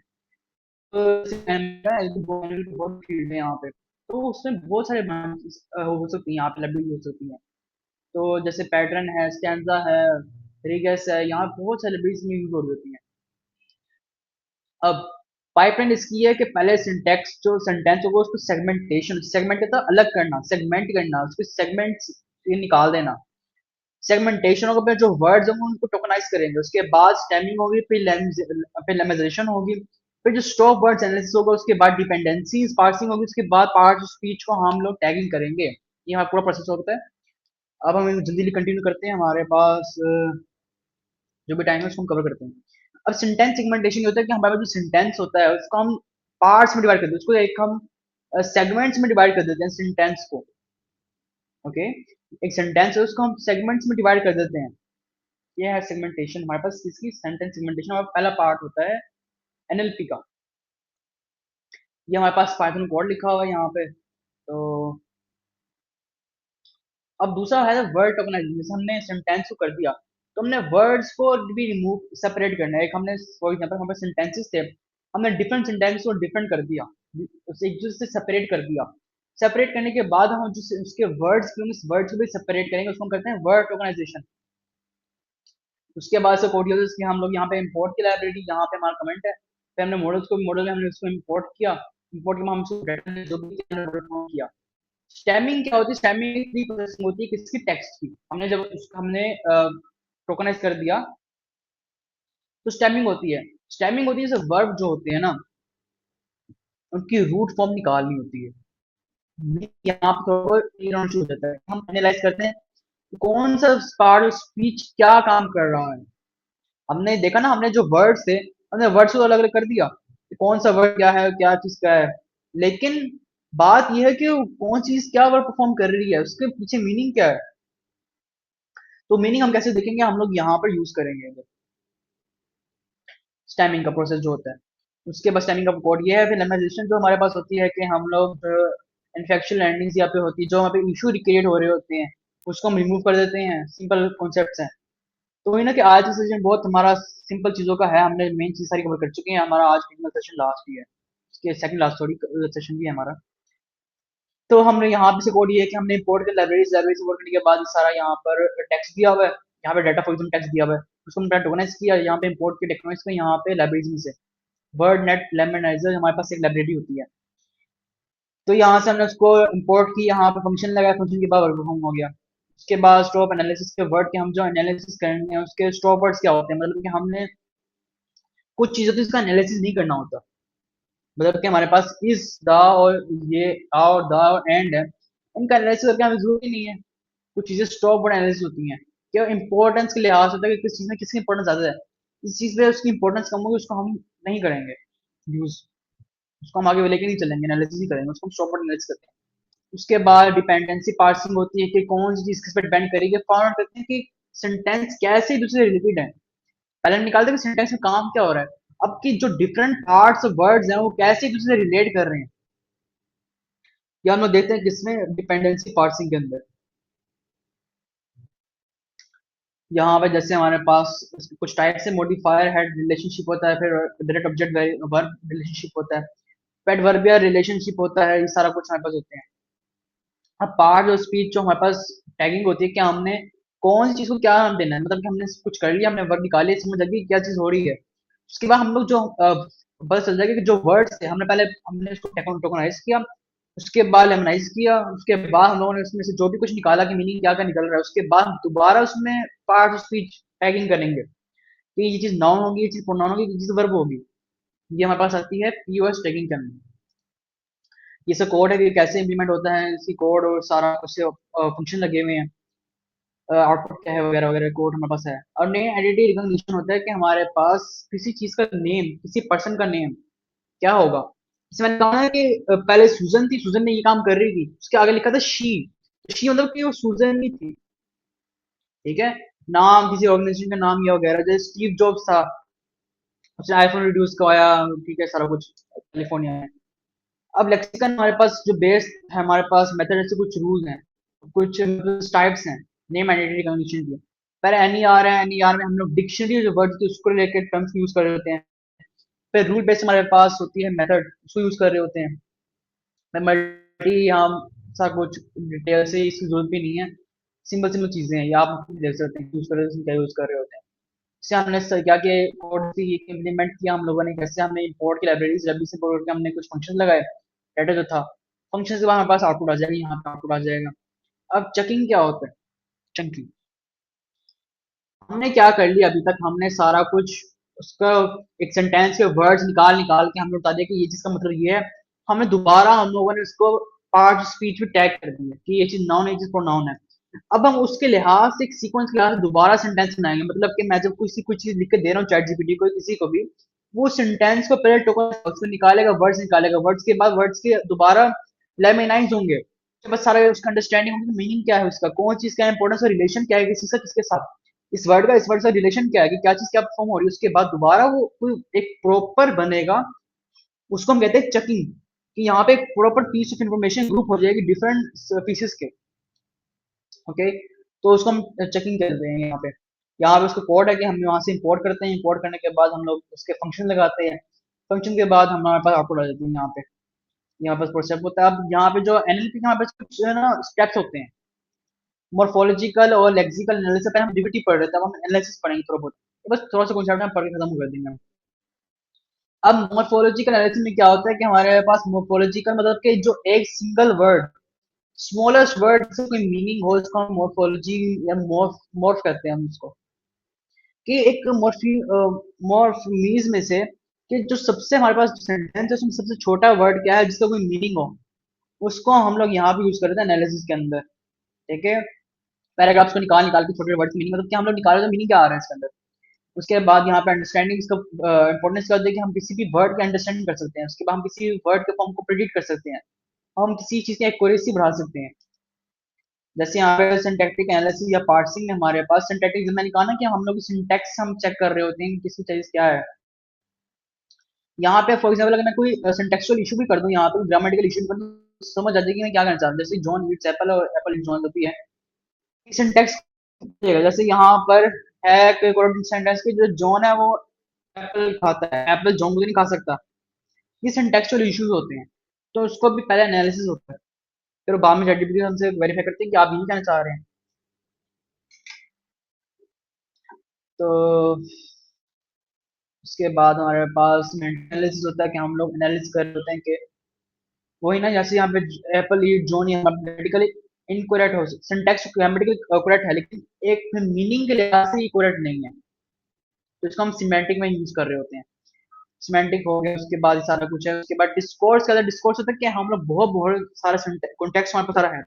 तो बहुत फील्ड है यहाँ पे, तो उसमें बहुत सारे हो सकती हैं यहाँ पे, लाइब्रेरी हो सकती हैं। तो जैसे पैटर्न है, स्टैंजा है, रिगस है, यहाँ बहुत सारी लाइब्रेरीज में यूज हो रही होती हैं। अब पाइपलाइन इसकी है कि पहले सिंटेक्स जो सेंटेंस होगा उसको सेगमेंटेशन, सेगमेंट का अलग करना, सेगमेंट करना, उसको सेगमेंट्स निकाल देना। सेगमेंटेशन होगा, फिर जो वर्ड्स होंगे उनको टोकनाइज करेंगे, उसके बाद स्टेमिंग होगी, फिर लेमेजाइजेशन होगी, फिर जो स्टॉप वर्ड्स एनालिसिस होगा, उसके बाद डिपेंडेंसीज पार्सिंग होगी, उसके बाद पार्ट स्पीच को हम लोग टैगिंग करेंगे। ये हमारा पूरा प्रोसेस होता है। अब हम जल्दी जल्दी कंटिन्यू करते हैं, हमारे पास जो भी टाइम है उसको हम कवर करते हैं। अब सिंटेंस सेगमेंटेशन होता है कि हमारे पास जो सिंटेंस होता है उसको हम पार्ट्स में डिवाइड कर देते हैं, उसको एक हम सेगमेंट्स में डिवाइड कर देते हैं सिंटेंस को। ओके, एक सेंटेंस है उसको हम सेगमेंट्स में डिवाइड कर देते हैं। ये है सेगमेंटेशन हमारे पास, इसकी सेंटेंस सेगमेंटेशन हमारा पहला पार्ट होता है एनएलपी का। ये हमारे पास पाइथन कोड लिखा हुआ है यहाँ पे। तो अब दूसरा है वर्ड टोकनाइजेशन। जैसे हमने सेंटेंस को कर दिया, तो हमने वर्ड्स को भी रिमूव सेपरेट करना है। एक हमने फॉर एग्जांपल हमारे पास सेंटेंसेस थे, हमने डिफरेंट सेंटेंस को डिफरेंट कर दिया, उसे एक दूसरे से सेपरेट कर दिया। सेपरेट करने के बाद हम जो उसके वर्ड्स के उस वर्ड्स को भी सेपरेट करेंगे, उसको हम करते हैं वर्ड टोकनाइजेशन। उसके बाद से कोड यूजर्स की हम लोग यहाँ पे इंपोर्ट की लाइब्रेरी, यहाँ पे हमारा कमेंट है, फिर हमने मॉडल्स को, मॉडल में हमने उसको इंपोर्ट किया। इंपोर्ट के बाद हम उसको डेटा जो भी किया। स्टैमिंग क्या होती है? स्टैमिंग की प्रोसेसिंग होती है किसकी? टेक्स्ट की। हमने जब उसको हमने टोकनाइज कर दिया तो स्टैमिंग होती है। स्टैमिंग होती है जैसे वर्ब जो होते हैं ना, उनकी रूट फॉर्म निकालनी होती है। यहाँ पर थोड़ा क्लियर होना शुरू हो जाता है। हम एनालाइज करते हैं कि कौन सा पार्ट ऑफ स्पीच क्या काम कर रहा है। हमने देखा ना, हमने जो वर्ड्स थे हमने वर्ड्स को अलग अलग कर दिया कि कौन सा वर्ड क्या है, क्या चीज क्या है। लेकिन बात यह है कि वो कौन चीज क्या वर्ड परफॉर्म कर रही है, उसके पीछे मीनिंग क्या है। तो मीनिंग हम कैसे देखेंगे? हम लोग यहाँ पर यूज करेंगे स्टैमिंग का प्रोसेस जो होता है। उसके बाद स्टैमिंग का कोड ये है। फिर लेमनाइजेशन जो हमारे पास होती है कि हम लोग इन्फेक्शन एंडिंग्स यहाँ पे होती है, जो वहाँ पे इशू क्रिएट हो रहे होते हैं उसको हम रिमूव कर देते हैं। सिंपल कॉन्सेप्ट्स हैं। तो वही ना कि आज का सेशन बहुत हमारा सिंपल चीजों का है। हमने मेन चीज सारी कवर कर चुके हैं। हमारा आज का सेशन लास्ट ही है, उसके सेकंड लास्ट सॉरी सेशन भी है हमारा। तो हमने यहाँ पे से कोड ये है कि हमने इंपोर्ट के लाइब्रेरीज लाइब्रेरी इंपोर्ट करने के बाद सारा यहाँ पर टेक्स्ट दिया हुआ है, यहाँ पे डाटा फॉर्मेट टेक्स्ट दिया हुआ है, उसको हमने टोकनाइज किया यहाँ पे इंपोर्ट के टेक्नोलॉजी को यहाँ पे लाइब्रेरीज में से। वर्ड नेट लेमनाइजर हमारे पास एक लाइब्रेरी होती है। तो यहाँ से हमने उसको इंपोर्ट की, यहाँ पे फंक्शन लगाया, फंक्शन के बाद वर्ड परफॉर्म हो गया। उसके बाद स्टॉप एनालिसिस के वर्ड के हम जो एनालिसिस करेंगे उसके स्टॉप वर्ड्स क्या होते हैं, मतलब कि हमने कुछ चीजों तो इसका एनालिसिस नहीं करना होता। मतलब कि हमारे पास इस द और ये आ और द और एंड है, उनका एनालिसिस करके हमें जरूरी नहीं है। कुछ चीजें स्टॉप वर्ड एनालिसिस होती हैं कि इंपॉर्टेंस के लिहाज से होता है कि किस चीज में किसकी इंपॉर्टेंस ज्यादा है। इस चीज पे उसकी इंपॉर्टेंस कम होगी, उसको हम नहीं करेंगे यूज, उसको हम आगे लेके नहीं चलेंगे, एनालिसिस ही करेंगे, उसको हम स्टॉप वर्ड एनालिसिस करते हैं। उसके बाद डिपेंडेंसी पार्सिंग होती है कि कौन सी चीज किस पे डिपेंड करेगी। फाउंड करते हैं कि सेंटेंस कैसे एक दूसरे से रिलेटेड है। पहले हम निकालते हैं कि सेंटेंस में काम क्या हो रहा है, अब की जो डिफरेंट पार्ट्स ऑफ वर्ड्स हैं वो कैसे एक दूसरे से रिलेट कर रहे हैं। या हम लोग देखते हैं किसमें? डिपेंडेंसी पार्सिंग के अंदर। यहाँ पे जैसे हमारे पास कुछ टाइप से मॉडिफायर हेड रिलेशनशिप होता है, फिर डायरेक्ट ऑब्जेक्ट वर्ब रिलेशनशिप होता है, फिर एडवर्बियल रिलेशनशिप होता है, ये सारा कुछ हमारे पास होते हैं। अब पार्ट और स्पीच जो हमारे पास टैगिंग होती है, क्या हमने कौन सी चीज को क्या नाम देना है, मतलब कि हमने कुछ कर लिया, हमने वर्ड निकाले, समझ आ गई क्या चीज हो रही है। उसके बाद हम लोग जो पता चल जाएगा कि जो वर्ड्स थे हमने पहले हमने इसको टोकनाइज किया, उसके बाद लेमनाइज किया, उसके बाद हम लोगों ने उसमें से जो भी कुछ निकाला कि मीनिंग क्या क्या निकल रहा है, उसके बाद हम दोबारा उसमें पार्ट ऑफ स्पीच टैगिंग करेंगे कि ये चीज नाउन होगी, ये चीज प्रोनाउन होगी, ये चीज वर्ब होगी। ये हमारे पास आती है पीओएस टैगिंग करने। ये सब कोड है कि कैसे इंप्लीमेंट होता है, इसकी कोड और सारा कुछ फंक्शन लगे हुए हैं, आउटपुट क्या है वगैरह वगैरह कोड हमारे पास है। और नेम आइडेंटिटी रिकॉग्निशन होता है कि हमारे पास किसी चीज का नेम, किसी पर्सन का नेम क्या होगा। जैसे मैंने कहा है कि पहले सुजन थी, सुजन ने ये काम कर रही थी, उसके आगे लिखा था शी। शी मतलब कि वो सुजन ही थी। ठीक है, नाम किसी ऑर्गेनाइजेशन का नाम या वगैरह, जैसे स्टीव जॉब्स था, उसने आईफोन रिड्यूस करवाया, ठीक है, सारा कुछ कैलिफोर्निया में। अब लेक्सिकन हमारे पास जो बेस है, हमारे पास मेथड से कुछ रूल्स हैं, कुछ टाइप्स हैं नेम आइडेंटिटी रिकॉग्निशन के। पहले एनईआर है, एनईआर में हम लोग डिक्शनरी जो वर्ड्स थी उसको रिलेटेड टर्म्स यूज कर रहे होते हैं। फिर रूल बेस हमारे पास होती है मेथड, उसको यूज कर रहे होते हैं। मैं मल्टी हम सा कुछ डिटेल से इसकी जरूरत भी नहीं है, सिंपल सिंपल चीजें हैं, ये आप खुद देख सकते हैं यूज कर रहे हैं, क्या यूज कर रहे होते हैं। से हमने क्या कि कोड से इम्प्लीमेंट किया हम लोगों ने, कैसे हमने इंपोर्ट की लाइब्रेरीज रबी से इंपोर्ट करके हमने कुछ फंक्शन लगाए, डाटा जो था फंक्शन के बाद हमारे पास आउटपुट आ जाएगा, यहाँ पे आउटपुट आ जाएगा। अब चेकिंग क्या होता है? चेकिंग हमने क्या कर लिया अभी तक, हमने सारा कुछ उसका एक सेंटेंस के वर्ड्स निकाल निकाल के हमने बता दिया कि ये चीज का मतलब ये है। हमने दोबारा हम लोगों ने उसको पार्ट स्पीच में टैग कर दिया कि ये चीज नाउन है, ये चीज प्रोनाउन है। अब हम उसके लिहाज से एक सीक्वेंस के लिहाज से दोबारा सेंटेंस बनाएंगे, मतलब कि मैं जब किसी कोई चीज लिख के दे रहा हूँ चैट जीपीटी को, किसी को भी, वो सेंटेंस को पहले टोकन बॉक्स में निकालेगा, वर्ड्स निकालेगा, वर्ड्स के बाद वर्ड्स के दोबारा लेमिनाइज होंगे, उसके बाद सारा उसका अंडरस्टैंडिंग होगी, मीनिंग क्या है उसका, कौन चीज का इंपॉर्टेंस और रिलेशन क्या है किसी से किसके साथ, इस वर्ड का रिलेशन क्या है कि क्या चीज क्या परफॉर्म हो रही है, उसके बाद दोबारा वो कोई एक प्रॉपर बनेगा, उसको हम कहते हैं चेकिंग, कि यहाँ पे एक proper piece of information group हो जाएगी डिफरेंट पीसेस के। ओके, तो उसको हम चेकिंग करते हैं यहाँ पे उसका कोड है कि हम यहाँ से इंपोर्ट करते हैं, इंपोर्ट करने के बाद हम लोग उसके फंक्शन लगाते हैं, फंक्शन के बाद हमारे पास आउटपुट आ जाती है यहाँ पे प्रोसेस होता है। अब यहाँ पे जो एनएलपी के हमारे पास कुछ जो है ना स्टेप्स होते हैं, मॉर्फोलॉजिकल और लेक्सिकल एनालिसिस, पहले हम डीबीटी पढ़ रहे थे, अब हम एनालिसिस पढ़ेंगे थोड़ा बहुत, तो बस थोड़ा सा कॉन्सेप्ट हम पढ़ के खत्म कर देंगे। अब मॉर्फोलॉजिकल एनालिसिस में क्या होता है कि हमारे पास मॉर्फोलॉजिकल मतलब कि जो एक सिंगल वर्ड, स्मॉलेस्ट वर्ड से कोई मीनिंग हो, इसको हम मॉर्फोलॉजी या मॉर्फ कहते हैं हम उसको, कि एक मॉर्फीज में से कि जो सबसे हमारे पास सेंटेंस है उसमें सबसे छोटा वर्ड क्या है जिसका कोई मीनिंग हो, उसको हम लोग यहाँ पे यूज करते हैं एनालिसिस के अंदर। ठीक है, पैराग्राफ्स को निकाल निकाल के छोटे वर्ड मीनिंग, मतलब कि हम लोग निकाल रहे हैं मीनिंग क्या आ रहा है इसके अंदर। उसके बाद यहाँ पे अंडरस्टैंडिंग इसका इंपॉर्टेंस क्या होती है कि हम किसी भी वर्ड की अंडरस्टैंडिंग कर सकते हैं, उसके बाद हम किसी वर्ड के फॉर्म को प्रिडिक्ट कर सकते हैं, हम किसी चीज की एक्यूरेसी बढ़ा सकते हैं। जैसे यहाँ पे सिंटैक्टिक एनालिसिस या पार्सिंग में हमारे पास सिंटैक्टिक, जब मैंने कहा ना कि हम लोग सिंटैक्स हम चेक कर रहे होते हैं कि किसी चीज क्या है। यहाँ पे फॉर एग्जाम्पल अगर मैं कोई सिंटेक्चुअल इशू भी कर दूं, यहाँ पे ग्रामेटिकल इशू भी कर दूं, तो समझ आ जाएगी मैं क्या करना चाह रहा हूँ। जैसे जॉन ईट्स एप्पल और एप्पल इज जॉन, जो भी है सिंटेक्स, जैसे यहाँ पर है कोई सेंटेंस की, जो जॉन है वो एप्पल खाता है, एप्पल जॉन को नहीं खा सकता। ये सिंटेक्चुअल इश्यूज होते हैं, तो उसको भी पहले एनालिसिस होता है, फिर बाद में चैटजीपीटी हमसे वेरीफाई करते हैं कि आप यही कहना चाह रहे हैं। तो उसके बाद हमारे पास एनालिसिस होता है कि हम लोग एनालिसिस कर रहे होते हैं कि वही ना, जैसे यहाँ पे एप्पल ईट जॉन, ये ग्रामेटिकली इनकरेक्ट हो, सिंटैक्स ग्रामेटिकली करेक्ट है लेकिन एक मीनिंग के लिहाज से ये करेक्ट नहीं है, तो इसको हम सिमेंटिक में यूज कर रहे होते हैं। सिमेंटिक हो गया, उसके बाद सारा कुछ है, उसके बाद डिस्कोर्स का डिस्कोर्स होता है कि हम लोग बहुत बहुत सारा कॉन्टेक्स्ट हमारे पास सारा है,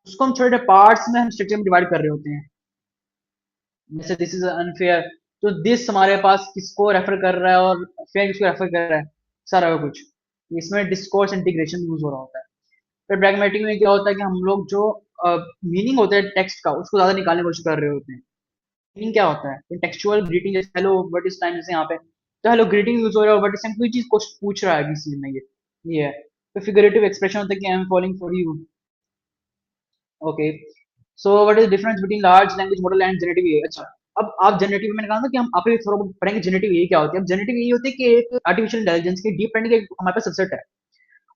उसको हम छोटे पार्ट्स में हम स्ट्रक्चर में डिवाइड कर रहे होते हैं। जैसे दिस इज अनफेयर, तो दिस हमारे पास किसको रेफर कर रहा है और फेयर किसको रेफर कर रहा है, सारा कुछ इसमें डिस्कोर्स इंटीग्रेशन यूज हो रहा होता है। फिर प्रैग्मेटिक में क्या होता है कि हम लोग जो मीनिंग होता है टेक्स्ट का उसको ज्यादा निकालने की कोशिश कर रहे होते हैं। मीनिंग क्या होता है, टेक्सचुअल ग्रीटिंग, जैसे हेलो व्हाट इज टाइम, जैसे यहाँ पे तो हेलो ग्रीटिंग यूज हो रहा है, व्हाट इज टाइम कोई चीज कुछ पूछ रहा है किसी चीज में, ये है। तो फिगरेटिव एक्सप्रेशन होता है कि I am following for you. Okay, so what is difference between large language model and generative AI? अच्छा, अब आप जनरेटिव, मैंने कहा था कि हम आप भी थोड़ा बहुत पढ़ेंगे जनरेटिव एआई क्या होती है। अब जनरेटिव एआई होती है कि एक आर्टिफिशियल इंटेलिजेंस की डीप लर्निंग का हमारे पास सबसेट है,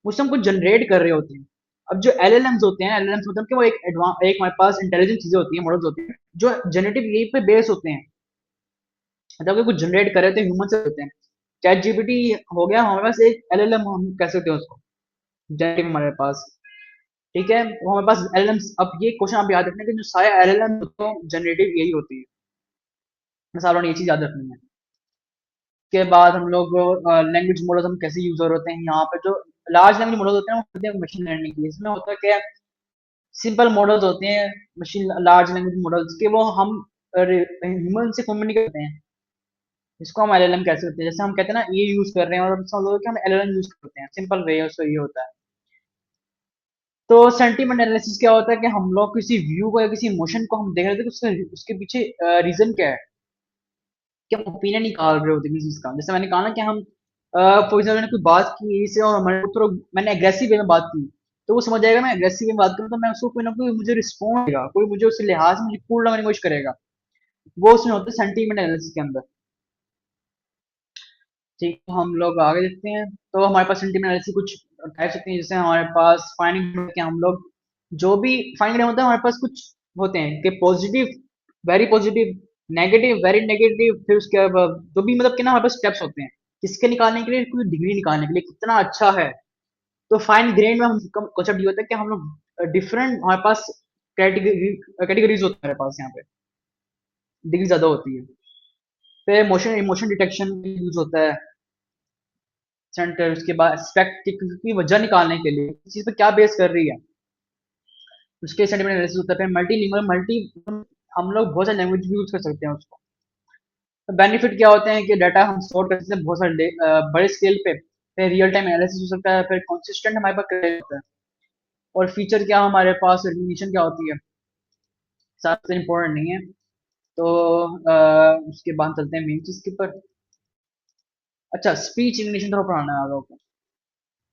उससे हम कुछ जनरेट कर रहे होते हैं। अब जो एलएलएम्स होते हैं, एलएलएम्स मतलब कि वो एक हमारे पास इंटेलिजेंट चीजें होती हैं, मॉडल्स होते हैं जो जनरेटिव एआई पे बेस होते हैं, मतलब कि कुछ जनरेट कर रहे थे ह्यूमन से होते हैं। चैट जीपीटी हो गया हमारे पास एक एलएलएम, हम कह सकते हैं उसको जनरेटिव हमारे पास। ठीक है, वो हमारे पास एलएलएम्स, अब ये क्वेश्चन आप याद रखना कि जो सारे एलएलएम होते हैं जनरेटिव यही होती है, सारों ने ये चीज याद रखनी है। के बाद हम लोग लैंग्वेज मॉडल्स हम कैसे यूजर होते हैं, यहाँ पे जो लार्ज लैंग्वेज मॉडल होते हैं वो होते हैं मशीन लर्निंग के, इसमें होता है क्या, सिंपल मॉडल्स होते हैं मशीन लार्ज लैंग्वेज मॉडल्स के, वो हम ह्यूमन से कम्युनिकेट करते हैं, इसको हम एलएलएम कह सकते हैं। जैसे हम कहते हैं ना ये यूज कर रहे हैं और सब लोग हम एलएलएम यूज करते हैं, सिंपल वे उसका ये होता है। तो सेंटीमेंट एनालिसिस क्या होता है कि हम लोग किसी व्यू को या किसी इमोशन को हम देख रहे थे कि उसके उसके पीछे रीजन क्या है, कि हम ओपिनियन निकाल रहे होते हैं किसी चीज का। जैसे मैंने कहा ना कि हम फॉर एग्जाम्पल मैंने कोई बात की से और हमारे को थोड़ा, मैंने एग्रेसिव वे में बात की, तो वो समझ जाएगा मैं एग्रेसिव वे में बात करूँ तो मैं उसको कोई ना कोई मुझे रिस्पॉन्ड देगा, कोई मुझे उस लिहाज से मुझे कूल लगाने की कोशिश करेगा, वो उसमें होता है सेंटीमेंट एनालिसिस के अंदर। ठीक है, तो हम लोग आगे देखते हैं। तो हमारे पास सेंटीमेंट एनालिसिस कुछ टाइप्स होती हैं, जैसे हमारे पास फाइंडिंग के हम लोग जो भी फाइंड होता है हमारे पास कुछ होते हैं कि positive, very positive, negative, very negative, फिर उसके बाद जो भी मतलब कि ना हमारे पास स्टेप्स होते हैं किसके निकालने के लिए, कोई डिग्री निकालने के लिए कितना अच्छा है। तो फाइन ग्रेड में हम कॉन्सेप्ट ये होता है कि हम लोग डिफरेंट, हमारे पास कैटेगरीज होते हैं हमारे पास यहाँ पे, डिग्री ज्यादा होती है। फिर इमोशन इमोशन डिटेक्शन यूज होता है सेंटर, उसके बाद एक्सपेक्ट की वजह निकालने के लिए इस चीज पे क्या बेस कर रही है, उसके सेंटिमेंट एनालिसिस होता है। फिर मल्टी मल्टी हम लोग बहुत सारे लैंग्वेज भी यूज कर सकते हैं उसको। तो बेनिफिट क्या होते हैं कि डाटा हम स्टोर कर सकते हैं बहुत सारे बड़े स्केल पे। फिर रियल टाइम एनालिसिस हो सकता है, फिर कंसिस्टेंट हमारे पास क्रिएट होता है। और फीचर क्या हमारे पास, रिकग्निशन क्या होती है, सबसे इम्पोर्टेंट नहीं है। तो उसके बाद चलते हैं मेन चीज के ऊपर। अच्छा, स्पीच रिकग्निशन थोड़ा पढ़ाना है आप लोगों को।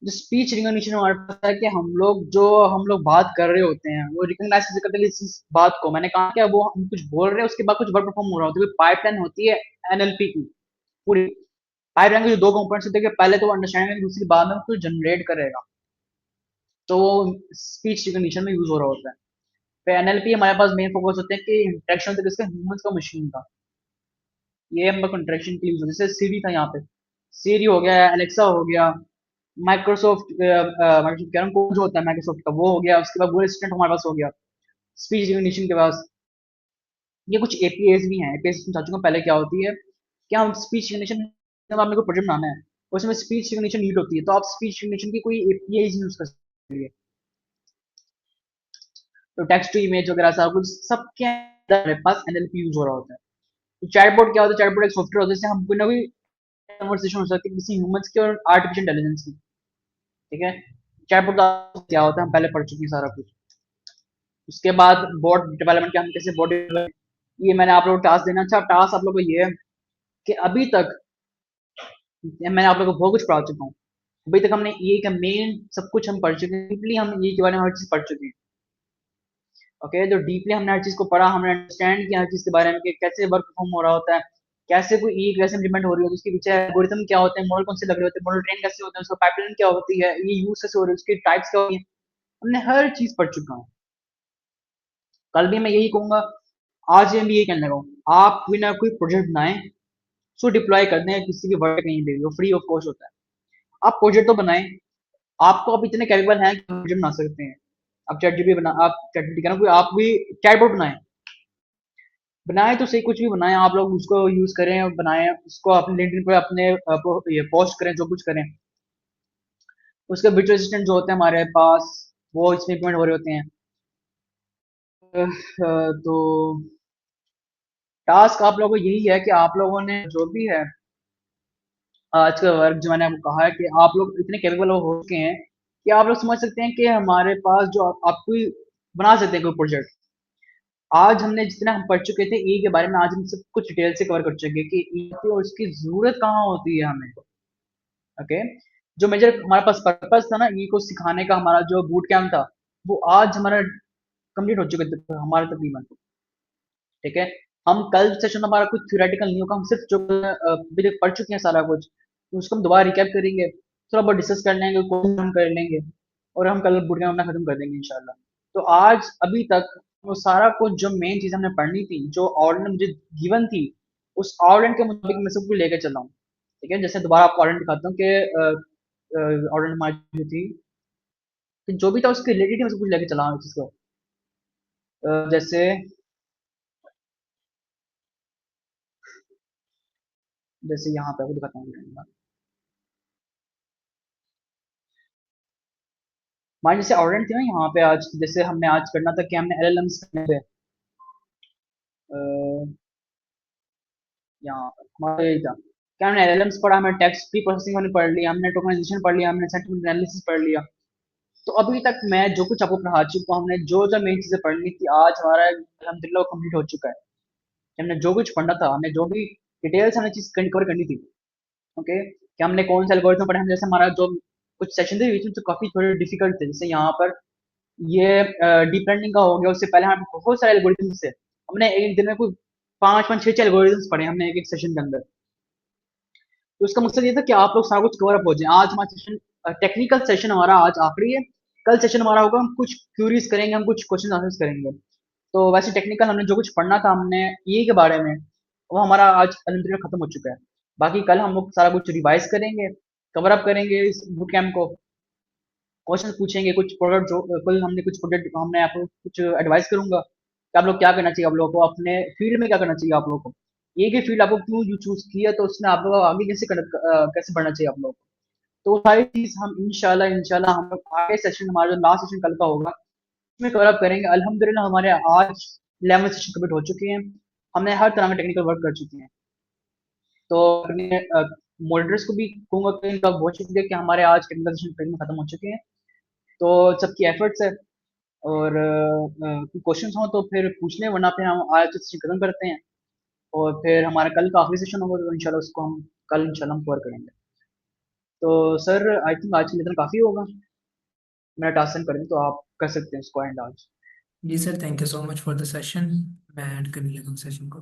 जो स्पीच रिकग्निशन हमारे पास है कि हम लोग बात कर रहे होते हैं वो रिकग्नाइज कैसे करते हैं इस बात को। मैंने कहा क्या, वो हम कुछ बोल रहे हैं उसके बाद कुछ वर्ड परफॉर्म हो रहा होता है, पाइपलाइन होती है एनएलपी की पूरी। पाइपलाइन के जो दो कंपोनेंट्स होते हैं कि पहले तो वो अंडरस्टैंडिंग करेगा, दूसरी बाद में कुछ जनरेट करेगा। तो वो स्पीच रिकग्निशन में यूज हो रहा होता है। फिर एनएलपी हमारे पास मेन फोकस होते हैं कि इंटरेक्शन होता है किसका, ह्यूमंस का मशीन का। ये हम लोग इंटरेक्शन के लिए यूज होता है। जैसे सीरी था यहाँ पे, सीरी हो गया, एलेक्सा हो गया, माइक्रोसॉफ्ट माइक्रोसॉफ्ट कह रहा हूँ, जो होता है माइक्रोसॉफ्ट का वो हो गया, उसके बाद गूगल असिस्टेंट हमारे पास हो गया। स्पीच रिकग्निशन के पास ये कुछ एपीआईज भी हैं। एपीआईज समझा चुका हूँ पहले क्या होती है। क्या हम स्पीच रिकग्निशन, जब आपने कोई प्रोजेक्ट बनाना है उसमें स्पीच रिकग्निशन नीड होती है, तो आप स्पीच रिकग्निशन की कोई एपीआईज यूज कर सकते हैं। तो टेक्स्ट टू इमेज वगैरह सब कुछ सबके अंदर हमारे पास एनएलपी यूज हो रहा होता है। तो चैटबॉट क्या होता है, चैटबॉट एक सॉफ्टवेयर होता है जिससे हम कोई ना कोई कन्वर्सेशन हो सकती है किसी ह्यूमंस की और आर्टिफिशियल इंटेलिजेंस की। ठीक है, चैटबॉट क्या होता है हम पहले पढ़ चुके हैं सारा कुछ। उसके बाद बोर्ड डेवलपमेंट के, हम कैसे बोर्ड डेवलपमेंट, ये मैंने आप लोग को टास्क देना। अच्छा, टास्क आप लोग को ये है कि अभी तक मैंने आप लोग को बहुत कुछ पढ़ा चुका हूँ। अभी तक हमने ये का मेन सब कुछ हम पढ़ चुके हैं, डीपली हम ये के बारे में हर चीज पढ़ चुके हैं। ओके, जो डीपली हमने हर चीज को पढ़ा, हमने अंडरस्टैंड किया हर चीज के बारे में कि कैसे वर्क परफॉर्म हो रहा होता है, कैसे कोई ई कैसे इम्प्लीमेंट हो रही है, उसके पीछे एल्गोरिथम क्या होते हैं, मॉडल कौन से लग रहे होते हैं, मॉडल ट्रेन कैसे होते हैं, उसका पाइपलाइन क्या होती है, ये यूज कैसे हो रही है, उसकी टाइप्स क्या होती है, हमने हर चीज पढ़ चुका हूँ। कल भी मैं यही कहूंगा, आज मैं भी यही कहने लगा हूँ, आप कोई ना कोई प्रोजेक्ट बनाएं, उसको डिप्लॉय कर दें किसी भी वर्ड कहीं पे भी, वो फ्री ऑफ कॉस्ट होता है। आप प्रोजेक्ट तो बनाएं, आपको आप इतने कैपेबल हैं कि प्रोजेक्ट बना सकते हैं। आप चैट जीपीटी करें, कोई आप भी चैटबॉट बनाएं, बनाएं तो सही, कुछ भी बनाएं आप लोग, उसको यूज करें और बनाएं उसको अपने लिंक्डइन पे अपने ये पोस्ट करें, जो कुछ करें। उसके virtual असिस्टेंट जो होते हैं हमारे पास, वो इसमें इम्प्लीमेंट हो रहे होते हैं। तो टास्क आप लोगों को यही है कि आप लोगों ने जो भी है आज का वर्क, जो मैंने आपको कहा है कि आप लोग इतने कैपेबल हो चुके हैं कि आप लोग समझ सकते हैं कि हमारे पास जो आप कोई बना सकते हैं कोई प्रोजेक्ट। आज हमने जितना हम पढ़ चुके थे ई के बारे में, आज हम सब कुछ डिटेल से कवर कर चुके हैं कि ई की और इसकी जरूरत कहाँ होती है हमें। ओके, जो मेजर हमारे पास पर्पस था ना ई को सिखाने का, हमारा जो बूट कैंप था, वो आज हमारा कंप्लीट हो चुका है हमारा तकरीबन। ठीक है, हम कल सेशन हमारा कुछ थ्योरेटिकल नहीं होगा, हम सिर्फ जो अभी तक पढ़ चुके हैं सारा कुछ, तो उसको हम दोबारा रिकैप करेंगे, थोड़ा बहुत डिस्कस कर लेंगे, क्वेश्चन हम कर लेंगे, और हम कल बूट कैंप अपना खत्म कर देंगे इंशाल्लाह। तो आज अभी तक वो सारा कुछ जो मेन चीज हमने पढ़नी थी, जो आउटलाइन मुझे गिवन थी, उस आउटलाइन के मुताबिक मैं सब कुछ लेकर चला हूँ। ठीक है, जैसे दोबारा आपको आउटलाइन दिखाता हूँ कि आउटलाइन हमारी जो थी, कि जो भी था उसके रिलेटेड मैं सब कुछ लेके चला हूँ इस चीज को। जैसे जैसे यहाँ पे आपको दिखाता हूँ, हमारी जैसे आउटलाइन थी ना यहाँ पे, आज जैसे हमने आज करना था कि हमने एलएलएम्स करने थे। अ, यहाँ पर हमारा यही था कि हमने एलएलएम्स पढ़ा, हमने टेक्स्ट प्री प्रोसेसिंग हमने पढ़ लिया, हमने टोकनाइजेशन पढ़ लिया, हमने सेंटिमेंट एनालिसिस पढ़ लिया। तो अभी तक मैं जो कुछ आपको पढ़ा चुका हूँ, हमने जो जो मेन चीजें पढ़नी थी, आज हमारा अल्हम्दुलिल्लाह कंप्लीट हो चुका है। हमने जो कुछ पढ़ना था, हमने जो भी डिटेल्स हमें चीज कवर करनी थी। ओके, कि हमने कौन सा एल्गोरिथम पढ़ा, हम जैसे हमारा जो कुछ सेशन थे बीच में, तो काफी थोड़े डिफिकल्ट थे। जैसे यहाँ पर ये डीप लर्निंग का हो गया, उससे पहले हमें बहुत सारे एल्गोरिथम्स थे, हमने एक दिन में कोई पांच पांच छह छह एल्गोरिथम्स पढ़े हमने एक एक सेशन के अंदर। तो उसका मकसद ये था कि आप लोग सारा कुछ कवर अप हो जाए। आज हमारा सेशन, टेक्निकल सेशन हमारा आज आखिरी है। कल सेशन हमारा होगा, हम कुछ क्यूरीज करेंगे, हम कुछ क्वेश्चन आंसर्स करेंगे। तो वैसे टेक्निकल हमने जो कुछ पढ़ना था हमने ईए के बारे में, वो हमारा आज अल्हम्दुलिल्लाह खत्म हो चुका है। बाकी कल हम लोग सारा कुछ रिवाइज करेंगे, कवर अप करेंगे इस बूट कैंप को, क्वेश्चन पूछेंगे, कुछ प्रोडक्ट जो कल हमने कुछ प्रोडक्ट हमने आपको कुछ एडवाइस करूंगा कि आप लोग क्या करना चाहिए, आप लोगों को अपने फील्ड में क्या करना चाहिए आप लोगों को, ये की फील्ड आपको क्यों यू चूज किया, तो उसमें आप लोग को आगे कैसे बढ़ना चाहिए आप लोग को। तो वो सारी चीज हम इंशाल्लाह इंशाल्लाह हम लोग आगे सेशन, हमारा जो लास्ट सेशन कल का होगा उसमें कवर अप करेंगे। अल्हम्दुलिल्लाह हमारे आज 11 सेशन कंप्लीट हो चुके हैं, हमने हर तरह का टेक्निकल वर्क कर चुके हैं। तो अपने मॉनिटर्स को भी कहूंगा कि इनका बहुत शुक्रिया कि हमारे आज टेक्निकल सेशन खत्म हो चुके हैं। तो सबकी एफर्ट्स है, और क्वेश्चंस हो तो फिर पूछ लें, वरना फिर हम आज सेशन खत्म करते हैं, और फिर हमारा कल का आखिरी सेशन होगा, तो इंशाल्लाह उसको हम कल इंशाल्लाह हम कवर करेंगे। तो सर आई थिंक आज के लिए इतना काफ़ी होगा, मेरा टास्क सेंड कर दें तो आप कर सकते हैं उसको एंड आज। जी sir, thank you so much for the session. मैं ऐड करने लगा सेशन को।